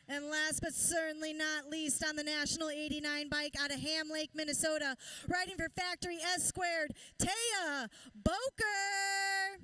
Speaker 1: And last but certainly not least, on the National 89 bike out of Ham Lake, Minnesota, riding for Factory S Squared, Taya Boker.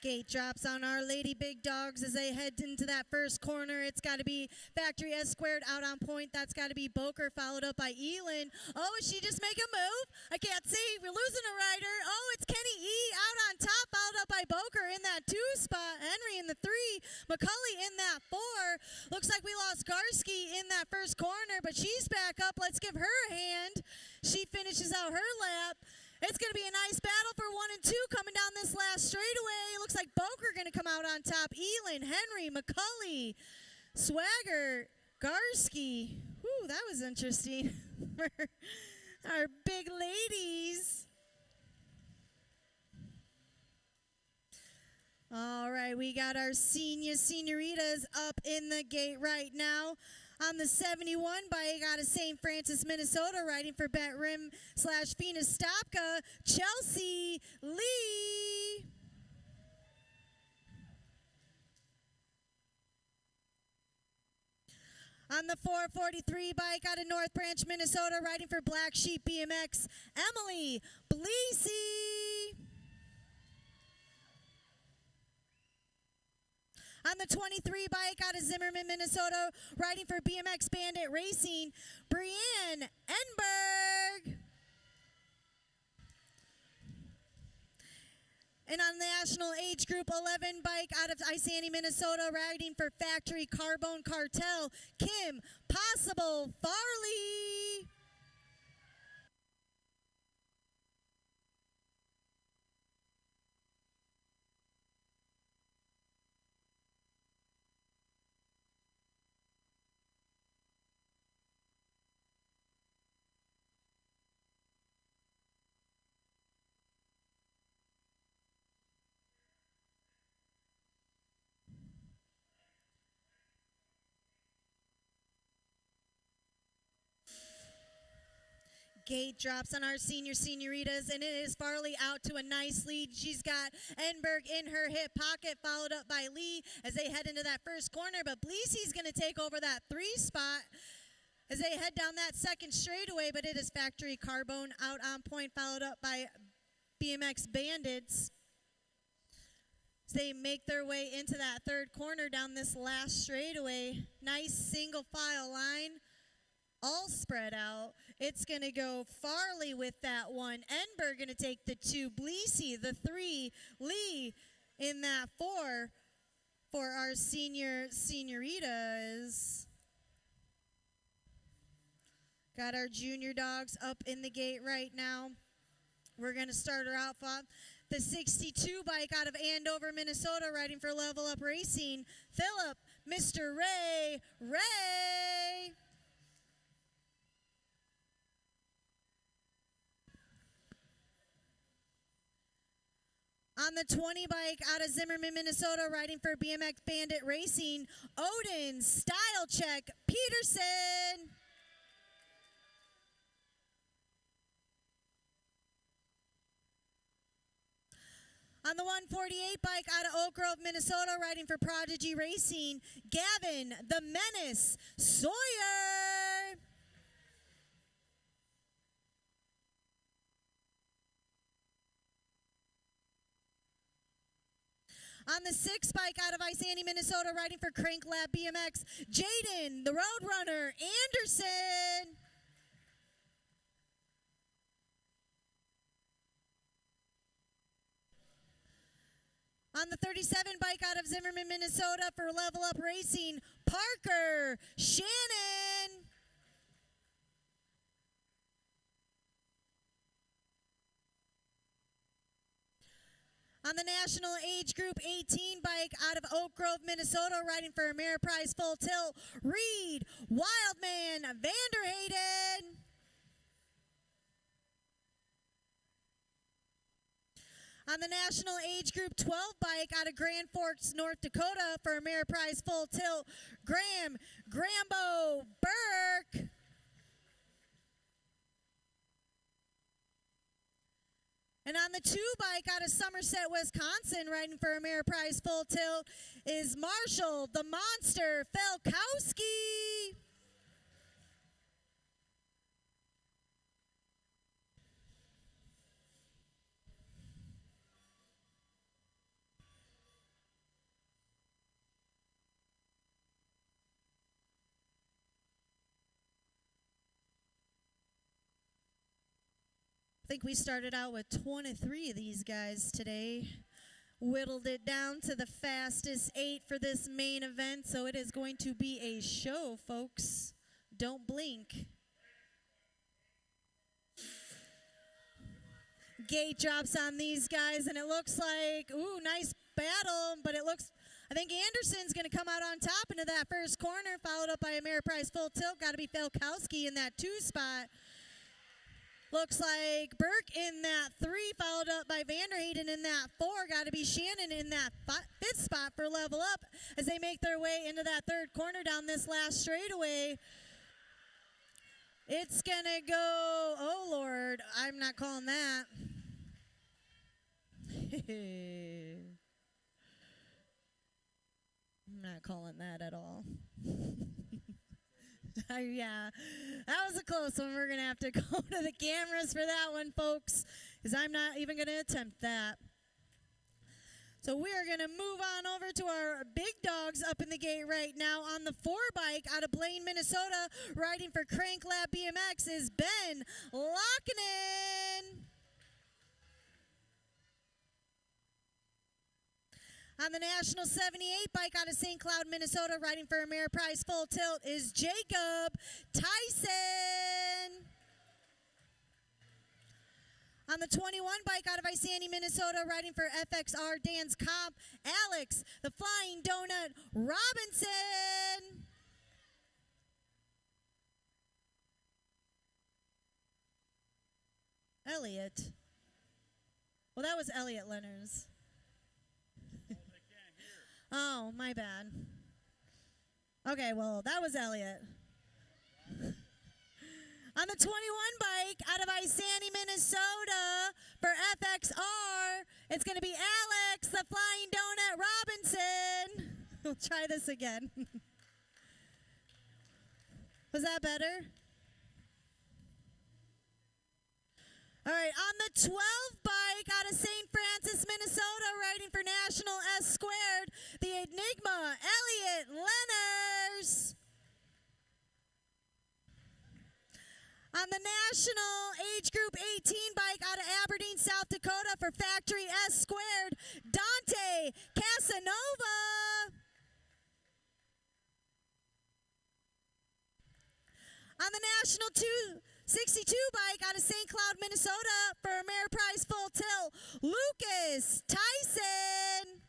Speaker 1: Gate drops on Our Lady Big Dogs as they head into that first corner. It's got to be Factory S Squared out on point. That's got to be Boker, followed up by Elin. Oh, is she just make a move? I can't see. We're losing a rider. Oh, it's Kenny E out on top, followed up by Boker in that 2 spot. Henry in the 3. McCulley in that 4. Looks like we lost Garski in that first corner, but she's back up. Let's give her a hand. She finishes out her lap. It's going to be a nice battle for 1 and 2 coming down this last straightaway. Looks like Boker going to come out on top. Elin, Henry, McCulley, Swagger, Garski. Whew, that was interesting for our big ladies. All right, we got our senoritas up in the gate right now. On the 71 bike out of St. Francis, Minnesota, riding for Bet Rim / Fina Stopka, Chelsea Lee. On the 443 bike out of North Branch, Minnesota, riding for Black Sheep BMX, Emily Bleesey. On the 23 bike out of Zimmerman, Minnesota, riding for BMX Bandit Racing, Brianne Enberg. And on the National Age Group 11 bike out of Isani, Minnesota, riding for Factory Carbone Cartel, Kim Possible Farley. Gate drops on our senoritas, and it is Farley out to a nice lead. She's got Enberg in her hip pocket, followed up by Lee as they head into that first corner. But Bleesey's going to take over that 3 spot as they head down that second straightaway. But it is Factory Carbone out on point, followed up by BMX Bandits. As they make their way into that third corner down this last straightaway. Nice single file line. All spread out. It's going to go Farley with that 1. Enberg going to take the 2. Bleesey, the 3. Lee in that 4 for our senoritas. Got our junior dogs up in the gate right now. We're going to start her out on the 62 bike out of Andover, Minnesota, riding for Level Up Racing. Phillip, Mr. Ray. On the 20 bike out of Zimmerman, Minnesota, riding for BMX Bandit Racing, Odin Style Check Peterson. On the 148 bike out of Oak Grove, Minnesota, riding for Prodigy Racing, Gavin the Menace Sawyer. On the 6 bike out of Isani, Minnesota, riding for Crank Lab BMX, Jaden, the Roadrunner Anderson. On the 37 bike out of Zimmerman, Minnesota, for Level Up Racing, Parker Shannon. On the national age group 18 bike out of Oak Grove, Minnesota, riding for Ameriprise Full Tilt, Reed Wildman Vanderhayden. On the national age group 12 bike out of Grand Forks, North Dakota, for Ameriprise Full Tilt, Graham Grambo Burke. And on the 2 bike out of Somerset, Wisconsin, riding for Ameriprise Full Tilt, is Marshall the Monster Felkowski. I think we started out with 23 of these guys today. Whittled it down to the fastest 8 for this main event, so it is going to be a show, folks. Don't blink. Gate drops on these guys, and it looks like, ooh, nice battle, but it looks, I think Anderson's going to come out on top into that first corner, followed up by Ameriprise Full Tilt. Got to be Felkowski in that 2 spot. Looks like Burke in that 3, followed up by Vanderhayden in that 4. Got to be Shannon in that 5th spot for level up as they make their way into that 3rd corner down this last straightaway. It's going to go, oh, Lord, I'm not calling that. I'm not calling that at all. Yeah, that was a close one. We're going to have to go to the cameras for that one, folks, because I'm not even going to attempt that. So we are going to move on over to our big dogs up in the gate right now. On the 4 bike out of Blaine, Minnesota, riding for Crank Lab BMX is Ben Lockinen. On the National 78 bike out of St. Cloud, Minnesota, riding for Ameriprise Full Tilt is Jacob Tyson. On the 21 bike out of Isani, Minnesota, riding for FXR Dance Comp, Alex, the Flying Donut Robinson. Elliot. Well, that was Elliot Lenners. Oh, my bad. Okay, well, that was Elliot. On the 21 bike out of Isani, Minnesota, for FXR, it's going to be Alex, the Flying Donut Robinson. We'll try this again. Was that better? All right, on the 12 bike out of St. Francis, Minnesota, riding for National S Squared, the Enigma, Elliot Lenners. On the national age group 18 bike out of Aberdeen, South Dakota, for Factory S Squared, Dante Casanova. On the national 262 bike out of St. Cloud, Minnesota, for Ameriprise Full Tilt, Lucas Tyson.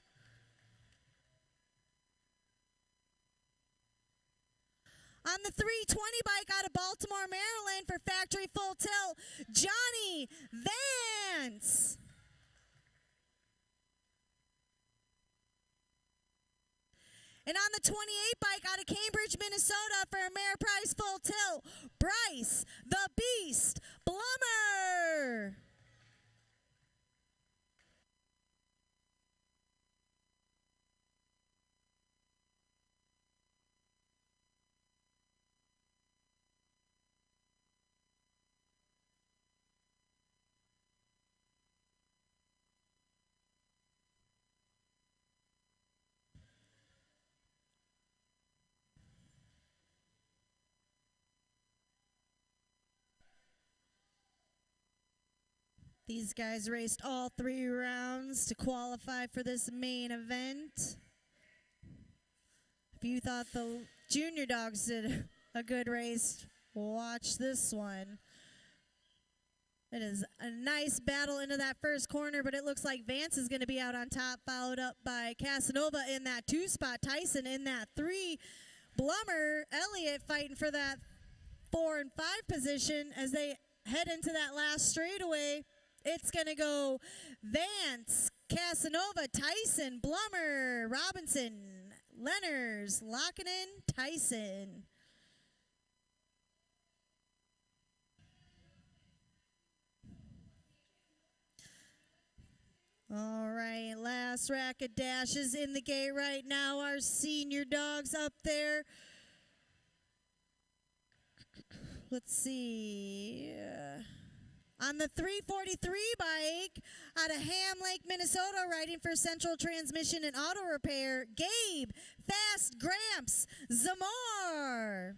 Speaker 1: On the 320 bike out of Baltimore, Maryland, for Factory Full Tilt, Johnny Vance. And on the 28 bike out of Cambridge, Minnesota, for Ameriprise Full Tilt, Bryce the Beast Blummer. These guys raced all 3 rounds to qualify for this main event. If you thought the junior dogs did a good race, watch this one. It is a nice battle into that first corner, but it looks like Vance is going to be out on top, followed up by Casanova in that 2 spot, Tyson in that 3, Blummer, Elliott fighting for that 4 and 5 position as they head into that last straightaway. It's going to go Vance, Casanova, Tyson, Blummer, Robinson, Lenners, Lockinen, Tyson. All right, last rack of dashes in the gate right now. Our senior dogs up there. Let's see. On the 343 bike out of Ham Lake, Minnesota, riding for Central Transmission and Auto Repair, Gabe Fast Gramps Zamor.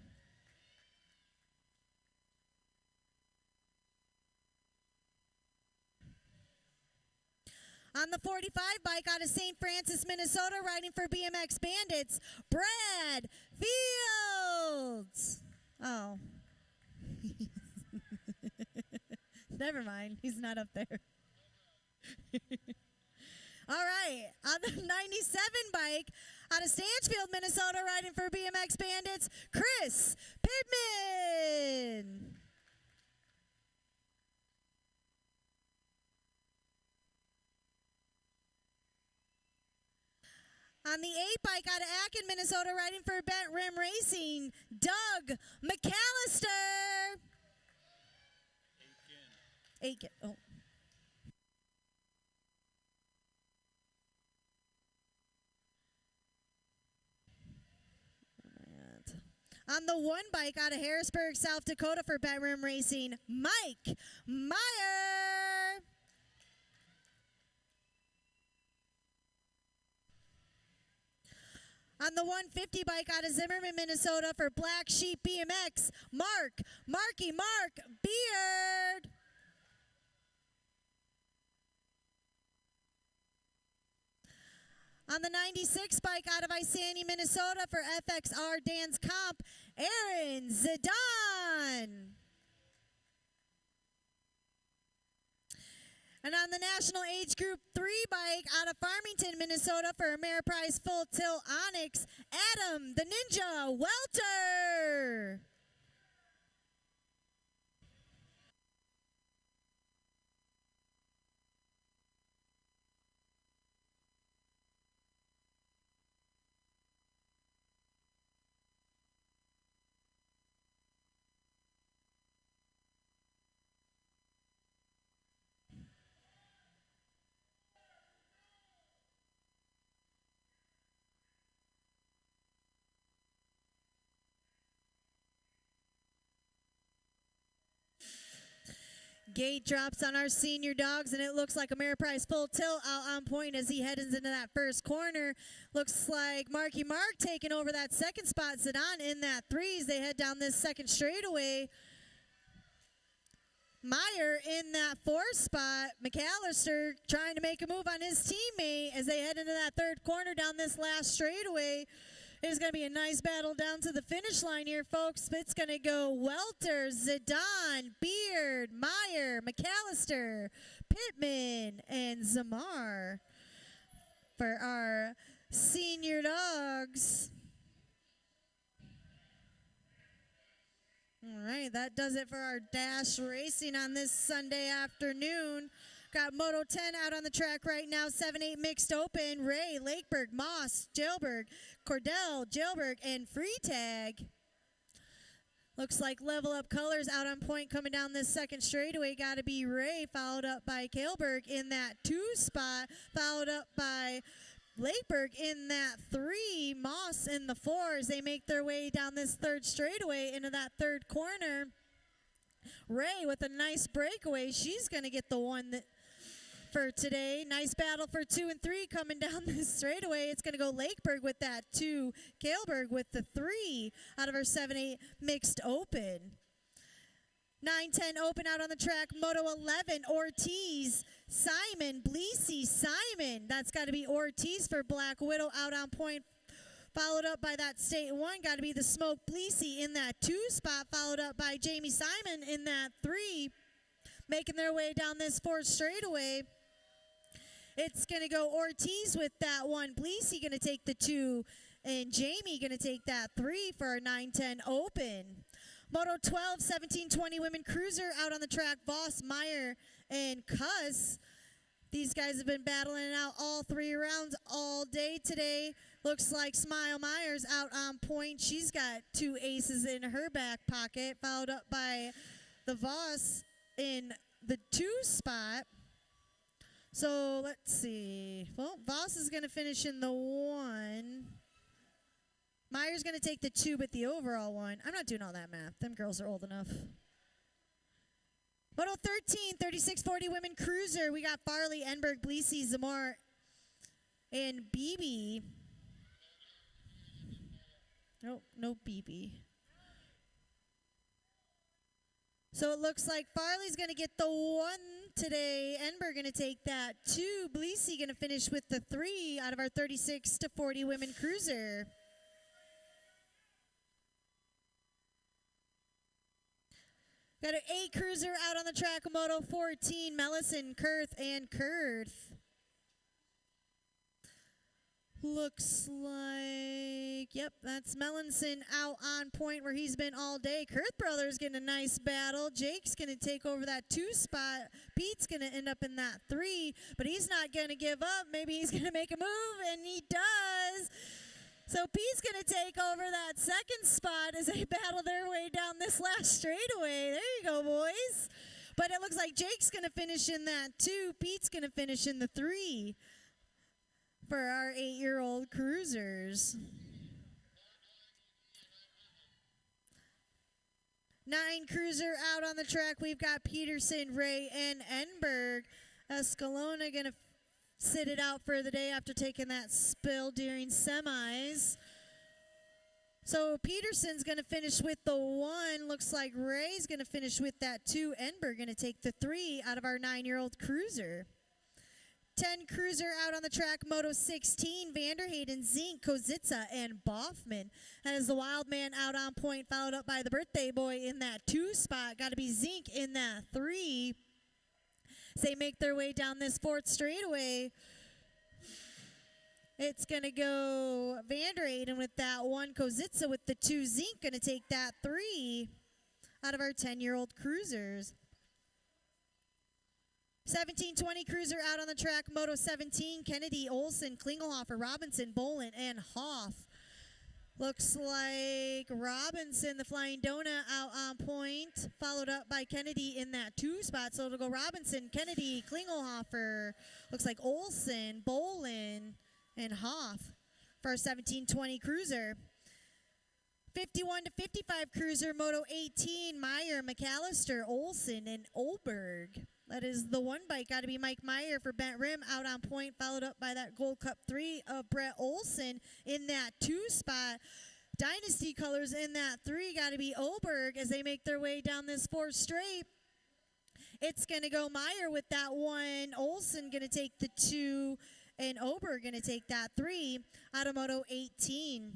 Speaker 1: On the 45 bike out of St. Francis, Minnesota, riding for BMX Bandits, Brad Fields. Oh. Never mind. He's not up there. All right. On the 97 bike out of Stanchfield, Minnesota, riding for BMX Bandits, Chris Pittman. On the 8 bike out of Akin, Minnesota, riding for Bent Rim Racing, Doug McAllister. Aiken. Oh. On the 1 bike out of Harrisburg, South Dakota for Bent Rim Racing, Mike Meyer. On the 150 bike out of Zimmerman, Minnesota for Black Sheep BMX, Mark Beard. On the 96 bike out of Isani, Minnesota for FXR Dance Comp, Aaron Zidane. And on the National Age Group 3 bike out of Farmington, Minnesota for Ameriprise Full Tilt Onyx, Adam the Ninja Welter. Gate drops on our senior dogs, and it looks like Ameriprise Full Tilt out on point as he heads into that first corner. Looks like Marky Mark taking over that second spot. Zidane in that 3s. They head down this second straightaway. Meyer in that 4th spot. McAllister trying to make a move on his teammate as they head into that third corner down this last straightaway. It's going to be a nice battle down to the finish line here, folks. It's going to go Welter, Zidane, Beard, Meyer, McAllister, Pittman, and Zamar for our senior dogs. All right, that does it for our dash racing on this Sunday afternoon. Got Moto 10 out on the track right now, 7-8 mixed open. Ray, Lakeberg, Moss, Jailberg, Cordell, Jailberg, and Freetag. Looks like Level Up Colors out on point coming down this second straightaway. Got to be Ray, followed up by Kailberg in that 2 spot, followed up by Lakeberg in that 3, Moss in the 4 as they make their way down this third straightaway into that third corner. Ray with a nice breakaway. She's going to get the one that for today. Nice battle for 2 and 3 coming down this straightaway. It's going to go Lakeberg with that 2, Kailberg with the 3 out of her 7-8 mixed open. 9-10 open out on the track. Moto 11, Ortiz, Simon, Bleasy, Simon. That's got to be Ortiz for Black Widow out on point. Followed up by that state 1, got to be the Smoke Bleasy in that 2 spot, followed up by Jamie Simon in that 3. making their way down this fourth straightaway. It's going to go Ortiz with that one. Bleasy going to take the 2. And Jamie going to take that 3 for our 9-10 open. Moto 12, 17-20 women cruiser out on the track. Voss, Meyer, and Cuss. These guys have been battling it out all 3 rounds all day today. Looks like Smile Myers out on point. She's got 2 aces in her back pocket, followed up by the Voss in the 2 spot. So let's see. Well, Voss is going to finish in the 1. Myers going to take the 2, but the overall 1. I'm not doing all that math. Them girls are old enough. Moto 13, 36-40 women cruiser. We got Farley, Enberg, Bleasy, Zamar, and BB. Nope, no BB. So it looks like Farley's going to get the 1 today. Enberg going to take that 2. Bleasy going to finish with the 3 out of our 36-40 women cruiser. Got an 8 cruiser out on the track, Moto 14, Mellison, Kurth, and Kurth. Looks like, yep, that's Mellison out on point where he's been all day. Kurth Brothers getting a nice battle. Jake's going to take over that 2 spot. Pete's going to end up in that 3, but he's not going to give up. Maybe he's going to make a move, and he does. So Pete's going to take over that 2nd spot as they battle their way down this last straightaway. There you go, boys. But it looks like Jake's going to finish in that 2. Pete's going to finish in the 3 for our 8-year-old cruisers. 9 cruiser out on the track. We've got Peterson, Ray, and Enberg. Escalona going to sit it out for the day after taking that spill during semis. So Peterson's going to finish with the 1. Looks like Ray's going to finish with that 2. Enberg going to take the 3 out of our 9-year-old cruiser. 10 cruiser out on the track, Moto 16, Vanderhayden, Zink, Kozitsa, and Boffman. That is the wild man out on point, followed up by the birthday boy in that 2 spot. Got to be Zink in that 3. As they make their way down this 4th straightaway, it's going to go Vanderhayden with that 1. Kozitsa with the 2. Zink going to take that 3 out of our 10-year-old cruisers. 17-20 cruiser out on the track, Moto 17, Kennedy, Olson, Klingelhofer, Robinson, Bolin, and Hoff. Looks like Robinson, the Flying Donut, out on point, followed up by Kennedy in that 2 spot. So it'll go Robinson, Kennedy, Klingelhofer. Looks like Olson, Bolin, and Hoff for our 17-20 cruiser. 51-55 cruiser, Moto 18, Meyer, McAllister, Olson, and Olberg. That is the 1 bike. Got to be Mike Meyer for Bent Rim out on point, followed up by that Gold Cup 3 of Brett Olson in that 2 spot. Dynasty colors in that 3. Got to be Olberg as they make their way down this 4th straight. It's going to go Meyer with that 1. Olson going to take the 2. And Oberg going to take that 3 out of Moto 18.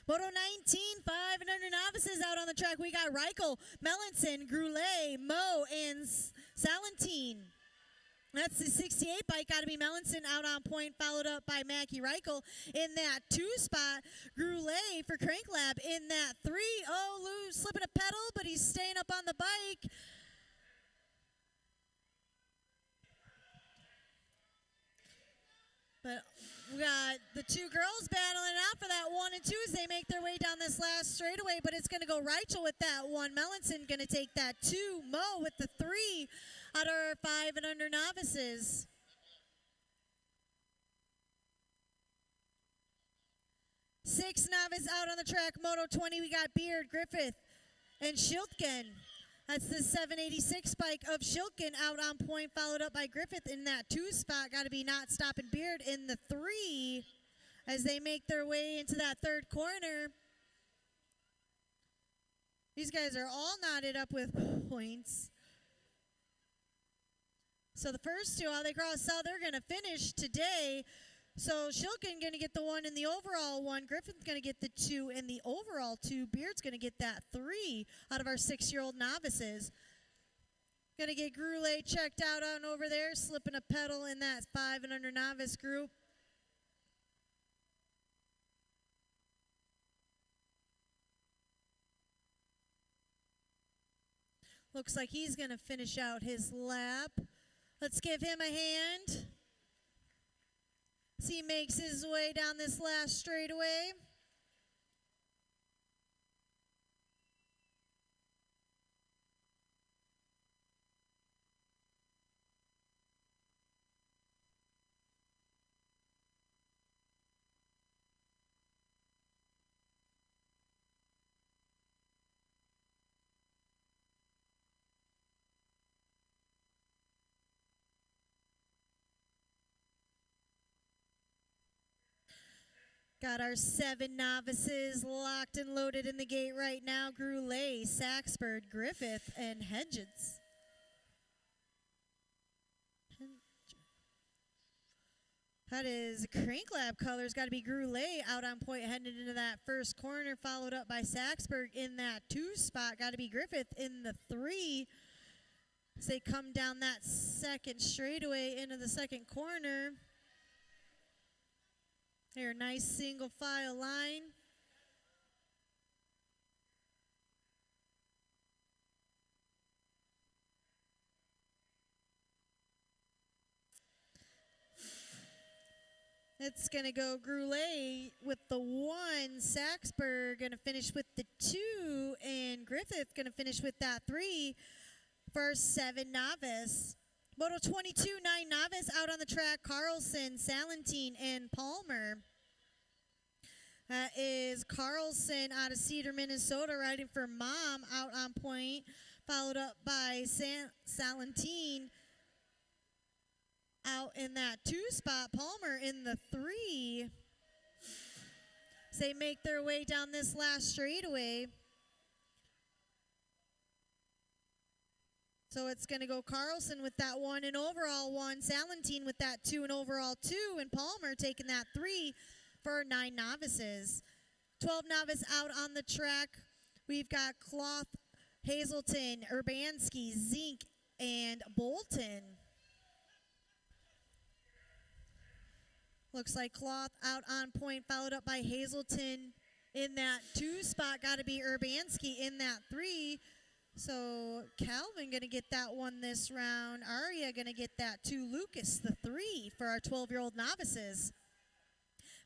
Speaker 1: Moto 19, 5 and under novices out on the track. We got Reichel, Melanson, Groulet, Moe, and Salentine. That's the 68 bike. Got to be Melanson out on point, followed up by Mackie Reichel in that 2 spot. Groulet for Crank Lab in that 3. Oh, Lou slipping a pedal, but he's staying up on the bike. But we got the 2 girls battling out for that 1 and 2 as they make their way down this last straightaway, but it's going to go Reichel with that 1. Melanson going to take that 2. Mo with the 3 out of our 5 and under novices. Six novice out on the track, Moto 20. We got Beard, Griffith, and Schiltgen. That's the 786 bike of Schiltgen out on point, followed up by Griffith in that 2 spot. Got to be Not Stopping Beard in the 3 as they make their way into that 3rd corner. These guys are all knotted up with points. So the first two, how they cross out, they're going to finish today. So Shilkin going to get the 1 in the overall 1. Griffin's going to get the 2 in the overall 2. Beard's going to get that 3 out of our 6-year-old novices. Going to get Groulet checked out on over there, slipping a pedal in that 5 and under novice group. Looks like he's going to finish out his lap. Let's give him a hand. As he makes his way down this last straightaway. Got our 7 novices locked and loaded in the gate right now. Groulet, Saxford, Griffith, and Hedges. That is Crank Lab colors. Got to be Groulet out on point heading into that first corner, followed up by Saxford in that 2 spot. Got to be Griffith in the 3. As they come down that second straightaway into the second corner. Here, nice single file line. It's going to go Groulet with the 1. Saxberg going to finish with the 2. And Griffith going to finish with that 3 for 7 novice. Moto 22, 9 novice out on the track, Carlson, Salentine, and Palmer. That is Carlson out of Cedar, Minnesota, riding for Mom out on point, followed up by Salentine out in that 2 spot, Palmer in the 3. As they make their way down this last straightaway. So it's going to go Carlson with that 1 and overall 1, Salentine with that 2 and overall 2, and Palmer taking that 3 for 9 novices. 12 novice out on the track. We've got Cloth, Hazelton, Urbanski, Zink, and Bolton. Looks like Cloth out on point, followed up by Hazelton in that 2 spot. Got to be Urbanski in that 3. So Calvin going to get that 1 this round. Aria going to get that 2. Lucas the 3 for our 12-year-old novices.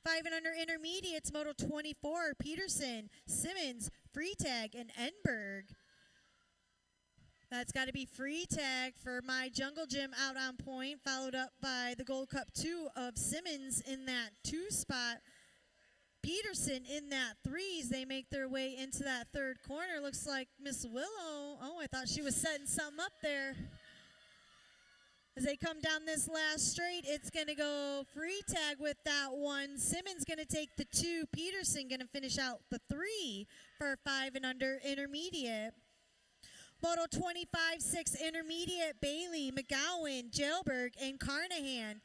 Speaker 1: 5 and under intermediates, Moto 24, Peterson, Simmons, Freetag, and Enberg. That's got to be Freetag for my Jungle Gym out on point, followed up by the Gold Cup 2 of Simmons in that 2 spot. Peterson in that 3s. They make their way into that 3rd corner. Looks like Miss Willow. Oh, I thought she was setting something up there. As they come down this last straight, it's going to go Freetag with that 1. Simmons going to take the 2. Peterson going to finish out the 3 for 5 and under intermediate. Moto 25-6 intermediate, Bailey, McGowan, Jailberg, and Carnahan.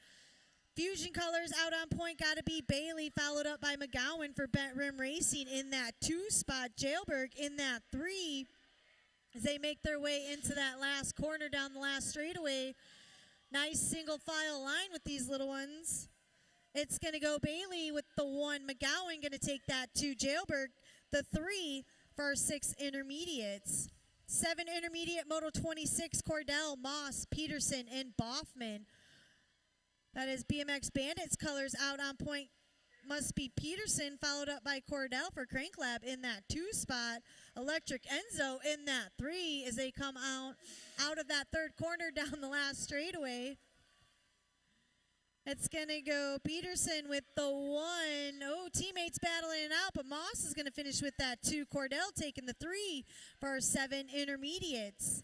Speaker 1: Fusion colors out on point, got to be Bailey, followed up by McGowan for Bent Rim Racing in that 2 spot. Jailberg in that 3 as they make their way into that last corner down the last straightaway. Nice single file line with these little ones. It's going to go Bailey with the 1. McGowan going to take that 2. Jailberg the 3 for our 6 intermediates. 7 intermediate, Moto 26, Cordell, Moss, Peterson, and Boffman. That is BMX Bandits colors out on point. Must be Peterson, followed up by Cordell for Crank Lab in that 2 spot. Electric Enzo in that 3 as they come out of that 3rd corner down the last straightaway. It's going to go Peterson with the 1. Oh, teammates battling it out, but Moss is going to finish with that 2. Cordell taking the 3 for our 7 intermediates.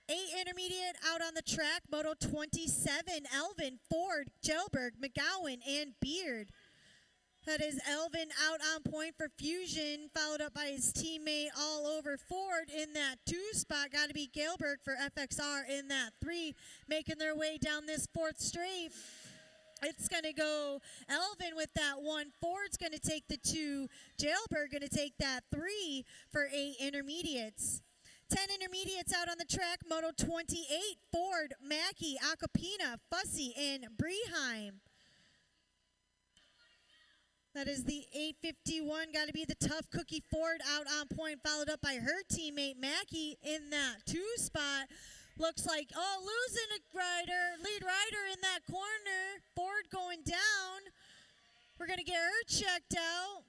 Speaker 1: 8 intermediate out on the track, Moto 27, Elvin, Ford, Jelberg, McGowan, and Beard. That is Elvin out on point for Fusion, followed up by his teammate all over Ford in that 2 spot. Got to be Galberg for FXR in that 3, making their way down this 4th straight. It's going to go Elvin with that 1. Ford's going to take the 2. Jailberg going to take that 3 for 8 intermediates. 10 intermediates out on the track. Moto 28, Ford, Mackey, Acapina, Fussy, and Breheim. That is the 851. Got to be the tough cookie Ford out on point, followed up by her teammate Mackey in that 2 spot. Looks like, losing a lead rider in that corner. Ford going down. We're going to get her checked out.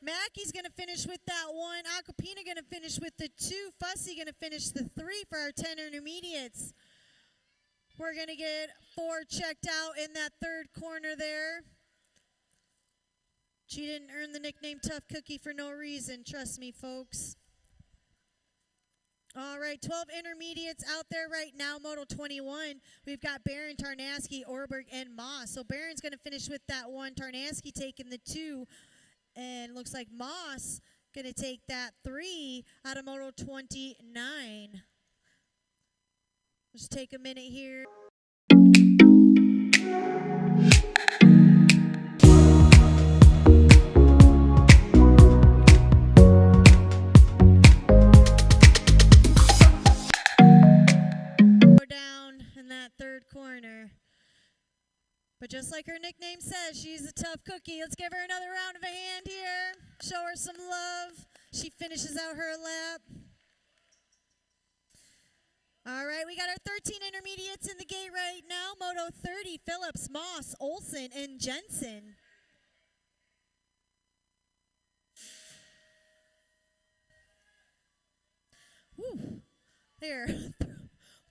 Speaker 1: Mackey's going to finish with that 1. Acapina going to finish with the 2. Fussy going to finish the 3 for our 10 intermediates. We're going to get Ford checked out in that 3rd corner there. She didn't earn the nickname Tough Cookie for no reason. Trust me, folks. All right, 12 intermediates out there right now. Moto 21, we've got Barron, Tarnaski, Orberg, and Moss. So Barron's going to finish with that 1. Tarnaski taking the 2. And looks like Moss going to take that 3 out of Moto 29. Just take a minute here. Corner. But just like her nickname says, she's a tough cookie. Let's give her another round of a hand here. Show her some love. She finishes out her lap. All right, we got our 13 intermediates in the gate right now. Moto 30, Phillips, Moss, Olson, and Jensen. Woo. There.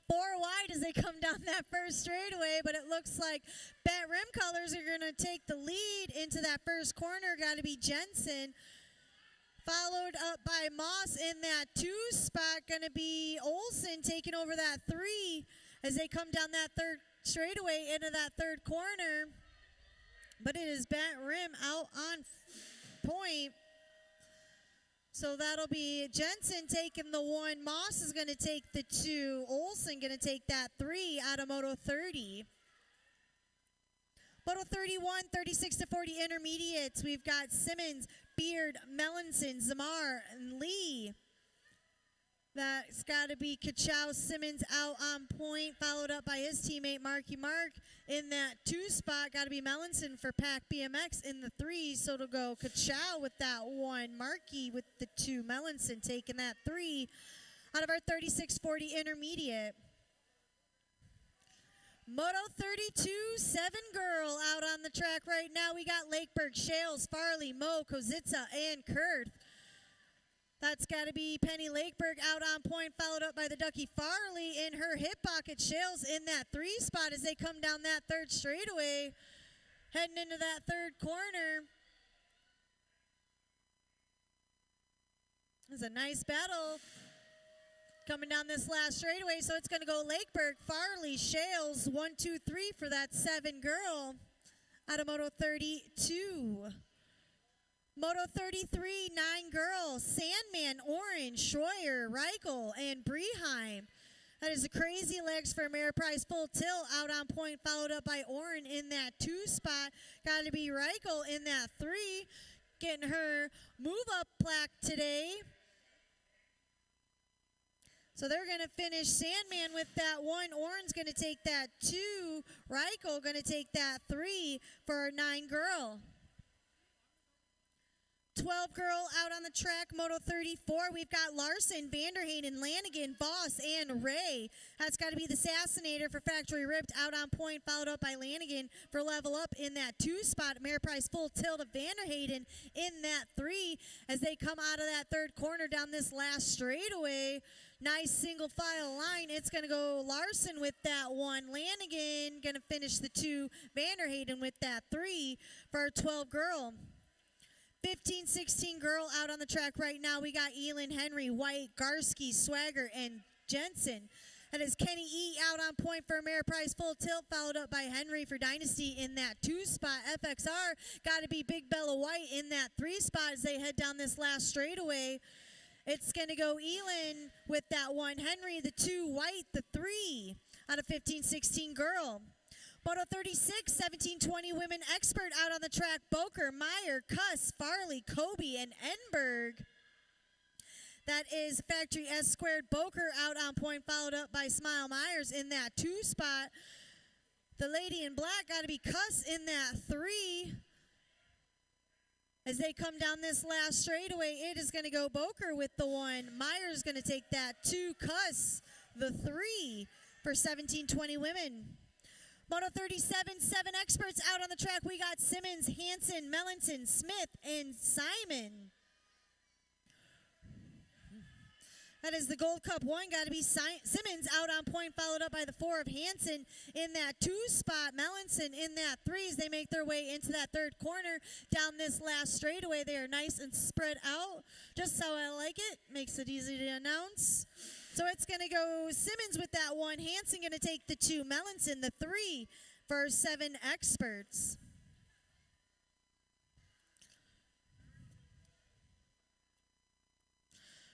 Speaker 1: 4 wide as they come down that first straightaway, but it looks like Bat Rim Colors are going to take the lead into that first corner. Got to be Jensen, followed up by Moss in that 2 spot. Going to be Olson taking over that 3 as they come down that 3rd straightaway into that 3rd corner. But it is Bat Rim out on point. So that'll be Jensen taking the 1. Moss is going to take the 2. Olson going to take that 3 out of Moto 30. Moto 31, 36 to 40 intermediates. We've got Simmons, Beard, Melanson, Zamar, and Lee. That's got to be Kachow. Simmons out on point, followed up by his teammate Marky Mark in that 2 spot. Got to be Melanson for Pack BMX in the 3. So it'll go Kachow with that 1. Marky with the 2. Melanson taking that 3 out of our 36-40 intermediate. Moto 32, 7 girl out on the track right now. We got Lakeberg, Shales, Farley, Mo, Kozitsa, and Kurth. That's got to be Penny Lakeberg out on point, followed up by the Ducky Farley in her hip pocket. Shales in that 3 spot as they come down that 3rd straightaway, heading into that 3rd corner. It's a nice battle coming down this last straightaway, so it's going to go Lakeberg, Farley, Shales, 1, 2, 3 for that 7 girl out of Moto 32. Moto 33, 9 girls, Sandman, Orange, Schroyer, Reichel, and Breheim. That is the Crazy Legs for Ameriprise Full Tilt out on point, followed up by Oren in that 2 spot. Got to be Reichel in that 3, getting her move-up plaque today. So they're going to finish Sandman with that 1. Oren's going to take that 2. Reichel going to take that 3 for our 9 girl. 12 girl out on the track, Moto 34. We've got Larson, Vanderhayden, Lanigan, Voss, and Ray. That's got to be the Assassinator for Factory Ripped out on point, followed up by Lanigan for Level Up in that 2 spot. Ameriprise Full Tilt of Vanderhayden in that 3 as they come out of that 3rd corner down this last straightaway. Nice single file line. It's going to go Larson with that 1. Lanigan going to finish the 2. Vanderhayden with that 3 for our 12 girl. 15, 16 girl out on the track right now. We got Elin, Henry, White, Garski, Swagger, and Jensen. That is Kenny E. out on point for Ameriprise Full Tilt, followed up by Henry for Dynasty in that 2 spot. FXR got to be Big Bella White in that 3 spot as they head down this last straightaway. It's going to go Elin with that 1, Henry, the 2, White, the 3 out of 15-16 girl. Moto 36, 17-20 women expert out on the track. Boker, Meyer, Cuss, Farley, Kobe, and Enberg. That is Factory S Squared. Boker out on point, followed up by Smile Myers in that 2 spot. The lady in black got to be Cuss in that 3. As they come down this last straightaway, it is going to go Boker with the 1. Myers going to take that 2. Cuss, the 3 for 17-20 women. Moto 37, 7 experts out on the track. We got Simmons, Hansen, Mellenton, Smith, and Simon. That is the Gold Cup 1. Got to be Simmons out on point, followed up by the 4 of Hansen in that 2 spot. Mellenson in that 3 as they make their way into that 3rd corner down this last straightaway. They are nice and spread out, just how I like it. Makes it easy to announce. So it's going to go Simmons with that 1. Hansen going to take the 2. Mellenson the 3 for 7 experts.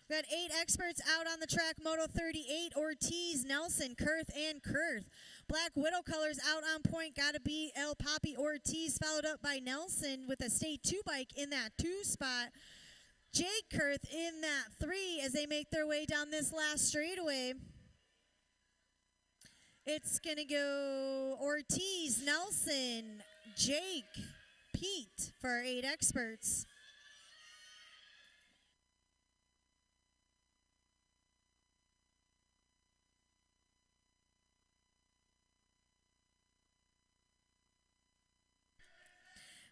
Speaker 1: We got 8 experts out on the track. Moto 38, Ortiz, Nelson, Kurth, and Kurth. Black Widow colors out on point. Got to be El Papi Ortiz, followed up by Nelson with a State 2 bike in that 2 spot. Jake Kurth in that 3 as they make their way down this last straightaway. It's going to go Ortiz, Nelson, Jake, Pete for our 8 experts.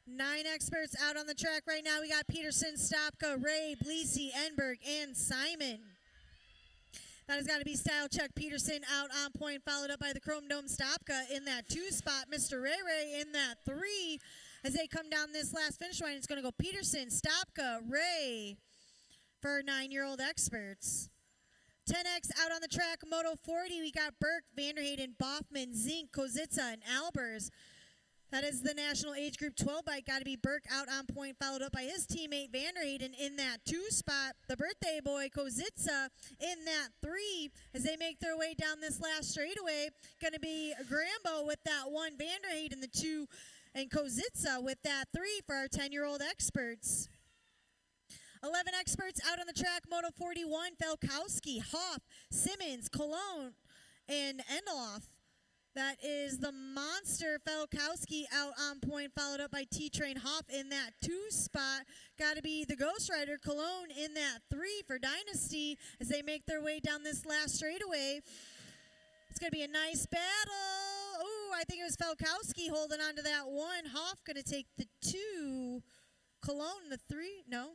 Speaker 1: Nine experts out on the track right now. We got Peterson, Stopka, Ray, Bleasy, Enberg, and Simon. That has got to be Style Check Peterson out on point, followed up by the Chrome Dome Stopka in that 2 spot. Mr. Ray Ray in that 3. As they come down this last finish line, it's going to go Peterson, Stopka, Ray for 9-year-old experts. 10X out on the track. Moto 40, we got Burke, Vanderhayden, Boffman, Zink, Kozitsa, and Albers. That is the National Age Group 12 bike. Got to be Burke out on point, followed up by his teammate Vanderhayden in that 2 spot. The birthday boy Kozitsa in that 3 as they make their way down this last straightaway. Going to be Grambo with that 1, Vanderhayden the 2, and Kozitsa with that 3 for our 10-year-old experts. 11 experts out on the track. Moto 41, Felkowski, Hoff, Simmons, Cologne, and Endeloff. That is the monster Felkowski out on point, followed up by T-Train Hoff in that 2 spot. Got to be the Ghost Rider Cologne in that 3 for Dynasty as they make their way down this last straightaway. It's going to be a nice battle. Ooh, I think it was Felkowski holding on to that 1. Hoff going to take the 2. Cologne the 3. No.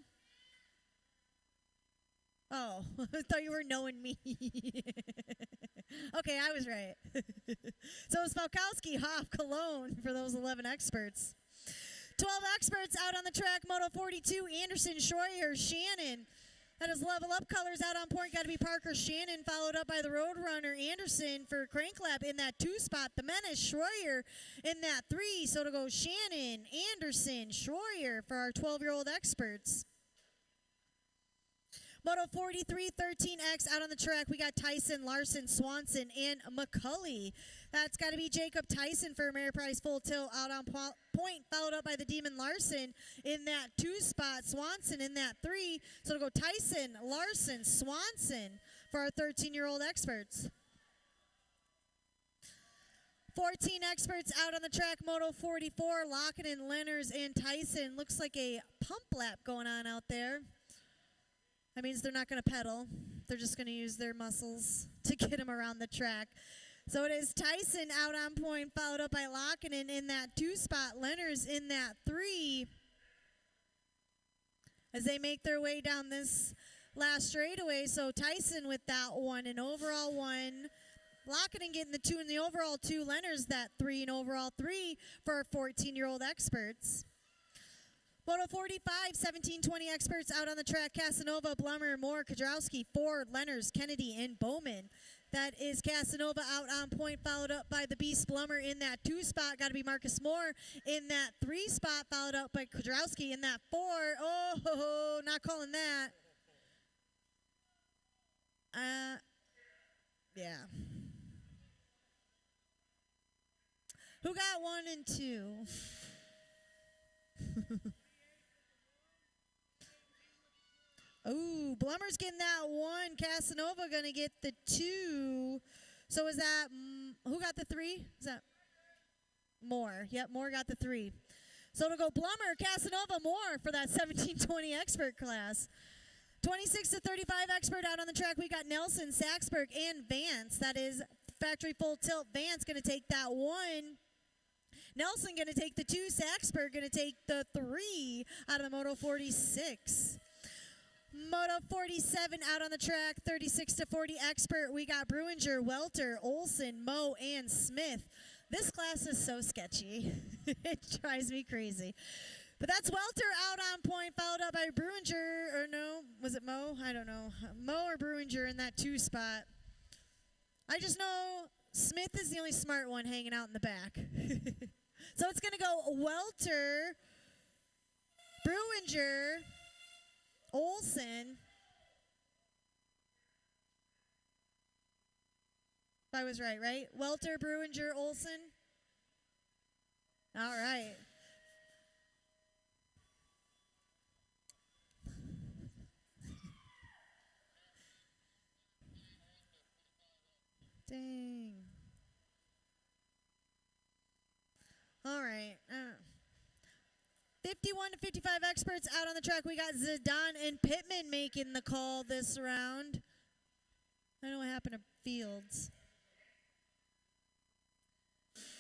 Speaker 1: Oh, I thought you were knowing me. Okay, I was right. So it was Falkowski, Hoff, Cologne for those 11 experts. 12 experts out on the track. Moto 42, Anderson, Schroyer, Shannon. That is Level Up colors out on point. Got to be Parker, Shannon, followed up by the Roadrunner, Anderson for Crank Lab in that 2 spot. The Menace, Schroyer in that 3. So to go Shannon, Anderson, Schroyer for our 12-year-old experts. Moto 43, 13X out on the track. We got Tyson, Larson, Swanson, and McCulley. That's got to be Jacob Tyson for Ameriprise Full Tilt out on point, followed up by the Demon Larson in that 2 spot. Swanson in that 3. So to go Tyson, Larson, Swanson for our 13-year-old experts. 14 experts out on the track. Moto 44, Lockett, Lenners, and Tyson. Looks like a pump lap going on out there. That means they're not going to pedal. They're just going to use their muscles to get them around the track. So it is Tyson out on point, followed up by Lockinen in that 2 spot. Lenners in that 3. As they make their way down this last straightaway. So Tyson with that 1, an overall 1. Lockinen getting the 2 in the overall 2. Lenners that 3, an overall 3 for our 14-year-old experts. Moto 45, 17-20 experts out on the track. Casanova, Blummer, Moore, Kudrowski, Ford, Lenners, Kennedy, and Bowman. That is Casanova out on point, followed up by the Beast Blummer in that 2 spot. Got to be Marcus Moore in that 3 spot, followed up by Kudrowski in that 4. Oh, not calling that. Yeah. Who got 1 and 2? Ooh, Blummer's getting that 1. Casanova going to get the 2. So is that, who got the 3? Is that Moore? Yep, Moore got the 3. So it'll go Blummer, Casanova, Moore for that 1720 expert class. 26 to 35 expert out on the track. We got Nelson, Saxberg, and Vance. That is factory full tilt. Vance going to take that 1. Nelson going to take the 2. Saxberg going to take the 3 out of the Moto 46. Moto 47 out on the track, 36 to 40 expert. We got Bruinger, Welter, Olson, Moe, and Smith. This class is so sketchy. It drives me crazy. But that's Welter out on point, followed up by Bruinger, or no, was it Moe? I don't know. Moe or Bruinger in that 2 spot. I just know Smith is the only smart one hanging out in the back. So it's going to go Welter, Bruinger, Olson. If I was right? Welter, Bruinger, Olson. All right. Dang. All right. 51 to 55 experts out on the track. We got Zidane and Pittman making the call this round. I don't know what happened to Fields.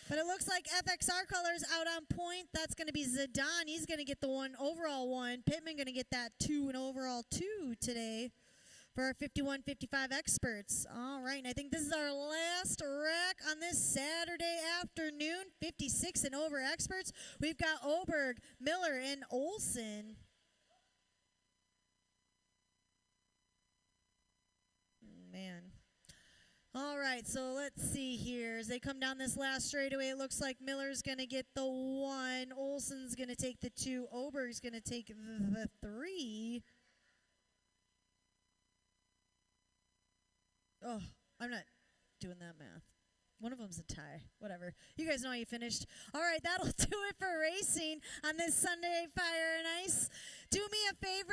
Speaker 1: But it looks like FXR colors out on point. That's going to be Zidane. He's going to get the 1 overall 1. Pittman going to get that 2 and overall 2 today for our 51-55 experts. All right, and I think this is our last rack on this Saturday afternoon. 56 and over experts. We've got Oberg, Miller, and Olson. Man. All right, so let's see here. As they come down this last straightaway, it looks like Miller's going to get the 1. Olson's going to take the 2. Oberg's going to take the 3. Oh, I'm not doing that math. One of them's a tie. Whatever. You guys know how you finished. All right, that'll do it for racing on this Sunday Fire and Ice. Do me a favor.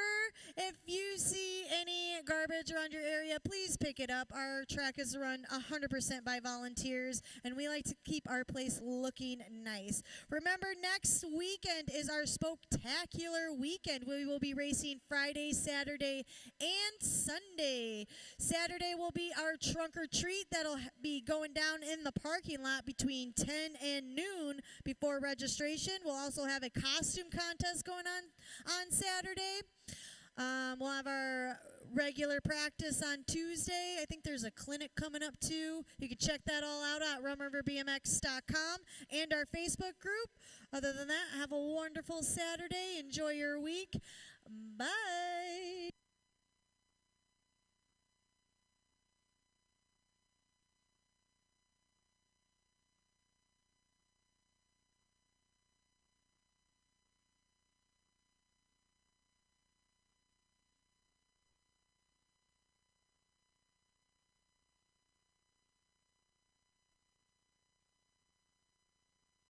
Speaker 1: If you see any garbage around your area, please pick it up. Our track is run 100% by volunteers, and we like to keep our place looking nice. Remember, next weekend is our Spoketacular weekend. We will be racing Friday, Saturday, and Sunday. Saturday will be our trunk or treat. That'll be going down in the parking lot between 10 and noon before registration. We'll also have a costume contest going on Saturday. We'll have our regular practice on Tuesday. I think there's a clinic coming up too. You can check that all out at rumriverbmx.com and our Facebook group. Other than that, have a wonderful Saturday. Enjoy your week. Bye.